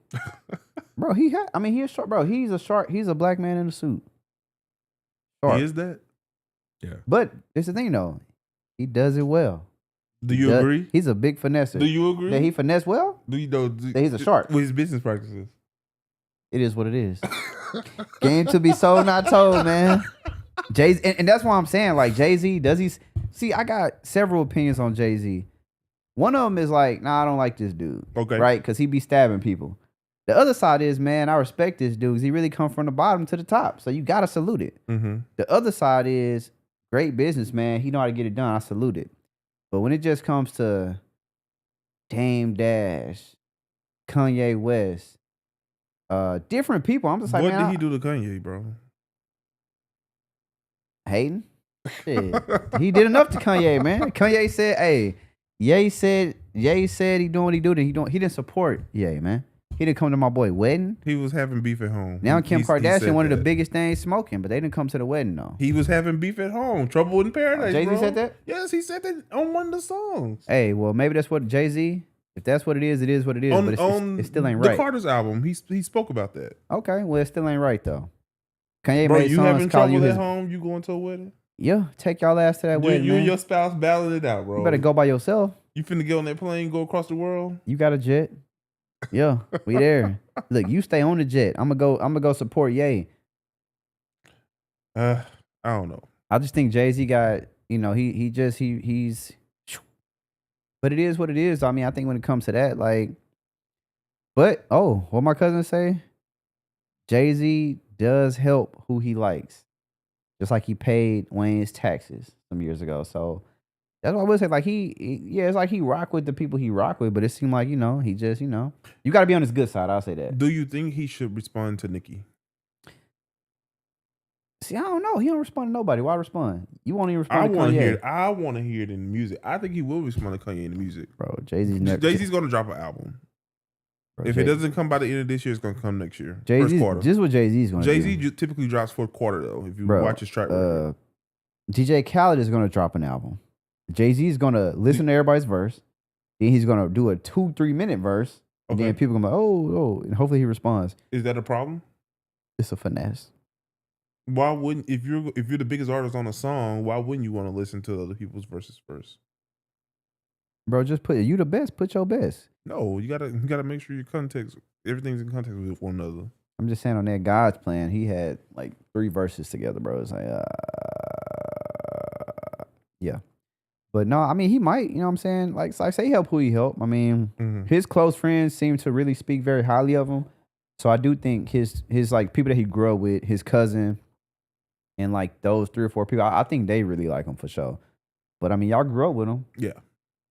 Bro, he's a shark, bro. He's a black man in a suit. Sharp. He is that? Yeah. But it's the thing though. He does it well. Do you agree? He's a big finesser. Do you agree? That he finesse well? Do you know that he's a shark? with his business practices? It is what it is. Game to be sold, not told, man. Jay-Z, and that's why I'm saying, like, Jay-Z, does he... See, I got several opinions on Jay-Z. One of them is like, nah, I don't like this dude. Okay. Right? Because he be stabbing people. The other side is, man, I respect this dude because he really come from the bottom to the top. So you got to salute it. Mm-hmm. The other side is, great businessman. He know how to get it done. I salute it. But when it just comes to Dame Dash, Kanye West, different people, I'm just like, What man, did he do to Kanye, bro? hating? Shit. He did enough to Kanye, man. Kanye said, hey, Ye said he doing what he do, then he didn't support Ye, man. He didn't come to my boy wedding. He was having beef at home. Now Kim He Kardashian, said one of the that. biggest things smoking, but they didn't come to the wedding though. He was having beef at home. Trouble in Paradise. Jay-Z bro. said that? Yes, he said that on one of the songs. Hey, well, maybe that's what Jay-Z, if that's what it is what it is. But it still ain't the right. Carter's album, he spoke about that. Okay, well, it still ain't right though. Kanye Bro, made you songs having calling you trouble his. at home? You going to a wedding? Yeah, take y'all ass to that wedding, You man. and your spouse battling it out, bro. You better go by yourself. You finna get on that plane, go across the world? You got a jet. Yeah, we there. Look, you stay on the jet. I'm gonna go support Ye. I don't know. I just think Jay-Z got, he's. But it is what it is. I mean, I think when it comes to that, like, but what my cousin say? Jay-Z does help who he likes, just like he paid Wayne's taxes some years ago. So that's what I would say. Like it's like he rock with the people he rock with, but it seemed like he just you got to be on his good side. I'll say that. Do you think he should respond to Nicki? See, I don't know. He don't respond to nobody. Why respond? You won't even respond to Kanye. I want to hear it in the music. I think he will respond to Kanye in the music. Bro, Jay-Z's never. Jay-Z's going to drop an album. Bro, If it doesn't come by the end of this year, it's going to come next year. Jay-Z's, first quarter. this is what Jay-Z's going to do. Jay-Z typically drops fourth quarter, though, if you Bro, watch his track record. DJ Khaled is going to drop an album. Jay-Z is going to listen to everybody's verse. Then he's going to do a 2-3 minute verse. And then people going to be like, oh, and hopefully he responds. Is that a problem? It's a finesse. Why wouldn't, if you're the biggest artist on a song, why wouldn't you want to listen to other people's verses first? Bro, just you the best. Put your best. No, you gotta make sure your context, everything's in context with one another. I'm just saying on that God's plan, he had like 3 verses together, bro. It's like, yeah. But no, I mean, he might, you know what I'm saying? Like I say, help who he help. I mean, his close friends seem to really speak very highly of him. So I do think his like people that he grew up with, his cousin, and like those 3 or 4 people, I think they really like him for sure. But I mean, y'all grew up with him. Yeah.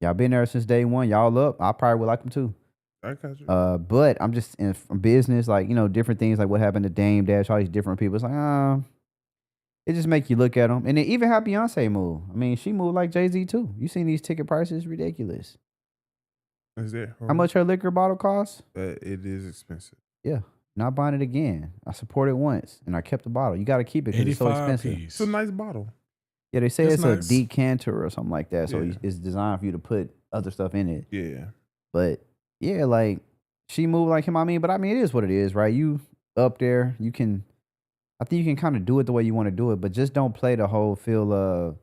Y'all been there since day one. Y'all up. I probably would like him too. I got you. But I'm just in business, like, different things like what happened to Dame Dash, all these different people. It's like, it just make you look at them. And then even how Beyonce moved. I mean, she moved like Jay-Z too. You seen these ticket prices? Ridiculous. Is that How much her liquor bottle costs? It is expensive. Yeah. Not buying it again. I supported it once and I kept the bottle. You got to keep it because it's so expensive. Piece. It's a nice bottle. Yeah, they say it's nice. a decanter or something like that. So Yeah. it's designed for you to put other stuff in it. Yeah. But yeah, like she moved like him. But I mean, it is what it is, right? You up there, I think you can kind of do it the way you want to do it, but just don't play the whole feel of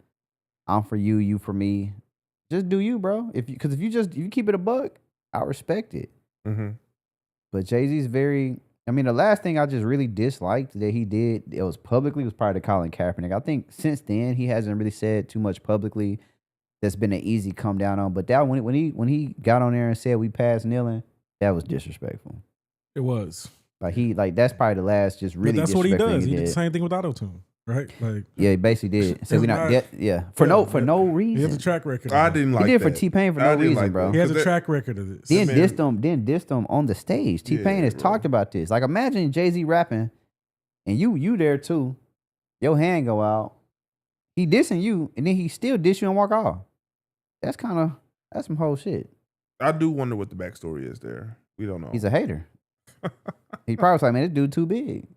I'm for you, you for me. Just do you, bro. Because if you keep it a buck, I respect it. Mm-hmm. But Jay-Z's the last thing I just really disliked that he did, it was publicly, was probably the Colin Kaepernick. I think since then he hasn't really said too much publicly that's been an easy come down on. But that when he got on there and said we passed kneeling, that was disrespectful. It was. Like that's probably the last just really. But that's what he disrespectful does. thing He did did. the same thing with auto-tune, right? Like, Yeah, he basically did. So we not for no reason. he has a track record. I of it. didn't like He did that. for T-Pain for no I didn't reason, like bro. that. He has a That- track record of this. Then Man. dissed them on the stage. T-Pain Yeah, has bro. talked about this. Like imagine Jay-Z rapping and you there too. Your hand go out. He dissing you and then he still diss you and walk off. That's some whole shit. I do wonder what the backstory is there. We don't know. He's a hater. He probably was like, man, this dude too big.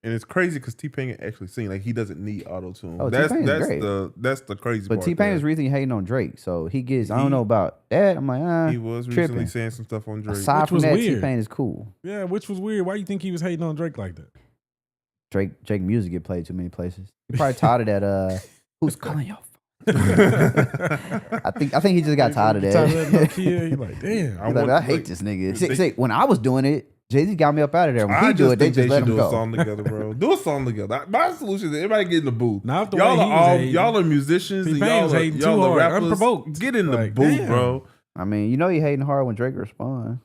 And it's crazy because T-Pain can actually sing. Like, he doesn't need auto-tune. Oh, that's T-Pain is that's great. that's the crazy But part. T-Pain there. is recently hating on Drake. So he gets, I don't He- know about that. I'm like, He was tripping. recently saying some stuff on Drake. Aside Which from was that, weird. T-Pain is cool. Yeah, which was weird. Why you think he was hating on Drake like that? Drake music get played too many places. He probably tired of that. Who's calling your phone? I think he just got tired of that. He like, damn. I He's like, want- I hate like, this nigga. they- See, when I was doing it, Jay-Z got me up out of there. When I he do it, they think just let should him do a go. song together, bro. Do a song together. My solution is everybody get in the booth. Not the Y'all way are he was all hating. y'all are musicians. And T-Pain y'all was are, hating y'all too are hard, rappers. unprovoked. Get in the Like, booth, damn. bro. I mean, you know he hating hard when Drake respond.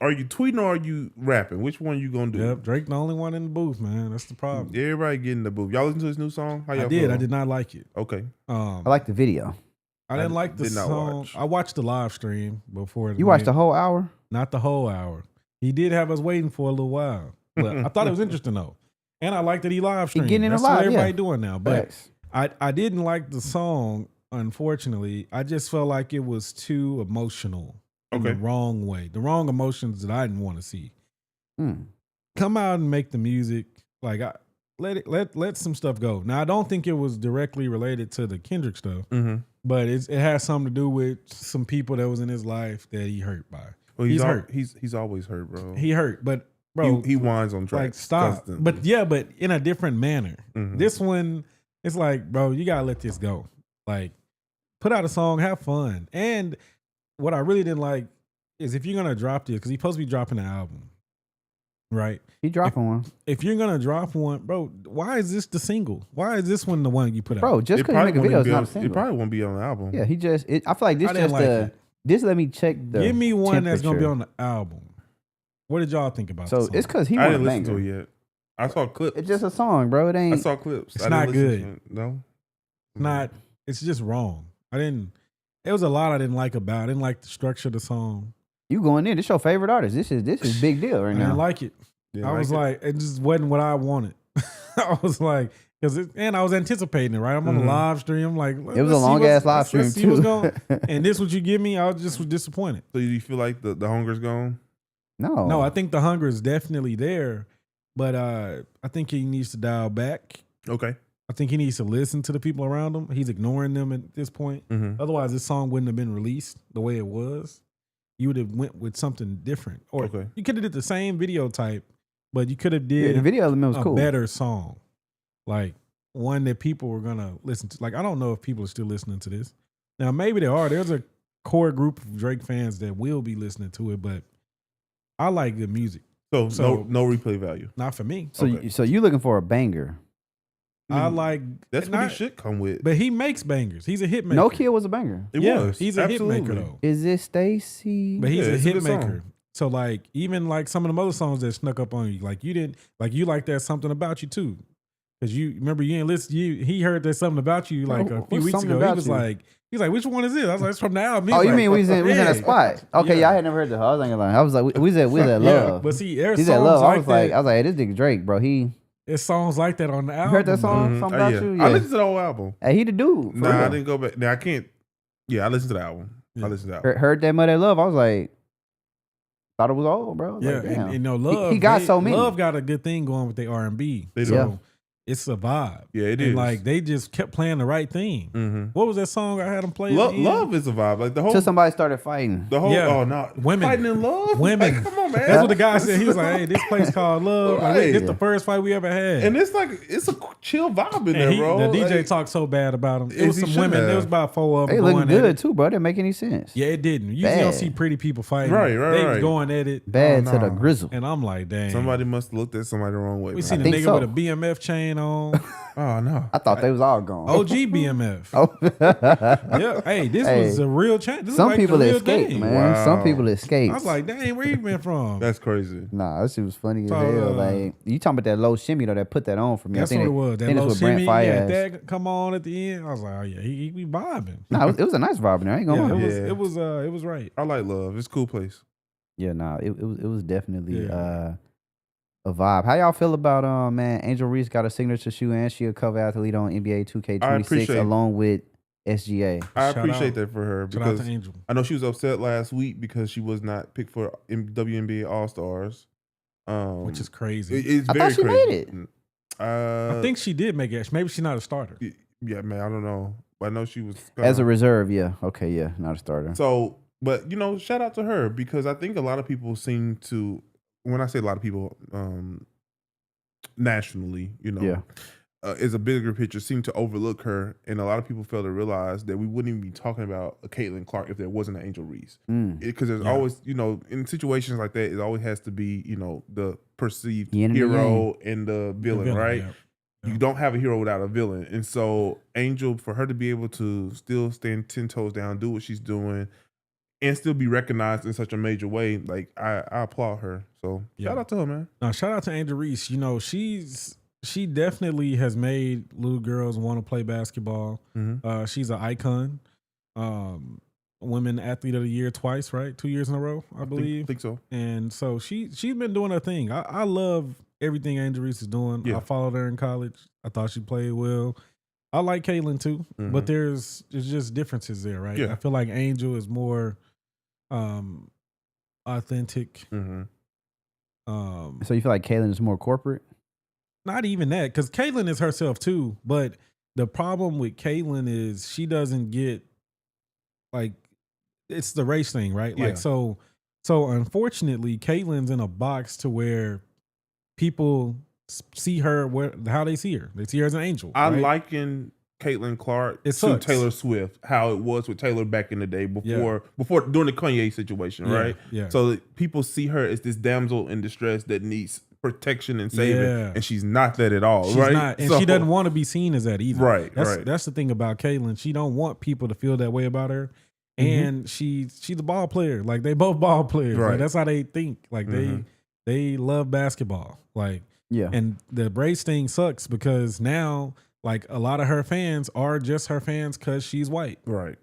Are you tweeting or are you rapping? Which one you gonna do? Yep, Drake the only one in the booth, man. That's the problem. Everybody get in the booth. Y'all listen to his new song? How y'all I did. feel? I did not like it. Okay. I like the video. I didn't I like the did not song. watch. I watched the live stream before. You watched the whole hour? Not the whole hour. He did have us waiting for a little while, but I thought it was interesting though, and I liked that he live streamed. getting in That's the live, what everybody yeah. doing now. But Facts. I didn't like the song. Unfortunately, I just felt like it was too emotional in the Okay. wrong way. The wrong emotions that I didn't want to see. Hmm. Come out and make the music. Like let some stuff go. Now I don't think it was directly related to the Kendrick stuff, Mm-hmm. but it has something to do with some people that was in his life that he hurt by. Well, He's hurt. He's always hurt, bro. He hurt, but bro, he whines on tracks. like stop. constantly. But in a different manner. Mhm. This one, it's like, bro, you gotta let this go. Like, put out a song, have fun. And what I really didn't like is if you're gonna drop this, because he's supposed to be dropping an album, right? He dropping one. If you're gonna drop one, bro, why is this the single? Why is this one the one you put out? Bro, just It because you make a won't video is be not on- a single. It probably won't be on the album. Yeah, I feel like this I didn't just like it. this let me check the Give me one that's gonna be temperature. on the album. What did y'all think about So the song? it's because he I want a didn't listen to banger. it yet. I saw clips. It's just a song, bro. It I ain't. saw clips. It's I didn't not listen good. to it. No. not it's just wrong. It was a lot I didn't like about it. I didn't like the structure of the song. You going in? This your favorite artist. This is big deal right I now. didn't like it. Didn't I was it? like, it just wasn't what I wanted. I was like, and I was anticipating it, right? I'm on Mhm. the live stream. Like, It was a long ass live stream too. And this what you give me? I just was disappointed. So you feel like the hunger's gone? No, No, I think the hunger is definitely there, but I think he needs to dial back. Okay. I think he needs to listen to the people around him. He's ignoring them at this point. Mm-hmm. Otherwise, this song wouldn't have been released the way it was. You would have went with something different, or Okay. you could have did the same video type, but you could have yeah, did the video element was a cool. better song, like one that people were gonna listen to. Like, I don't know if people are still listening to this. Now, maybe they are. There's a core group of Drake fans that will be listening to it, but I like good music. So no replay value. Not for me. So Okay. so you looking for a banger? I like That's what not- he should come with. but he makes bangers. He's a hit maker. No Kid was a banger. It yeah, was. he's a hit Absolutely. maker though. Is it Stacy? But he's Yeah, a it's a hit good song. maker. So like even like some of the other songs that snuck up on you, like you didn't like you like that Something About You too. Cause you remember you didn't listen. He heard that Something About You like a few weeks ago. He's like, which one is this? I was like, it's from the album. Oh, you mean we was in a spot? Okay, yeah, I had never heard the whole thing. I was like, we said Love. Yeah, but see, there's songs Love. like I was like, hey, this nigga Drake, bro. It's songs like that on the album. You heard that song? Something About You? Yeah. I listened to the whole album. Hey, he the dude. Nah, I didn't go back. Nah, I can't. Yeah, I listened to the album. Yeah. I listened to the album. Heard that Mother Love. I was like, thought it was old, bro. Yeah, like, and Love. He got so many. Love got a good thing going with their R&B. So it's a vibe. Yeah, it is. is. Like they just kept playing the right thing. Mm-hmm. What was that song I had them play? Love is a vibe. Like the whole. Till somebody started fighting. The whole. Oh no, women fighting in love. Women. Like, come on, man. That's what the guy said. He was like, "Hey, this place called Love. Right. Like, this the first fight we ever had." And it's like it's a chill vibe in there, bro. The DJ like, talked so bad about him. It was some women. There was about 4 of them. They looking good too, bro. Didn't make any sense. Yeah, it didn't. You don't see pretty people fighting. Right. They was going at it. Bad to the grizzle. And I'm like, dang. Somebody must have looked at somebody the wrong way. We seen a nigga with a BMF chain on. Oh no! I thought they was all gone. OG BMF. Oh. Yeah. Hey, this was a real change. Some people escaped, man. Wow. Some people escaped. I was like, dang, where you been from? That's crazy. Nah, that shit was funny as hell. Like you talking about that low shimmy though that put that on for me. That's I think what it was. That low shimmy. That come on at the end. I was like, oh yeah, he vibing. Nah, it was a nice vibe in there. I ain't gonna lie. It was right. I like Love. It's a cool place. Yeah, nah, it was definitely a vibe. How y'all feel about man? Angel Reese got a signature shoe and she a cover athlete on NBA 2K26 along with SGA. I appreciate that for her because Shout out to Angel. I know she was upset last week because she was not picked for WNBA All Stars, which is crazy. It's I very thought she crazy. made it. I think she did make it. Maybe she's not a starter. Yeah, man, I don't know, but I know she was as a reserve. Yeah, okay, yeah, not a starter. So, but shout out to her because I think a lot of people seem to. When I say a lot of people, nationally, is a bigger picture, seem to overlook her, and a lot of people fail to realize that we wouldn't even be talking about a Caitlin Clark if there wasn't an Angel Reese. Because there's always, in situations like that, it always has to be, the perceived hero and the villain, right? Yeah. You don't have a hero without a villain, and so Angel, for her to be able to still stand 10 toes down, do what she's doing, and still be recognized in such a major way, like I applaud her. So shout out to her, man. No, shout out to Angel Reese. She definitely has made little girls want to play basketball. Mm-hmm. She's an icon. Women Athlete of the Year twice, right? 2 years in a row, I believe. I think so. And so she's been doing her thing. I love everything Angel Reese is doing. Yeah. I followed her in college. I thought she played well. I like Caitlin too, but there's just differences there, right? Yeah. I feel like Angel is more authentic. So you feel like Caitlin is more corporate? Not even that, because Caitlin is herself too. But the problem with Caitlin is she doesn't get it's the race thing, right? Yeah. Like so unfortunately, Caitlin's in a box to where people see her how they see her. They see her as an angel. I liken Caitlin Clark to Taylor Swift, how it was with Taylor back in the day before during the Kanye situation, right? Yeah. So that people see her as this damsel in distress that needs protection and saving, and she's not that at all, she's right? Not, and she doesn't want to be seen as that either. Right. That's the thing about Caitlin. She don't want people to feel that way about her. And she's a ball player. Like they both ball players. Right. Like, that's how they think. Like they love basketball. Like and the Brace thing sucks because now like a lot of her fans are just her fans because she's white. Right.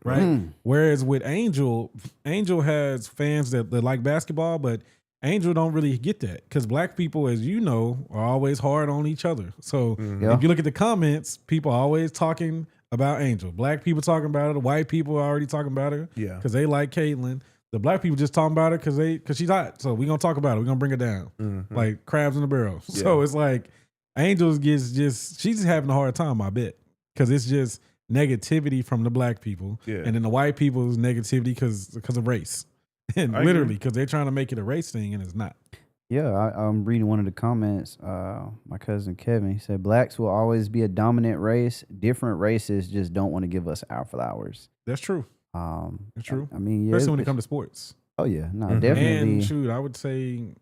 Whereas with Angel has fans that like basketball, but Angel don't really get that because black people, as you know, are always hard on each other. So if you look at the comments, people are always talking about Angel. Black people talking about her. The white people are already talking about her because they like Caitlin. The black people just talking about her because she's hot. So we're going to talk about her. We're going to bring her down like crabs in the barrel. Yeah. So it's like Angel she's just having a hard time, I bet, because it's just negativity from the black people. Yeah. And then the white people's negativity because of race. And literally because they're trying to make it a race thing and it's not. Yeah, I'm reading one of the comments. My cousin Kevin, he said, blacks will always be a dominant race. Different races just don't want to give us our flowers. That's true. That's true. I mean, especially when it comes to sports. Oh yeah, no, definitely. And shoot, I would say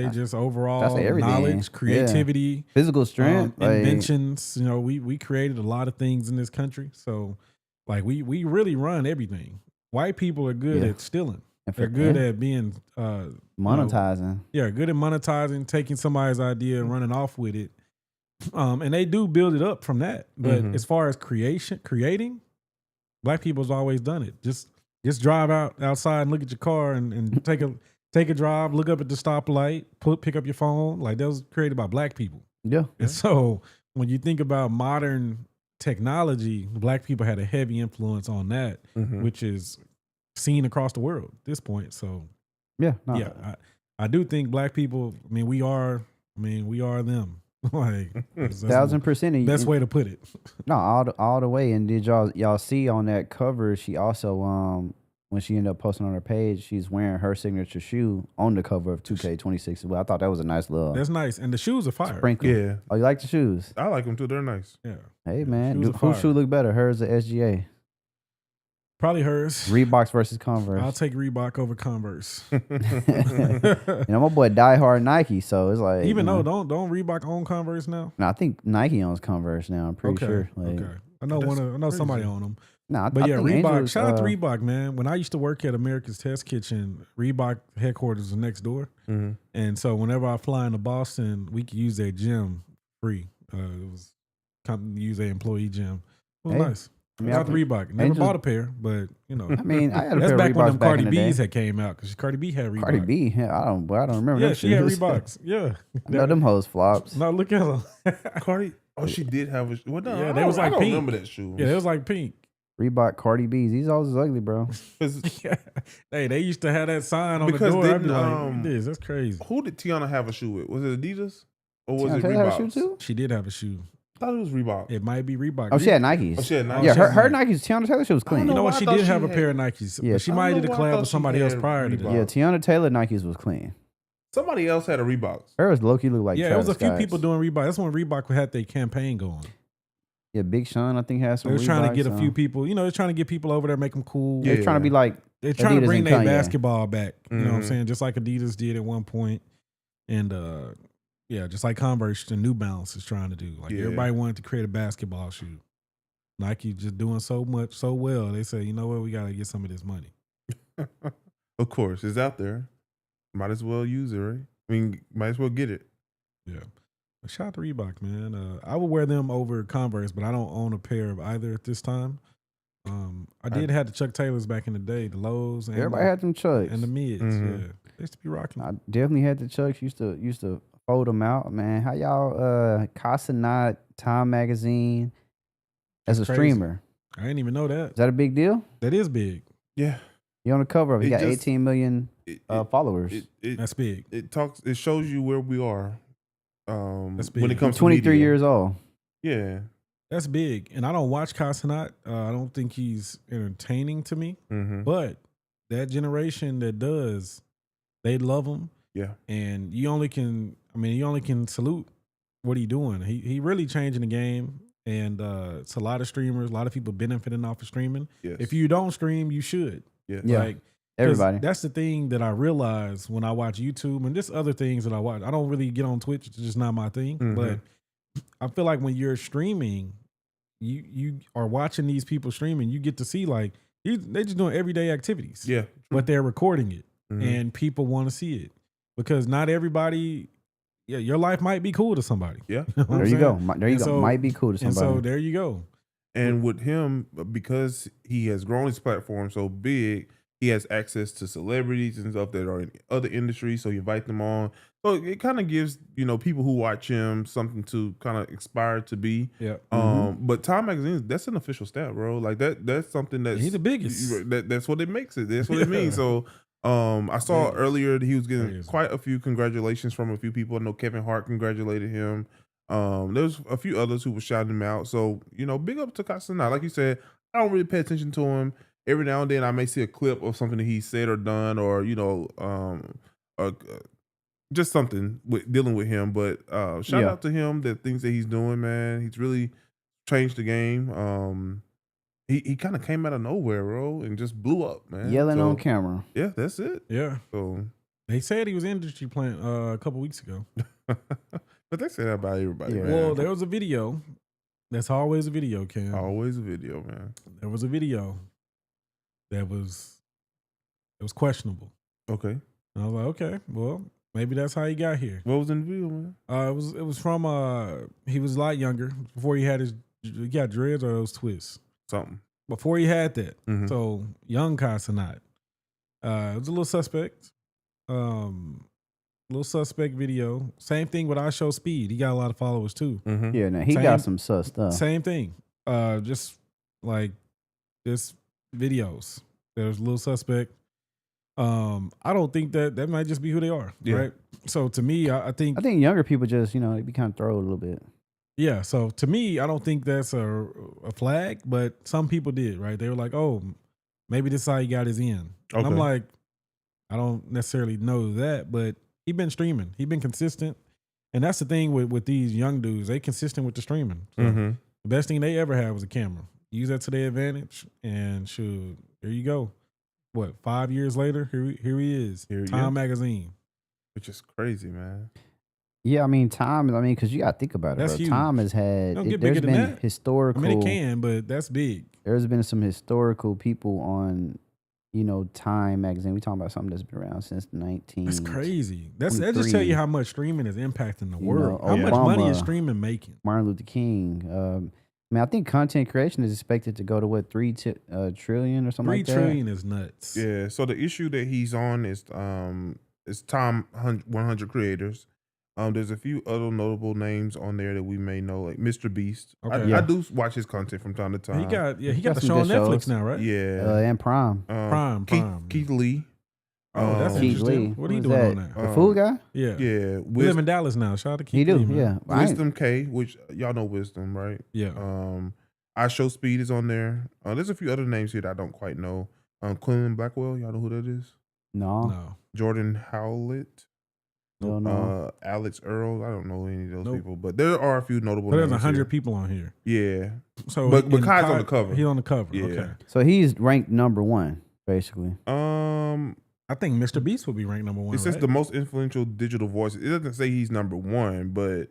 just overall knowledge, creativity, physical strength, inventions. We created a lot of things in this country. So like we really run everything. White people are good at stealing. They're good at being monetizing. Good at monetizing, taking somebody's idea and running off with it. And they do build it up from that. But as far as creating, Black people's always done it. Just drive outside and look at your car and take a drive, look up at the stoplight, pick up your phone. Like, that was created by Black people. Yeah. And so when you think about modern technology, Black people had a heavy influence on that, which is seen across the world at this point. So I do think Black people, we are them. Like, 1,000%. Best way to put it. No, all the way. And did y'all see on that cover? She also when she ended up posting on her page, she's wearing her signature shoe on the cover of 2K26. Well, I thought that was a nice little. That's nice, and the shoes are fire. Sprinkle. Yeah. Oh, you like the shoes? I like them too. They're nice. Yeah. Hey man, whose shoe look better? Hers or SGA? Probably hers. Reeboks versus Converse. I'll take Reebok over Converse. My boy diehard Nike, so it's like even though don't Reebok own Converse now? No, I think Nike owns Converse now. I'm pretty sure. Like, okay. I know somebody own them. No, but I think Reebok. Angels, Shout out to Reebok, man. When I used to work at America's Test Kitchen, Reebok headquarters was next door, and so whenever I fly into Boston, we could use their gym free. It was use their employee gym. It was nice. Shout out to Reebok. Never bought a pair, but I had a pair that's of back when them Reeboks Cardi in the B's day. had came out because Cardi B had Reebok. Cardi B, I don't remember. Yeah, them she had shoes. Reeboks. Yeah, No, them hoes flops. no, look at them. Cardi. Oh, she did have a. Well, no, Yeah, they was like I don't pink. remember that shoe. Yeah, it was like pink. Reebok Cardi B's. These hoes is ugly, bro. Hey, they used to have that sign on Because the door. I'd be didn't, like, that's crazy. Who did Tiana have a shoe with? Was it Adidas or was Tiana it Taylor had a shoe Reebok? too? She did have a shoe. I thought it was Reebok. It might be Reebok. Oh, she had Nikes. Oh, she had Nikes. Yeah, She had her Nikes. Tiana Taylor shit was I clean. don't You know what? I She thought did she have a had- pair of Nikes, Yeah. but she I might don't have did a know why I collab thought with she somebody else had prior to Reebok. that. Yeah, Tiana Taylor Nikes was clean. Somebody else had a Reebok. Hers low-key look like Yeah, it Travis was a few Scott's. people doing Reebok. That's when Reebok had their campaign going. Yeah, Big Sean I think has some. They were trying to get a Reeboks few on. people. They're trying to get people over there, make them cool. They're trying to be like They're trying to Adidas bring and their Kanye. basketball back. You know what I'm Mhm. saying? Just like Adidas did at one point. And just like Converse and New Balance is trying to do. Like everybody wanted to create a basketball shoe. Nike just doing so well. They say, you know what, we gotta get some of this money. Of course, it's out there. Might as well use it, right? I mean, might as well get it. Yeah. But shout out to Reebok, man. I would wear them over Converse, but I don't own a pair of either at this time. I did have the Chuck Taylors back in the day, the lows and everybody had them Chucks. and the mids. Mhm. Yeah. They used to be rocking. I definitely had the Chucks. Used to fold them out, man. How y'all Cenat Time Magazine as a Crazy. streamer? I didn't even know that. Is that a big deal? That is big. Yeah. You on the cover of it? You It got just- 18 million followers. That's big. It shows you where we are. That's When big. it comes to 23 media. years old. Yeah. That's big. And I don't watch Cenat. I don't think he's entertaining to me. Mm-hmm. But that generation that does, they love him. Yeah. And you only can salute what he doing. He really changing the game. And it's a lot of streamers, a lot of people benefiting off of streaming. Yes. If you don't stream, you should. Yeah. Yeah. Like, 'cause Everybody. That's the thing that I realize when I watch YouTube and just other things that I watch. I don't really get on Twitch. It's just not my thing. Mhm. But I feel like when you're streaming, you are watching these people streaming, you get to see like they just doing everyday activities. Yeah. But they're recording it Mhm. and people want to see it. Because not everybody, your life might be cool to somebody. Yeah. You know what I'm There you saying? go. There you And go. so- Might be cool to And somebody. so there you go. And with him, because he has grown his platform so big, he has access to celebrities and stuff that are in other industries. So you invite them on. So it kind of gives, people who watch him something to kind of aspire to be. Yeah. But Time Magazine, that's an official stat, bro. Like that's something that's He's the biggest. That's what it makes it. That's what it Yeah. means. So I saw Biggest. earlier that he was getting Crazy. quite a few congratulations from a few people. I know Kevin Hart congratulated him. There's a few others who were shouting him out. So, big up to Cenat. Like you said, I don't really pay attention to him. Every now and then I may see a clip of something that he said or done or, just something dealing with him. But shout out to him, the things that he's doing, man. He's really changed the game. He kind of came out of nowhere, bro, and just blew up, man. Yelling So, on camera. Yeah, that's it. Yeah. So, They said he was industry plant a couple weeks ago. but they say that about everybody, Yeah. man. Well, there was a video. That's always a video, Cam. Always a video, man. There was a video that was It was questionable. Okay. And I was like, okay, well, maybe that's how he got here. What was in the video, man? It was from he was a lot younger before he got dreads or those twists. Something. Before he had that. Mhm. So young Cenat. It was a little suspect. Little suspect video. Same thing with I Show Speed. He got a lot of followers too. Mhm. Yeah, no, he got some sus stuff. Same thing. Just like this videos. There's a little suspect. I don't think that might just be who they are. Yeah. Right. So to me, I think younger people just, they be kind of throw a little bit. Yeah. So to me, I don't think that's a flag, but some people did, right? They were like, oh, maybe this is how he got his in. Okay. And I'm like, I don't necessarily know that, but he been streaming. He been consistent. And that's the thing with these young dudes. They consistent with the streaming. So Mhm. the best thing they ever had was a camera. Use that to their advantage. And shoot, here you go. What, 5 years later, here he is. Time magazine. Which is crazy, man. Yeah, Time, because you got to think about it, That's bro. huge. Time has had, Don't get there's bigger than been that. historical. I mean, it can, but that's big. There's been some historical people on, Time magazine. We talking about something that's been around since 19. That's crazy. That just tell you how much streaming is impacting the world. How much Obama, money is streaming making? Martin Luther King. I think content creation is expected to go to what, 3 trillion or something like that? 3 trillion is nuts. Yeah. So the issue that he's on is Tom 100 creators. There's a few other notable names on there that we may know, like Mr. Beast. Okay. I do watch his content from time to time. He got the some show on good Netflix shows. now, right? Yeah. And Prime. Prime. Keith Lee. Oh, that's Keith interesting. Lee. What are you Who's doing that? on that? The food guy? Yeah. Yeah. We live in Dallas now. Shout out to Keith He do, Lee, man. yeah. Wisdom K, which y'all know Wisdom, right? Yeah. I Show Speed is on there. There's a few other names here that I don't quite know. Quinn Blackwell, y'all know who that is? No. Jordan Howlett. Don't know. Alex Earl. I don't know any of those people, but there are a few notable But there's names 100 here. people on here. Yeah. So but and Kai's on the cover. He's on the cover. Yeah. Okay. So he's ranked number 1, basically. I think Mr. Beast would be ranked number 1. It says right? the most influential digital voice. It doesn't say he's number 1, but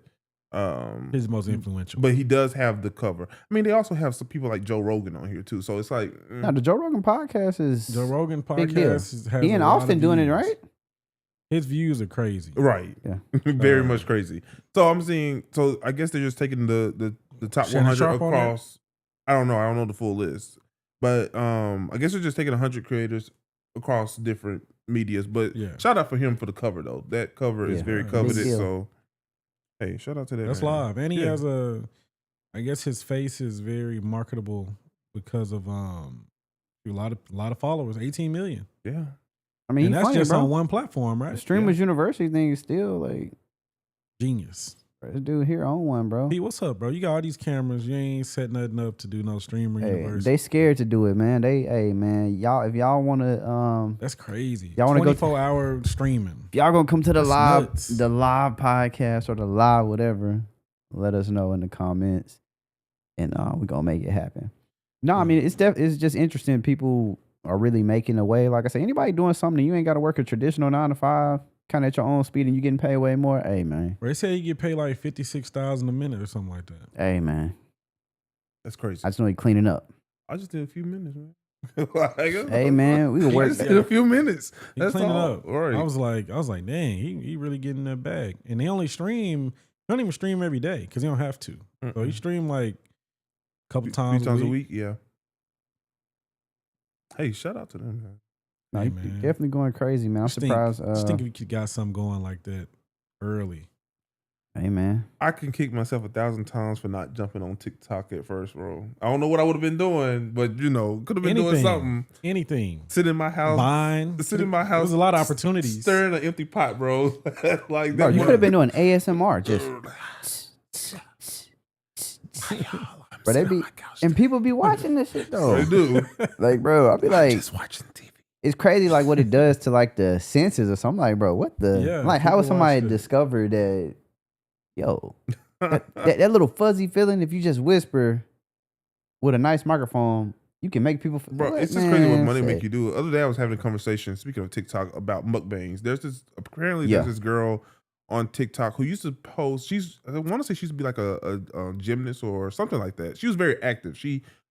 he's the most influential. But he does have the cover. I mean, they also have some people like Joe Rogan on here too. So it's like Now the Joe Rogan podcast is Joe Rogan big deal. podcast has He in a lot Austin of doing it, views. right? His views are crazy. Right. Yeah. Very much crazy. So I'm seeing. So I guess they're just taking the top Shannon 100 Sharp on there? across. I don't know the full list, but I guess they're just taking 100 creators across different medias. But Yeah. shout out for him for the cover though. That cover is Yeah. very Big coveted. deal. So hey, shout out to that. That's man. live. And he Yeah. has I guess his face is very marketable because of a lot of followers, 18 million. Yeah. And he's that's funny, just bro. on one platform, The right? Streamers University thing is still like, Genius. this dude here on one, bro. P, what's up, bro? You got all these cameras. You ain't set nothing up to do no streamer Hey, university. they scared to do it, man. Y'all, if y'all want to, That's crazy. Y'all wanna go 24-hour streaming. if y'all gonna come to the That's live, nuts. podcast or the live whatever, let us know in the comments, and we're gonna make it happen. No, I mean it's just interesting. People are really making a way. Like I say, anybody doing something, you ain't got to work a traditional 9 to 5, kind of at your own speed, and you getting paid way more. Hey man, They say you get paid like $56,000 a minute or something like that. hey man, That's crazy. I just know you cleaning up. I just did a few minutes, man. Hey man, we can I work. just did a few minutes. He That's cleaned it all. up. Right. I was like, dang, he really getting that bag. And they only stream. They don't even stream every day because he don't have to. So he stream like a couple times, a week. Yeah. Hey, shout out to them, man. No, Hey, you man. definitely going crazy, man. I'm surprised. Just think if you got something going like that early. Hey man, I can kick myself 1,000 times for not jumping on TikTok at first, bro. I don't know what I would have been doing, but could have been doing something. Anything. Sit in my house. Buying. Sit in my house. There's a lot of opportunities. Stirring an empty pot, bro. Like bro, that. you could have been doing ASMR, just. Bro, they be and people be watching this shit though. They do. Like, bro, I'll be like, Just watching TV. it's crazy, like what it does to like the senses or something. Like, bro, what the? Yeah, like, how would people somebody watch it. discover that? Yo, that little fuzzy feeling. If you just whisper with a nice microphone, you can make people. Bro, what, it's just crazy what man, money say. make you do. The other day I was having a conversation, speaking of TikTok, about mukbangs. There's this Yeah. there's this girl on TikTok who used to post. I want to say she used to be like a gymnast or something like that. She was very active.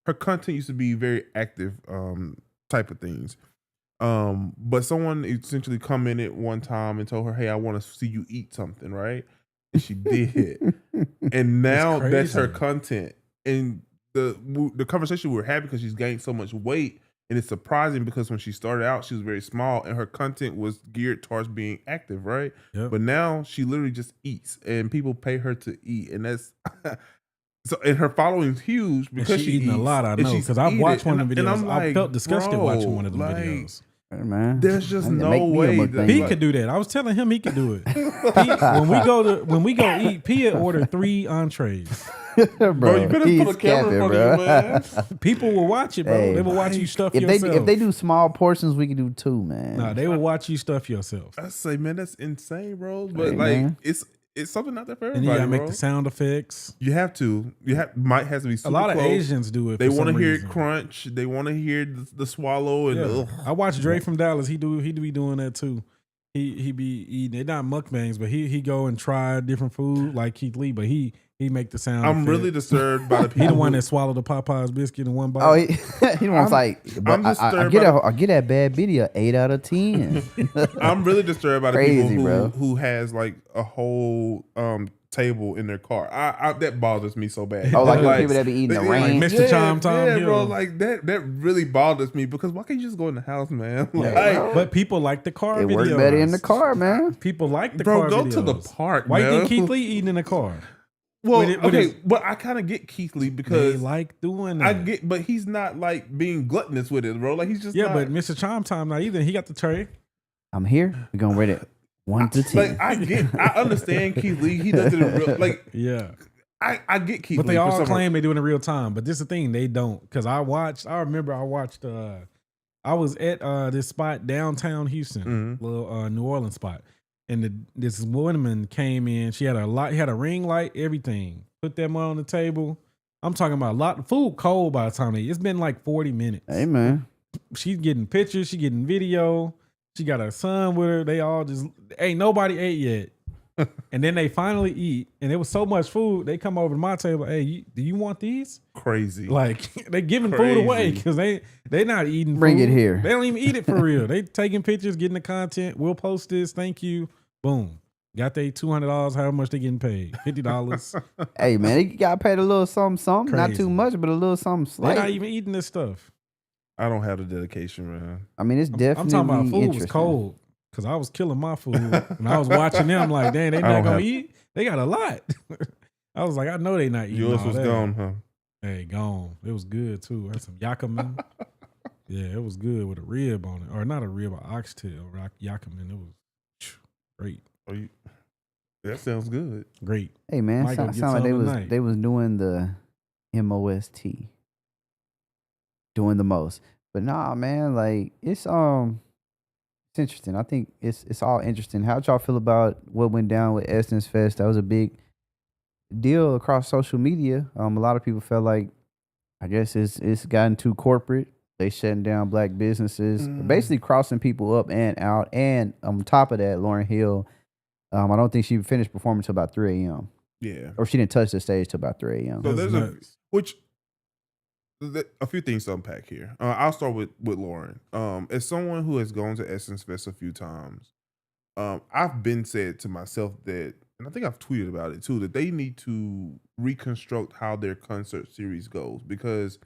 Her content used to be very active type of things. But someone essentially commented one time and told her, "Hey, I want to see you eat something," right? And she did, and now that's her content. And the conversation we were having because she's gained so much weight, and it's surprising because when she started out, she was very small, and her content was geared towards being active, right? Yep. But now she literally just eats, and people pay her to eat, and that's. So and her following's huge because she's eating a lot. I know because I've watched one of the videos. And I'm like, I felt disgusted watching one of the videos. Hey, man, there's just no way that P could do that. I was telling him he could do it. when we go eat, P order 3 entrees. Bro, you better put a camera in front of you, man. People will watch it, bro. Hey, they will watch you stuff yourself. If they do small portions, we can do 2, man. Nah, they will watch you stuff yourself. I say, man, that's insane, bro. But man. It's something out there for everybody. And you gotta make the sound effects. You have to. Might has to be super a lot close. of Asians do it. They want to hear it crunch. They want to hear the swallow. And I watch Dre from Dallas. He be doing that too. He be eating. They're not mukbangs, but he go and try different food like Keith Lee. But he make the sound. I'm really disturbed by the people. He the one that swallowed the Popeyes biscuit in one bite. Oh, he wants like. I get that bad video 8 out of 10. I'm really disturbed by the people who has like a whole table in their car. That bothers me so bad. Oh, like the people that be eating the rain, like Mr. Chom Tom. Yeah, bro, like that really bothers me because why can't you just go in the house, man? But people like the car videos. It works better in the car, man. People like the car videos. Bro, go to the park. Why you think Keith Lee eating in the car? Well, but I kind of get Keith Lee because they like doing that. But he's not like being gluttonous with it, bro. Like he's just but Mr. Chom Tom not either. He got the tray. I'm here. We're gonna rate it 1 to 10. Like I understand Keith Lee. He does it in real. Like I get Keith Lee. But they all claim they do it in real time. But this is the thing, they don't. Because I remember I watched. I was at this spot downtown Houston, little New Orleans spot. And this woman came in. She had a ring light, everything. Put them on the table. I'm talking about a lot of food cold by the time it's been like 40 minutes. Hey, man. She's getting pictures. She getting video. She got her son with her. They all just ain't nobody ate yet. And then they finally eat. And it was so much food. They come over to my table. Hey, do you want these? Crazy. Like they giving food away because they not eating. Bring food. it here. They don't even eat it for real. They taking pictures, getting the content. We'll post this. Thank you. Boom. Got they $200. How much they getting paid? $50. Hey man, they got paid a little something. Crazy. Not too much, but a little something. Slight. They're not even eating this stuff. I don't have the dedication, man. I mean, it's definitely. I'm talking about food was cold because I was killing my food and I was watching them like, dang, they not gonna eat. They got a lot. I was like, I know they not eating. Yours was gone, huh? Hey, gone. It was good too. I had some yakiman. Yeah, it was good with a rib on it, or not a rib, an oxtail, yakiman. It was great. That sounds good. Great. Hey man, sound like they was doing the MOST, doing the most. But nah, man, like it's interesting. I think it's all interesting. How'd y'all feel about what went down with Essence Fest? That was a big deal across social media. A lot of people felt like, I guess it's gotten too corporate. They shutting down black businesses, basically crossing people up and out. And on top of that, Lauryn Hill, I don't think she finished performing till about 3 a.m. Yeah. Or she didn't touch the stage till about 3 a.m. So there's a few things to unpack here. I'll start with Lauryn. As someone who has gone to Essence Fest a few times, I've been said to myself that, and I think I've tweeted about it too, that they need to reconstruct how their concert series goes because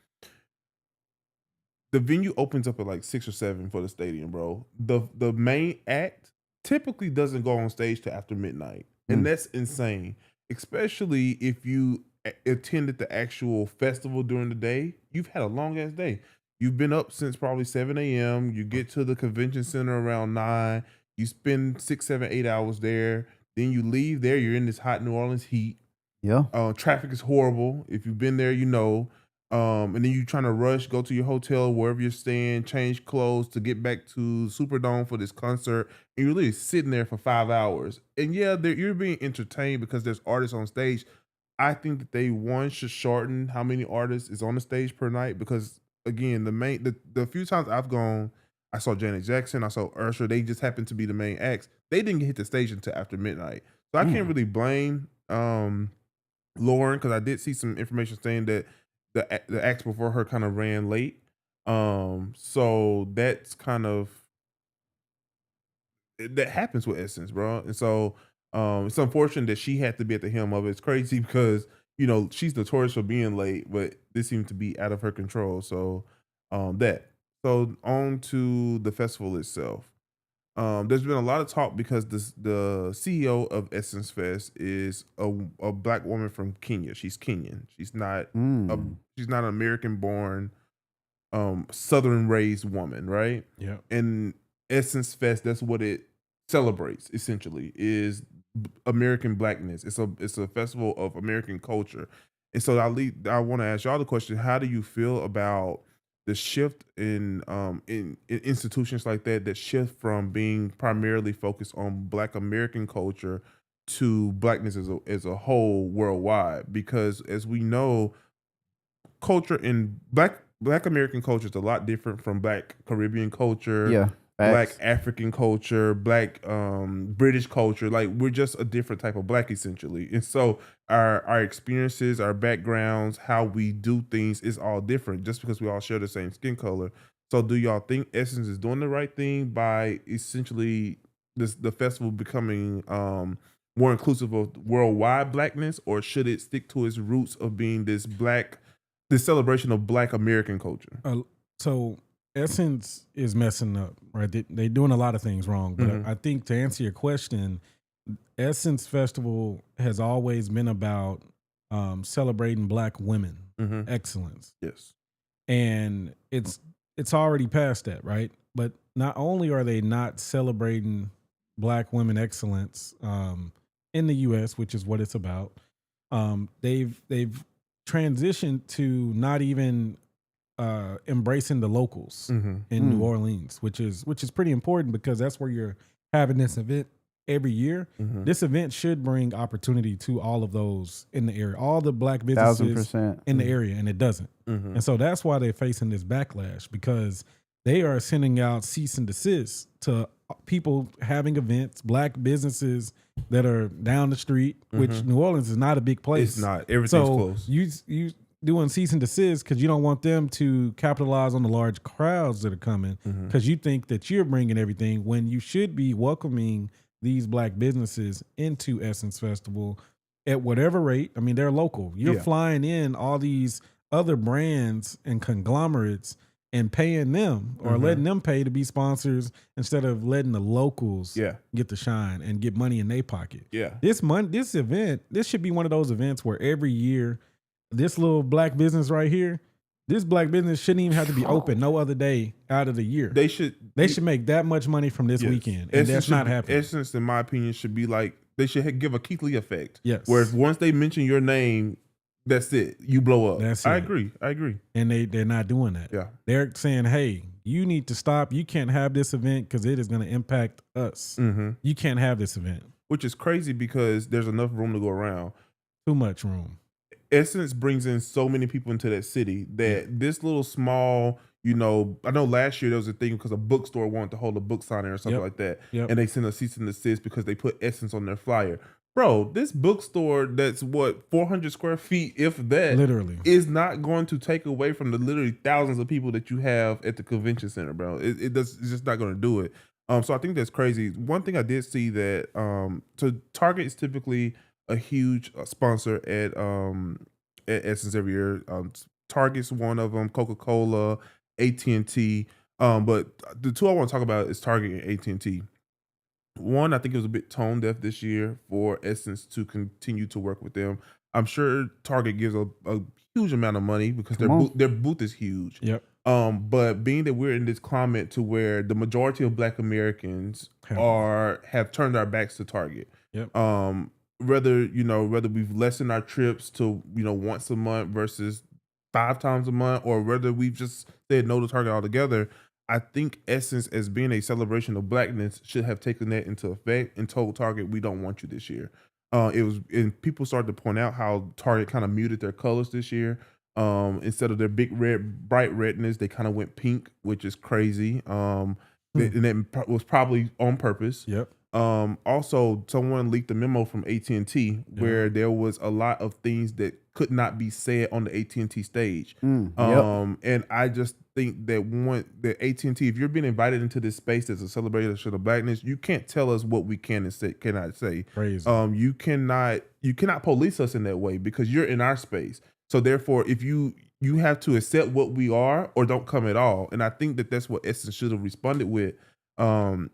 the venue opens up at like 6 or 7 for the stadium, bro. The main act typically doesn't go on stage till after midnight. And that's insane. Especially if you attended the actual festival during the day. You've had a long ass day. You've been up since probably 7 a.m. You get to the convention center around 9. You spend 6, 7, 8 hours there. Then you leave there. You're in this hot New Orleans heat. Yeah. Traffic is horrible. If you've been there, you know. And then you're trying to rush, go to your hotel, wherever you're staying, change clothes to get back to Superdome for this concert. And you're literally sitting there for 5 hours. And yeah, you're being entertained because there's artists on stage. I think that they, should shorten how many artists is on the stage per night because, again, the few times I've gone, I saw Janet Jackson, I saw Usher. They just happened to be the main acts. They didn't hit the stage until after midnight. So I can't really blame Lauryn because I did see some information saying that the acts before her kind of ran late. So that's kind of that happens with Essence, bro. And so it's unfortunate that she had to be at the helm of it. It's crazy because she's notorious for being late, but this seemed to be out of her control. So that. So on to the festival itself. There's been a lot of talk because the CEO of Essence Fest is a black woman from Kenya. She's Kenyan. She's not she's not an American born Southern raised woman, right? Yeah. And Essence Fest, that's what it celebrates essentially, is American blackness. It's a festival of American culture. And so I want to ask y'all the question: how do you feel about the shift in institutions like that shift from being primarily focused on Black American culture to blackness as a whole worldwide? Because as we know, culture in Black American culture is a lot different from Black Caribbean culture, Yeah. Black Facts. African culture, Black British culture. Like, we're just a different type of Black essentially. And so our experiences, our backgrounds, how we do things is all different just because we all share the same skin color. So do y'all think Essence is doing the right thing by essentially the festival becoming more inclusive of worldwide blackness, or should it stick to its roots of being this celebration of Black American culture? So Essence is messing up, right? They're doing a lot of things wrong. But I think to answer your question, Essence Festival has always been about celebrating Black women excellence. Yes. And it's already past that, right? But not only are they not celebrating Black women excellence in the US, which is what it's about, they've transitioned to not even embracing the locals in New Orleans, which is pretty important because that's where you're having this event every year. This event should bring opportunity to all of those in the area, all the Black businesses 1000%. in the area, and it doesn't. And so that's why they're facing this backlash, because they are sending out cease and desist to people having events, Black businesses that are down the street, which New Orleans is not a big place. It's not. Everything's close. You doing cease and desist because you don't want them to capitalize on the large crowds that are coming, because you think that you're bringing everything when you should be welcoming these Black businesses into Essence Festival at whatever rate. I mean, they're local. You're flying in all these other brands and conglomerates and paying them or letting them pay to be sponsors instead of letting the locals get the shine and get money in their pocket. Yeah. This event, this should be one of those events where every year, this little Black business right here, this Black business shouldn't even have to be open no other day out of the year. They should make that much money from this weekend, and that's not happening. Essence, in my opinion, should be like, they should give a Keith Lee effect. Yes. Where once they mention your name, that's it. You blow up. That's I it. agree. And they're not doing that. Yeah. They're saying, hey, you need to stop. You can't have this event because it is going to impact us. You can't have this event. Which is crazy because there's enough room to go around. Too much room. Essence brings in so many people into that city that this little small, I know last year there was a thing because a bookstore wanted to hold a book signing or something like that. And they sent a cease and desist because they put Essence on their flyer. Bro, this bookstore that's 400 square feet, if that, literally, is not going to take away from the literally thousands of people that you have at the convention center, bro. It's just not going to do it. So I think that's crazy. One thing I did see that, so Target is typically a huge sponsor at Essence every year. Target's one of them, Coca-Cola, AT&T. But the two I want to talk about is Target and AT&T. One, I think it was a bit tone deaf this year for Essence to continue to work with them. I'm sure Target gives a huge amount of money because their booth is huge. Yep. But being that we're in this climate to where the majority of Black Americans have turned our backs to Target. Yep. Whether we've lessened our trips to once a month versus 5 times a month, or whether we've just said no to Target altogether, I think Essence, as being a celebration of Blackness, should have taken that into effect and told Target, we don't want you this year. And people started to point out how Target kind of muted their colors this year. Instead of their big red, bright redness, they kind of went pink, which is crazy. And that was probably on purpose. Yep. Also, someone leaked a memo from AT&T where there was a lot of things that could not be said on the AT&T stage. Yep. And I just think that the AT&T, if you're being invited into this space as a celebration of blackness, you can't tell us what we can and cannot say. Crazy. You cannot police us in that way because you're in our space. So therefore, if you have to accept what we are or don't come at all. And I think that that's what Essence should have responded with.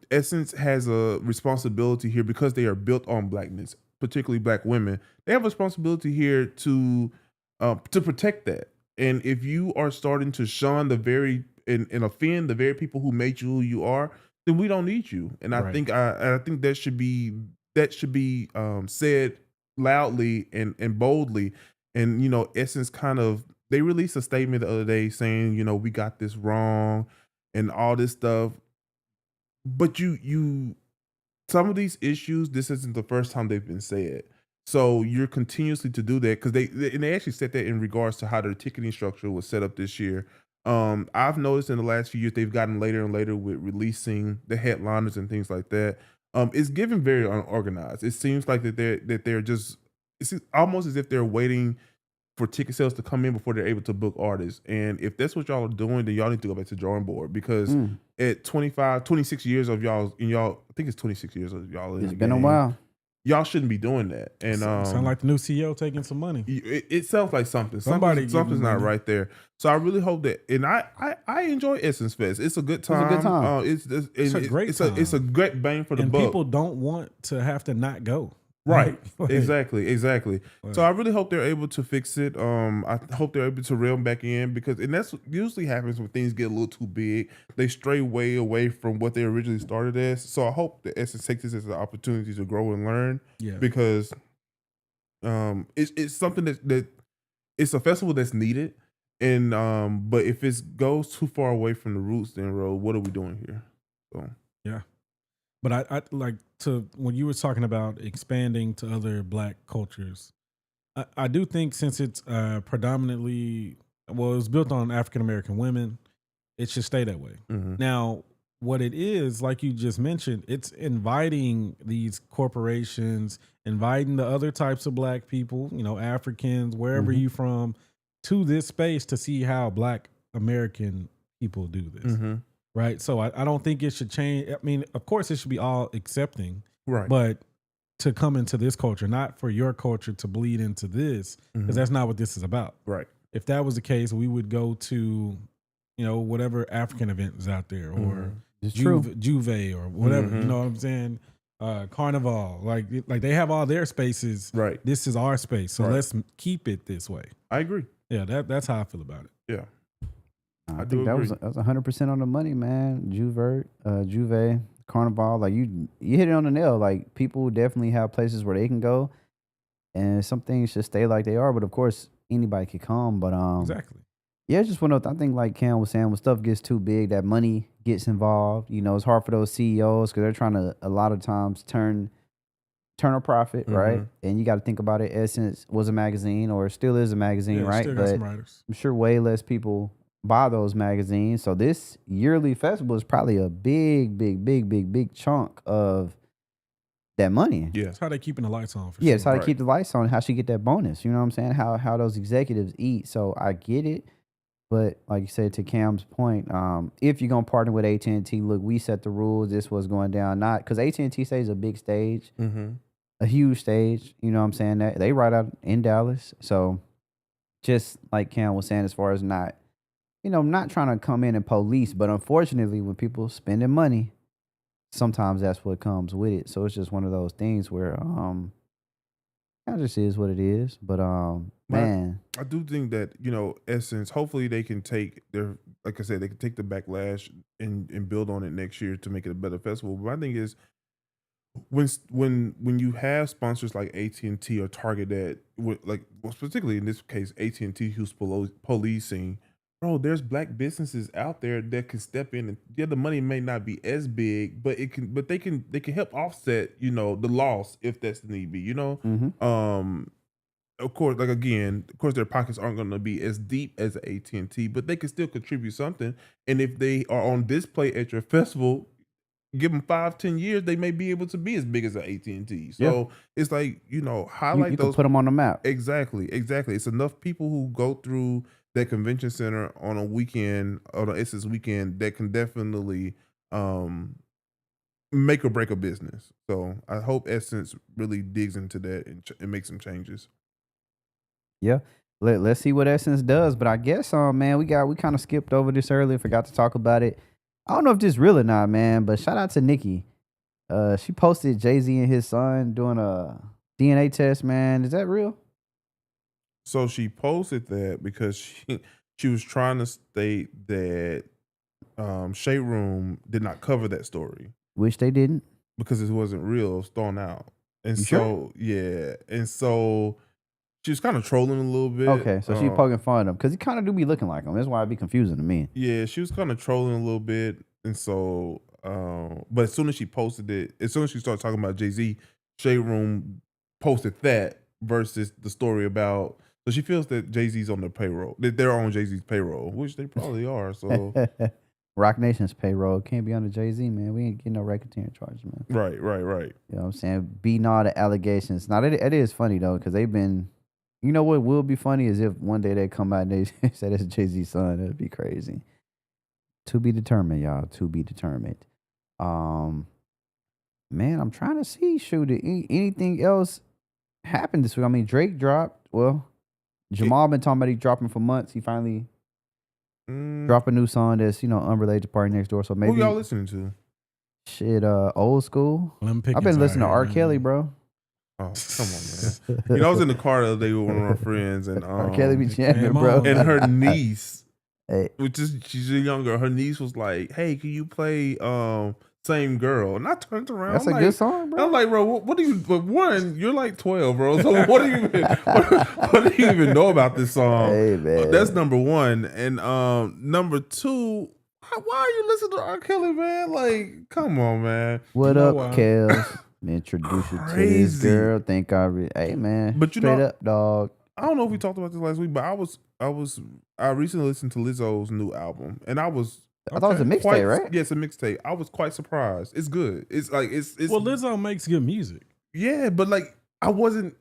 Essence has a responsibility here because they are built on blackness, particularly black women. They have a responsibility here to protect that. And if you are starting to shun and offend the very people who made you who you are, then we don't need you. And I think that should be said loudly and boldly. And Essence they released a statement the other day saying, we got this wrong and all this stuff. But some of these issues, this isn't the first time they've been said. So you're continuously to do that because they actually said that in regards to how their ticketing structure was set up this year. I've noticed in the last few years they've gotten later and later with releasing the headliners and things like that. It's given very unorganized. It seems like they're just, it's almost as if they're waiting for ticket sales to come in before they're able to book artists. And if that's what y'all are doing, then y'all need to go back to the drawing board because at 26 years of y'all, I think it's 26 years of y'all. It's been a while. Y'all shouldn't be doing that. And sound like the new CEO taking some money. It sounds like something's not right there. So I really hope that, and I enjoy Essence Fest. It's a good time. It's a good time. It's a great time. It's a great bang for the buck. People don't want to have to not go. Right. Exactly. So I really hope they're able to fix it. I hope they're able to reel them back in and that's what usually happens when things get a little too big. They stray way away from what they originally started as. So I hope that Essence takes this as an opportunity to grow and learn. Yeah. Because it's something that it's a festival that's needed. And but if it goes too far away from the roots, then what are we doing here? So yeah. But I like to, when you were talking about expanding to other black cultures, I do think since it's predominantly, it was built on African-American women, it should stay that way. Mm-hmm. Now, what it is, like you just mentioned, it's inviting these corporations, inviting the other types of black people, Africans, wherever you from, to this space to see how black American people do this. Mm-hmm. Right. So I don't think it should change. I mean, of course, it should be all accepting. Right. But to come into this culture, not for your culture to bleed into this, because that's not what this is about. Right. If that was the case, we would go to, whatever African event is out there or Juve or whatever. You know what I'm saying? Carnival. Like they have all their spaces. Right. This is our space. So let's keep it this way. I agree. Yeah, that's how I feel about it. Yeah. I think that was 100% on the money, man. Juve, Carnival, like you hit it on the nail. Like people definitely have places where they can go, and some things should stay like they are. But of course, anybody could come. But exactly. Yeah, it's just one of those. I think like Cam was saying, when stuff gets too big, that money gets involved. It's hard for those CEOs because they're trying to a lot of times turn a profit, right? And you got to think about it. Essence was a magazine, or still is a magazine, right? Still got some writers. I'm sure way less people buy those magazines. So this yearly festival is probably a big chunk of that money. Yeah. That's how they keeping the lights on. It's how they keep the lights on. How she get that bonus. You know what I'm saying? How those executives eat. So I get it. But like you said, to Cam's point, if you're going to partner with AT&T, look, we set the rules. This was going down. Not because AT&T stays a big stage, a huge stage. You know what I'm saying? That they right out in Dallas. So just like Cam was saying, as far as not trying to come in and police, but unfortunately, when people spending money, sometimes that's what comes with it. So it's just one of those things where it just is what it is. But man, I do think that Essence, hopefully they can take like I said, they can take the backlash and build on it next year to make it a better festival. But my thing is, when you have sponsors like AT&T or Target that particularly in this case AT&T, who's policing. Bro, there's black businesses out there that can step in, and the money may not be as big, but they can help offset, the loss if that's the need be, Of course, their pockets aren't going to be as deep as AT&T, but they can still contribute something. And if they are on display at your festival, give them 5-10 years, they may be able to be as big as an AT&T. So it's like, highlight you those. can put them on the map. Exactly. It's enough people who go through that convention center on a weekend, on an Essence weekend, that can definitely make or break a business. So I hope Essence really digs into that and makes some changes. Yeah. Let's see what Essence does. But I guess, man, we kind of skipped over this earlier, forgot to talk about it. I don't know if this is real or not, man, but shout out to Nicki. She posted Jay-Z and his son doing a DNA test, man. Is that real? So she posted that because she was trying to state that Shade Room did not cover that story. Which they didn't. Because it wasn't real, it was thrown out. And sure? And so she was kind of trolling a little bit. Okay, so she poking fun at him because he kind of do be looking like him. That's why it'd be confusing to me. Yeah, she was kind of trolling a little bit, and so, but as soon as she posted it, as soon as she started talking about Jay-Z, Shade Room posted that versus the story about. So she feels that Jay-Z's on their payroll, that they're on Jay-Z's payroll, which they probably are. So Rock Nation's payroll can't be under Jay-Z, man. We ain't getting no racketeering charges, man. Right. You know what I'm saying? Beating all the allegations. Now, it is funny, though, because they've been, you know what will be funny is if one day they come out and they say it's Jay-Z's son. That'd be crazy. To be determined, y'all. To be determined. Man, I'm trying to see, shoot, anything else happened this week? I mean, Drake dropped. Well, Jamal been talking about he dropping for months. He finally drop a new song that's, unrelated to Party Next Door. So maybe. Who y'all listening to? Shit, Old School. I've been listening to R. Kelly, bro. Oh, come on, man. I was in the car the other day with one of my friends, and R. Kelly be jamming, bro. And her niece, she's younger, her niece was like, "Hey, can you play Same Girl?" And I turned around. That's a good song, bro. I'm like, bro, what do you? But one, you're like 12, bro. So what do you even? What do you even know about this song? Hey, man. That's number one, and number two. Why are you listening to R. Kelly, man? Like, come on, man. What up, Kels? Introduce you to this girl. Hey, man. But straight up, dog. I don't know if we talked about this last week, but I recently listened to Lizzo's new album, and I thought it was a mixtape, right? Yeah, it's a mixtape. I was quite surprised. It's good. It's like it's. Well, Lizzo makes good music. Yeah, but like I didn't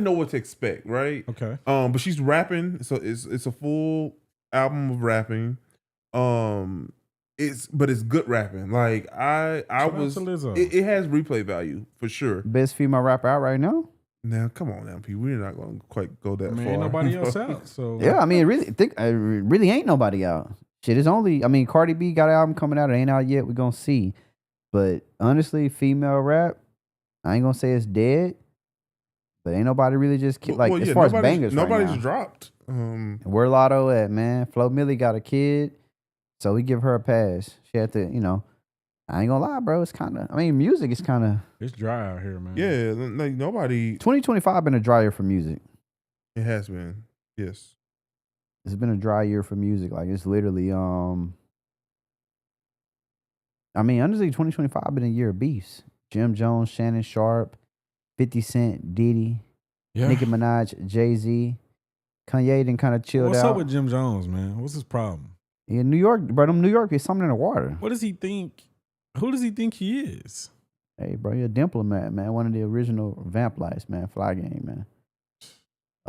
know what to expect, right? Okay. But she's rapping, so it's a full album of rapping. But it's good rapping. Like it has replay value for sure. Best female rapper out right now. Now, come on, now, P. We're not going to quite go that far. Ain't nobody else out. So yeah, I mean, it really ain't nobody out. Shit is Cardi B got an album coming out. It ain't out yet. We're gonna see. But honestly, female rap, I ain't gonna say it's dead. But ain't nobody really just as far as bangers. Nobody's right now. dropped. Where Lotto at, man? Flo Milli got a kid, so we give her a pass. She had to, I ain't gonna lie, bro. It's kind of. Music is kind of. It's dry out here, man. Yeah, like nobody. 2025 been a dry year for music. It has been. Yes. It's been a dry year for music. Like it's literally. Honestly, 2025 been a year of beefs. Jim Jones, Shannon Sharp, 50 Cent, Diddy, Nicki Minaj, Jay-Z. Kanye done kind of chilled out. What's up with Jim Jones, man? What's his problem? Yeah, New York, bro. New York is something in the water. What does he think? Who does he think he is? Hey, bro, you're a diplomat, man. One of the original vamp lights, man. Fly Gang, man.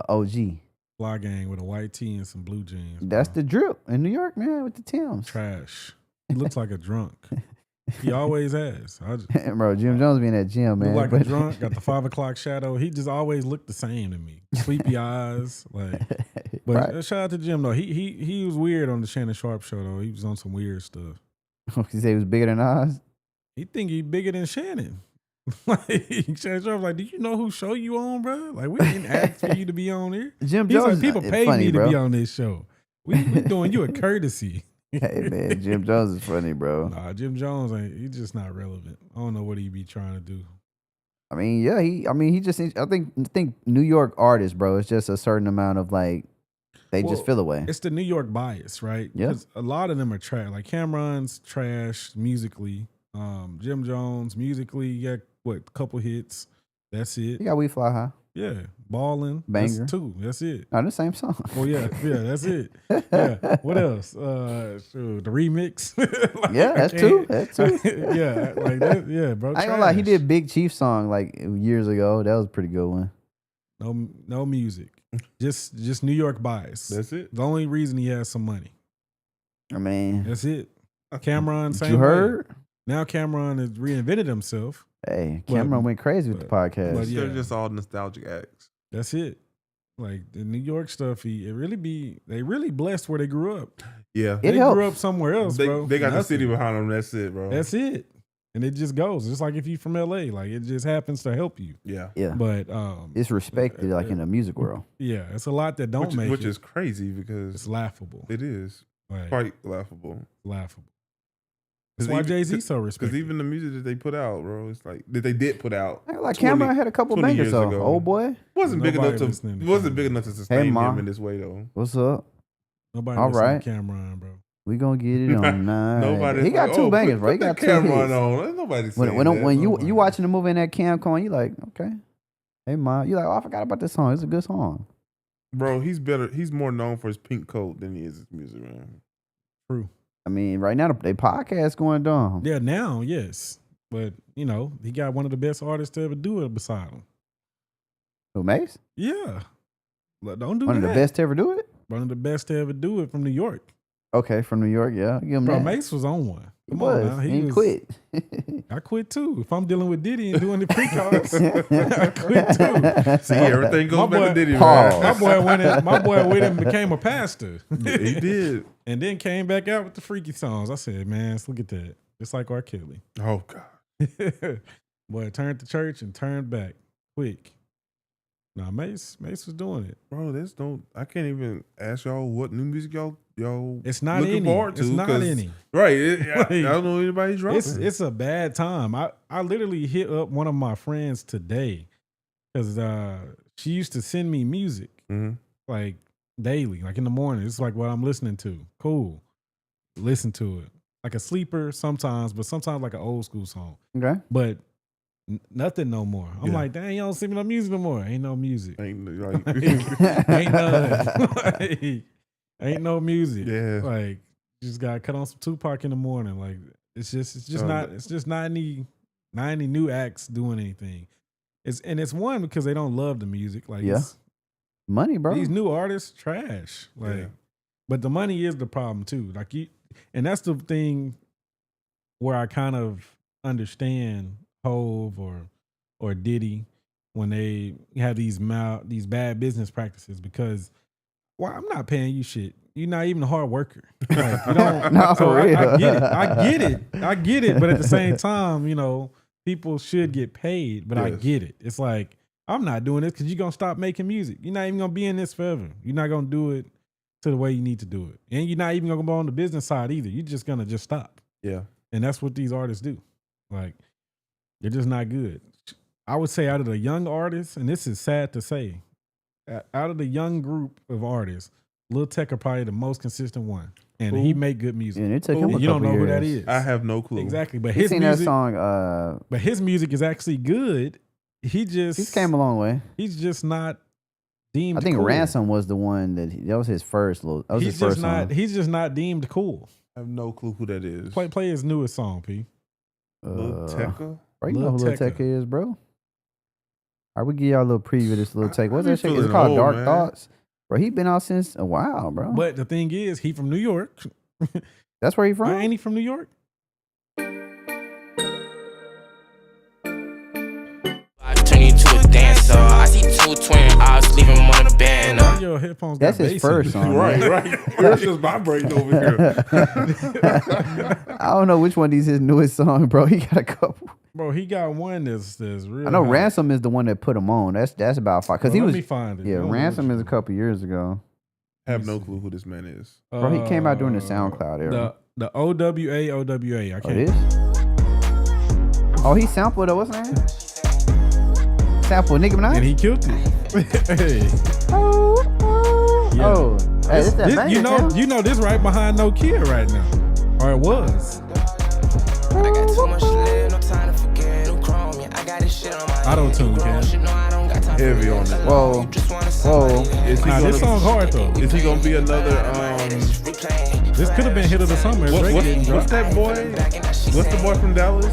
OG. Fly Gang with a white tee and some blue jeans. That's the drip in New York, man, with the Timbs. Trash. He looks like a drunk. He always has. Bro, Jim Jones be in that gym, man. Look like a drunk, got the 5 o'clock shadow. He just always looked the same to me. Sleepy eyes. But shout out to Jim, though. He was weird on the Shannon Sharp show, though. He was on some weird stuff. You say he was bigger than Oz? He think he bigger than Shannon. Shannon Sharp was like, do you know who show you on, bro? Like, we didn't ask for you to be on here. Jim Jones, like, people pay me to be on this show. We doing you a courtesy. Hey, man, Jim Jones is funny, bro. Nah, Jim Jones, he's just not relevant. I don't know what he be trying to do. He just, I think New York artists, bro, it's just a certain amount of they just feel away. It's the New York bias, right? Yeah. A lot of them are trash. Like Cameron's trash musically. Jim Jones musically, a couple hits. That's it. You got We Fly High. Yeah. Ballin'. Banger. That's 2. That's it. Oh, the same song. Oh yeah, that's it. Yeah. What else? The remix. Like, yeah, that's 2. That's 2. Yeah, like that. Yeah, bro. I ain't gonna lie, he did Big Chief song like years ago. That was a pretty good one. No music. Just New York bias. That's it. The only reason he has some money. I mean, That's it. Cameron, same you way. heard? Now Cameron has reinvented himself. Hey, Cameron went crazy with the podcast. but yeah. They're just all nostalgic acts. That's it. Like the New York stuff, they really blessed where they grew up. Yeah. They helps. grew up somewhere else, bro. They got the Nothing. city behind them. That's it, bro. That's it. And it just goes. It's like if you from LA, like it just happens to help you. Yeah. Yeah. But It's respected like in the music world. yeah, it's a lot that don't make Which it. is crazy because It's laughable. it is Like, quite laughable. laughable. That's 'Cause why even- Jay-Z so respected. Because even the music that they put out, bro, it's like that they did put out. I ain't like 20 Cameron had a couple 20 bangers years though. ago. Old boy, wasn't big Nobody enough to listening to wasn't Cameron. big enough to sustain Ma. him in this way though. what's up? Nobody All listen right. to Cameron, bro. We gonna get it on night. Nobody. He got 2 bangers, bro. He got 2 camera hits. on. Nobody saying When that. you watching the movie and that cam come on, you like, okay. Hey mom, you like, oh, I forgot about this song. It's a good song. Bro, he's better. He's more known for his pink coat than he is his music, man. True. I mean, right now they podcast going down. Yeah, now, yes. But, you know, he got one of the best artists to ever do it beside him. Who, Mace? Yeah. Look, don't do One that. of the best to ever do it. One of the best to ever do it from New York. Okay, from New York, yeah. Give him Bro, that. Mace was on one. He Come was. on now. He was- quit. I quit too. If I'm dealing with Diddy and doing the pre-calls, I quit too. See, everything goes My back boy- to Diddy, Pause. man. My boy went and became a pastor. Yeah, he did. And then came back out with the freaky songs. I said, man, look at that. Just like R. Kelly. Oh God. Boy, turned to church and turned back quick. Nah, Mace was doing it. Bro, I can't even ask y'all what new music y'all It's not looking any. forward to. It's not 'cause- any. Right. Like, I don't know anybody dropping. It's a bad time. I literally hit up one of my friends today because she used to send me music like daily, like in the morning. It's like what I'm listening to. Cool. Listen to it. Like a sleeper sometimes, but sometimes like an old school song. Okay. But nothing no more. I'm Yeah. like, dang, you don't send me no music no more. Ain't no music. Ain't like, Ain't none. Like, ain't no music. Yeah. Like, just got to cut on some Tupac in the morning. Like, it's just not any new acts doing anything. It's one because they don't love the music. Like, Yeah. Money, bro. these new artists trash. Like, Yeah. but the money is the problem too. Like and that's the thing where I kind of understand Hove or Diddy when they have these bad business practices because, well, I'm not paying you shit. You're not even a hard worker. Like, you don't, No, so for real. I get it. But at the same time, you know, people should get paid. But I Yes. get it. It's like, I'm not doing this because you're going to stop making music. You're not even going to be in this forever. You're not going to do it to the way you need to do it. And you're not even going to go on the business side either. You're just going to just stop. yeah. And that's what these artists do. Like, they're just not good. I would say out of the young artists, and this is sad to say, out of the young group of artists, Lil Tech are probably the most consistent one. And he make good music. Yeah, it took him a You don't know couple who that years. is. I have no clue. Exactly. But You his seen music, that song? but his music is actually good. He's came a long way. He's just not deemed I think cool. Ransom was the one that was his first little. That was He's his first just not. song. He's just not deemed cool. I have no clue who that is. Play his newest song, P. Lil Tecca? Bro, you Lil know who Lil Tecca. Tecca is, bro. All right, we give y'all a little preview of this Lil Tecca. What's I that be shit? It's feeling called old, Dark man. Thoughts. Bro, he been out since a while, bro. But the thing is, he from New York. That's where he from? Ain't he from New York? I turn you to a dancer. I see 2 twin eyes, leaving them on a banner. Why your headphones That's got his bass in first it? song. Right, man. right. It's just vibrating over here. I don't know which one is his newest song, bro. He got a couple. Bro, he got one that's real. I know hot. Ransom is the one that put him on. That's about 5 because Well, he let was. me find it. Yeah, I don't know Ransom what is a you- couple years ago. I have no clue who this man is. Bro, he came out during the SoundCloud era. The OWA. I Oh, can't. this? Oh, he sampled it. What's his name? Sampled Nicki Minaj? And he killed it. Hey. Oh, Yeah. oh. Hey, this that banger, Sam. you know this right behind Nokia right now. Or it was. I got too much to live, no time to forget who chrome me. I got this shit on my Auto-tune, Cam. No, I don't got time heavy on it. Whoa. Is he Nah, gonna, this song's hard though. Is he gonna be another? This could have been hit of the summer. What's that boy? What's the boy from Dallas?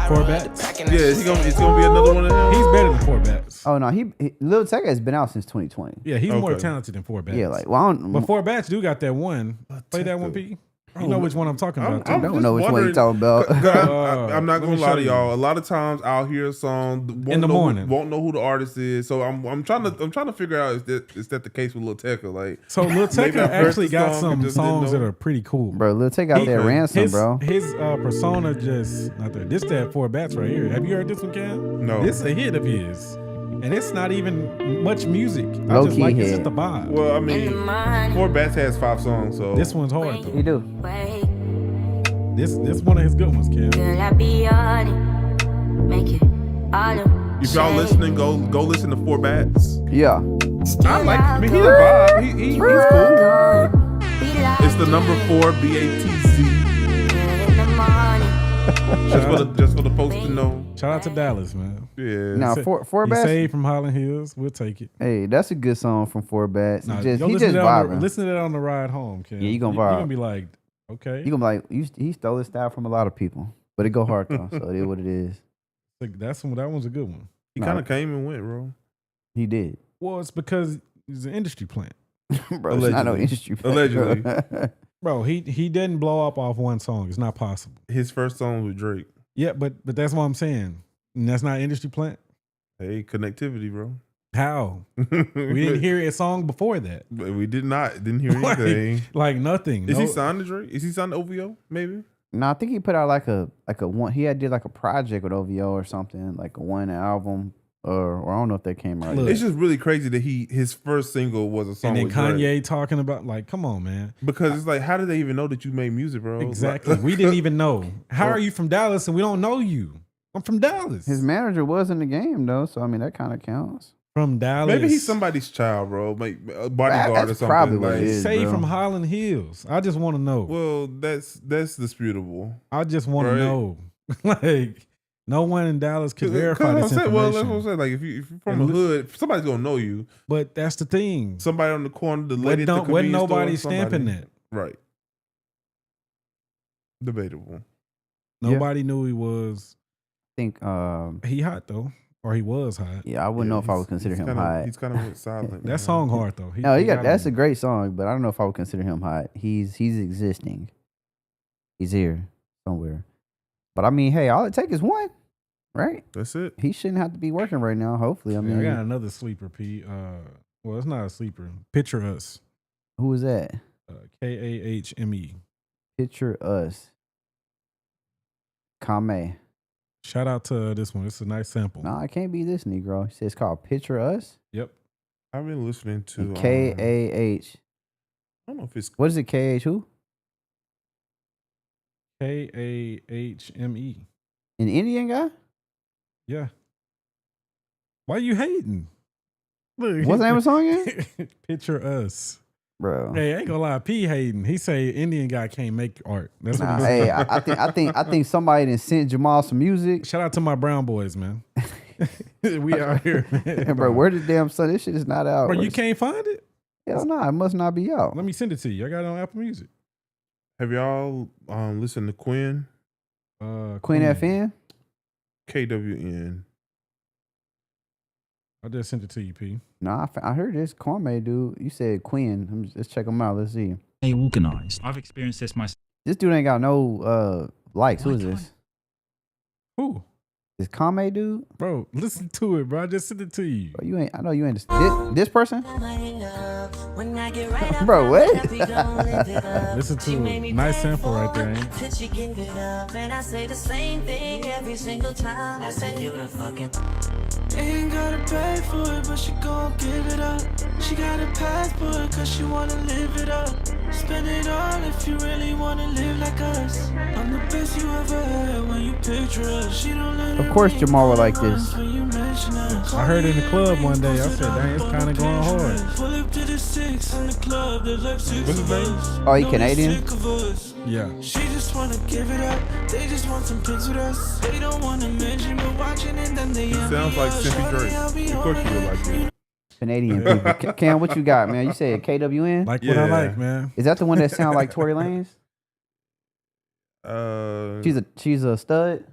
Four Bats. Yeah, it's gonna be another one of them. He's better than Four Bats. Oh no, he Lil Tecca has been out since 2020. Yeah, he's more talented than Four Bats. Yeah, like well, I don't, but Four Bats do got that one. Play that one, P. You know which one I'm talking about. I don't know which one you're talking about. I'm not gonna lie to y'all. A lot of times I'll hear a song in the morning, won't know who the artist is. So I'm trying to figure out is that the case with Lil Tecca? Like, so Lil Tecca actually got some songs that are pretty cool, bro. Lil Tecca got that ransom, bro. His persona just not there. This that Four Bats right here. Have you heard this one, Cam? No, this is a hit of his. And it's not even much music. Low I just key like hit. it's just the vibe. Well, I mean, Four Bats has 5 songs, so this one's hard though. He do. This one of his good ones, Cam. If y'all listening, go listen to Four Bats. Yeah. I like. I mean, he's a vibe. He's cool. It's the number 4 BATC. just for the folks to know. Shout out to Dallas, man. Yeah. Now Four Bats. Saved from Highland Hills. We'll take it. Hey, that's a good song from Four Bats. Nah, He just listen vibing. listen to that on the ride home, Cam. Yeah, you gonna vibe. You're gonna be like, okay. You gonna be like, he stole his style from a lot of people, but it go hard though. So it is what it is. Like, that one's a good one. He kind of came and went, bro. He did. Well, it's because he's an industry plant. Bro, it's not no industry plant. Allegedly. Bro, he didn't blow up off one song. It's not possible. His first song with Drake. Yeah, but that's what I'm saying. And that's not industry plant. Hey, connectivity, bro. How? We didn't hear a song before that. But we didn't hear anything. like nothing. Is he signed to Drake? Is he signed to OVO? Maybe. No, I think he put out like a one. He did like a project with OVO or something, like a one album, or I don't know if that came out. Look, it's just really crazy that his first single was a song. And then with Kanye Drake. talking about like, come on, man. Because it's like, how did they even know that you made music, bro? Exactly. We didn't even know. How are you from Dallas and we don't know you? I'm from Dallas. His manager was in the game though, so I mean that kind of counts. From Dallas. Maybe he's somebody's child, bro. Like a bodyguard or something. Probably what it is, Say bro. from Highland Hills. I just want to know. Well, that's disputable. I just want to know. Like, no one in Dallas can verify this information. Well, that's what I'm saying. Like, if you're from the hood, somebody's gonna know you. But that's the thing. Somebody on the corner, the lady at the convenience wasn't nobody store, stamping that. Right. Debatable. Nobody knew he was. I think he hot though, or he was hot. Yeah, I wouldn't know if I would consider him hot. He's kind of silent. That song hard though. No, that's a great song, but I don't know if I would consider him hot. He's existing. He's here somewhere. But I mean, hey, all it takes is one, right? That's it. He shouldn't have to be working right now. Hopefully, I mean, I got another sleeper, P. Well, it's not a sleeper. Picture Us. Who is that? KAHME. Picture Us. Cami. Shout out to this one. It's a nice sample. No, it can't be this Negro. He says it's called Picture Us. Yep. I've been listening to KAH. I don't know if it's what is it? KH who? KAHME. An Indian guy? Yeah. Why are you hating? Look, what's the name of the song again? Picture Us. Bro. Hey, I ain't gonna lie, P hating. He say Indian guy can't make art. That's what hey, I think somebody done sent Jamal some music. Shout out to my brown boys, man. We out here, man. Bro, where the damn son? This shit is not out. Bro, you can't find it? Hell no, it must not be out. Let me send it to you. I got it on Apple Music. Have y'all listened to Quinn? Quinn FM? KWN. I just sent it to you, P. No, I heard this Kwame dude. You said Quinn. Let's check him out. Let's see. Hey, organized. I've experienced this myself. This dude ain't got no likes. Who is this? Who? This Kwame dude? Bro, listen to it, bro. I just sent it to you. Bro, you ain't. I know you ain't. This person? Bro, what? Listen to it. Nice sample right there, ain't Ain't gotta pay for it, but she gon' give it up. She got a passport, cause she wanna live it up. Spend it all if you really wanna live like us. I'm the best you ever had when you picture us. She don't let Of course Jamal would like this. I heard it in the club one day. I said, dang, it's kind of going hard. What's his name? Oh, he Canadian? Yeah. She just wanna give it up. They just want some pics with us. They don't wanna mention but watching and then they Sounds like Simpy Drake. Of course you would like it. Canadian people. Cam, what you got, man? You said KWN? Like what I like, man. Is that the one that sound like Tory Lanez? She's a stud.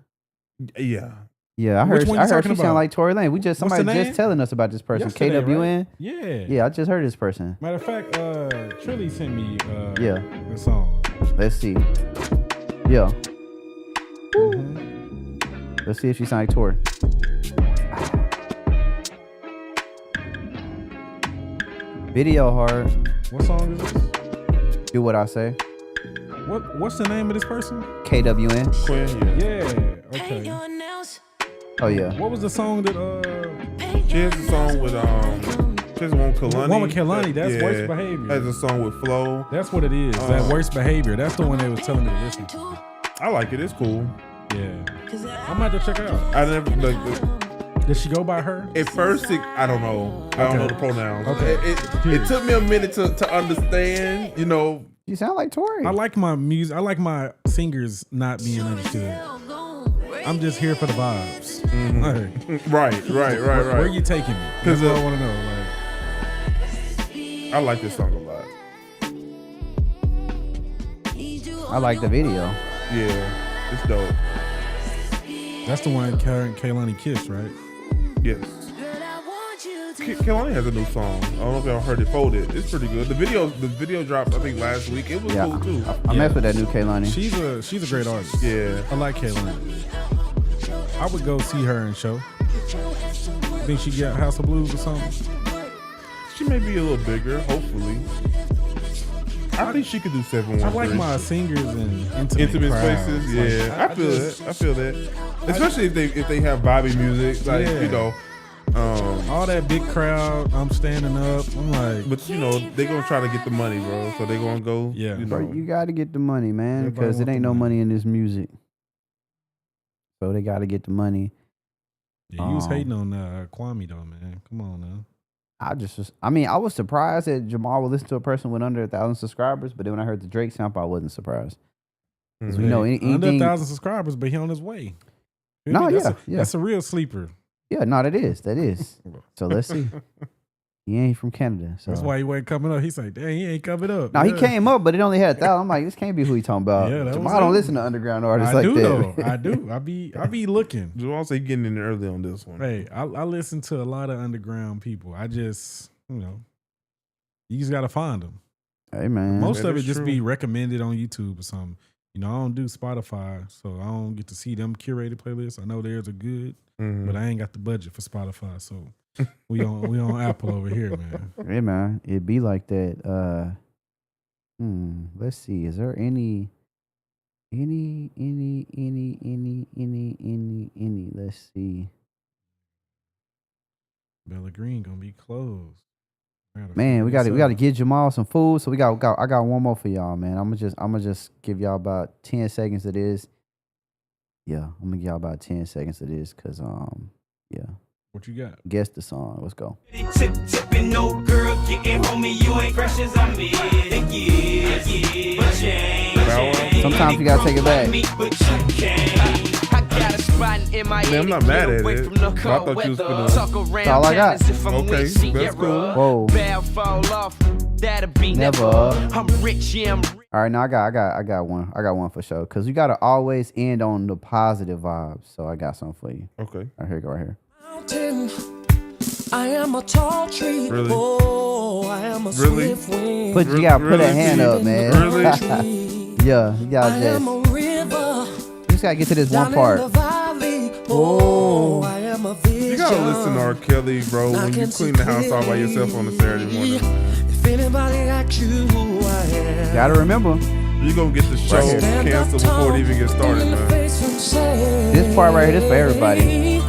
Yeah. Yeah, I heard she sound like Tory Lanez. Somebody just telling us about this person. Yesterday, KWN. Right? Yeah. Yeah, I just heard this person. Matter of fact, Trilly sent me the song. Let's see. Yeah. Let's see if she sound like Tory. Video hard. What song is this? Do what I say. What's the name of this person? KWN. Quinn, Yeah. Okay. Oh yeah. What was the song that she has a song with she has one with Kalani. One with Kalani, that's Worst Behavior. Has a song with Flo. That's what it is. That Worst Behavior. That's the one they was telling me to listen to. I like it. It's cool. Yeah. I'm about to check it out. I never like. Did she go by her? At first, I don't know. I don't know the pronouns. Okay. It took me a minute to understand. You know. You sound like Tory. I like my music. I like my singers not being understood. I'm just here for the vibes. Mm-hmm. Right. Where are you taking me? That's what I want to know. I like this song a lot. I like the video. Yeah, it's dope. That's the one Kaylani kissed, right? Yes. Kalani has a new song. I don't know if y'all heard it. Folded. It's pretty good. The video dropped I think last week. It was cool too. I mess with that new Kalani. She's a great artist. Yeah. I like Kaylani. I would go see her in show. Think she got House of Blues or something? She may be a little bigger, hopefully. I think she could do 713. I like my singers in intimate spaces. Yeah, I feel that. Especially if they have vibey music, like you know. All that big crowd, I'm standing up. I'm like, but you know they're gonna try to get the money, bro. So they're gonna go. Yeah, you know. Bro, you got to get the money, man, because it ain't no money in this music. So they got to get the money. Yeah, you was hating on Kwame though, man. Come on now. I was surprised that Jamal would listen to a person with under 1,000 subscribers, but then when I heard the Drake sample, I wasn't surprised. Because we know anything under 1,000 subscribers, but he on his way. No, that's a real sleeper. Yeah, no, that is. So let's see. He ain't from Canada, so that's why he wasn't coming up. He's like, dang, he ain't coming up. No, he came up, but it only had 1,000. I'm like, this can't be who he talking about. Yeah, Jamal don't listen to underground artists like that. Though. I do. I be looking. Jamal say getting in there early on this one. Hey, I listen to a lot of underground people. I just, you just gotta find them. Hey man, most of it just be recommended on YouTube or something. I don't do Spotify, so I don't get to see them curated playlists. I know theirs are good, but I ain't got the budget for Spotify, so we on Apple over here, man. Hey man, it be like that. Let's see. Is there any? Let's see. Bella Green gonna be closed. Man, we got to give Jamal some food. So I got one more for y'all, man. I'm gonna just give y'all about 10 seconds of this. Yeah, I'm gonna give y'all about 10 seconds of this, cause yeah. What you got? Guess the song. Let's go. Tipping no girl, getting homie, you ain't fresh as I'm Sometimes you gotta take it back. Man, I'm not mad at it. I thought you was gonna. That's all I got. Okay, that's cool. Whoa. Never. I'm rich, yeah. All right, now I got one. I got one for sure. Cause you gotta always end on the positive vibes. So I got something for you. Okay. All right, here you go right here. I am a tall tree. Really? Oh, I am a swift wind. But you gotta put that hand up, man. Really? Yeah, you gotta just. You just gotta get to this one part. Oh, I am a vision. You gotta listen to R. Kelly, bro, when you clean the house all by yourself on a Saturday morning. If anybody asks you who I am, Gotta remember. You're gonna get the show canceled before it even gets started, man. This part right here, this for everybody.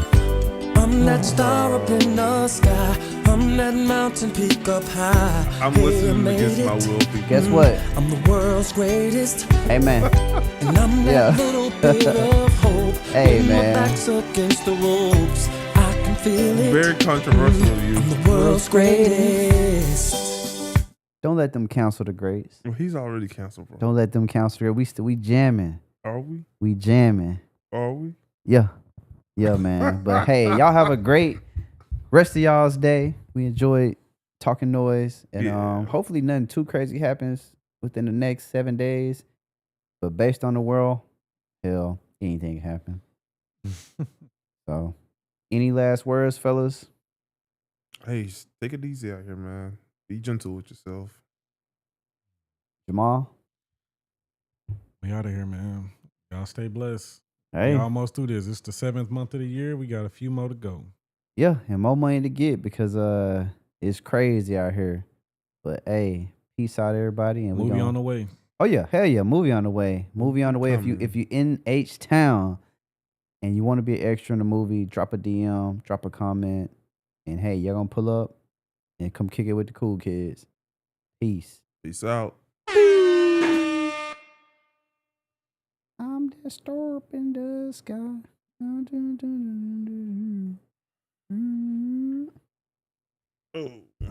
I'm that star up in the sky. I'm that mountain peak up high. I'm listening against my will. Guess what? I'm the world's greatest. Hey man. And I'm that little bit of hope. Hey when man. my back's against the ropes, I can feel it. Very controversial of you. I'm the world's greatest. Don't let them cancel the greats. Well, he's already canceled, bro. Don't let them cancel. We jamming. Are we? We jamming. Are we? Yeah, man. But hey, y'all have a great rest of y'all's day. We enjoyed talking noise, and hopefully nothing too crazy happens within the next 7 days. But based on the world, hell, anything can happen. So, any last words, fellas? Hey, take it easy out here, man. Be gentle with yourself. Jamal? We out of here, man. Y'all stay blessed. Hey. We almost through this. It's the 7th month of the year. We got a few more to go. Yeah, and more money to get because it's crazy out here. But hey, peace out, everybody. And movie on the way. Oh yeah, hell yeah, movie on the way. Movie on the way. If you in H Town and you want to be an extra in the movie, drop a DM, drop a comment, and hey, y'all gonna pull up and come kick it with the cool kids. Peace. Peace out. I'm disturbing the sky.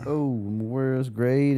Oh, world's great.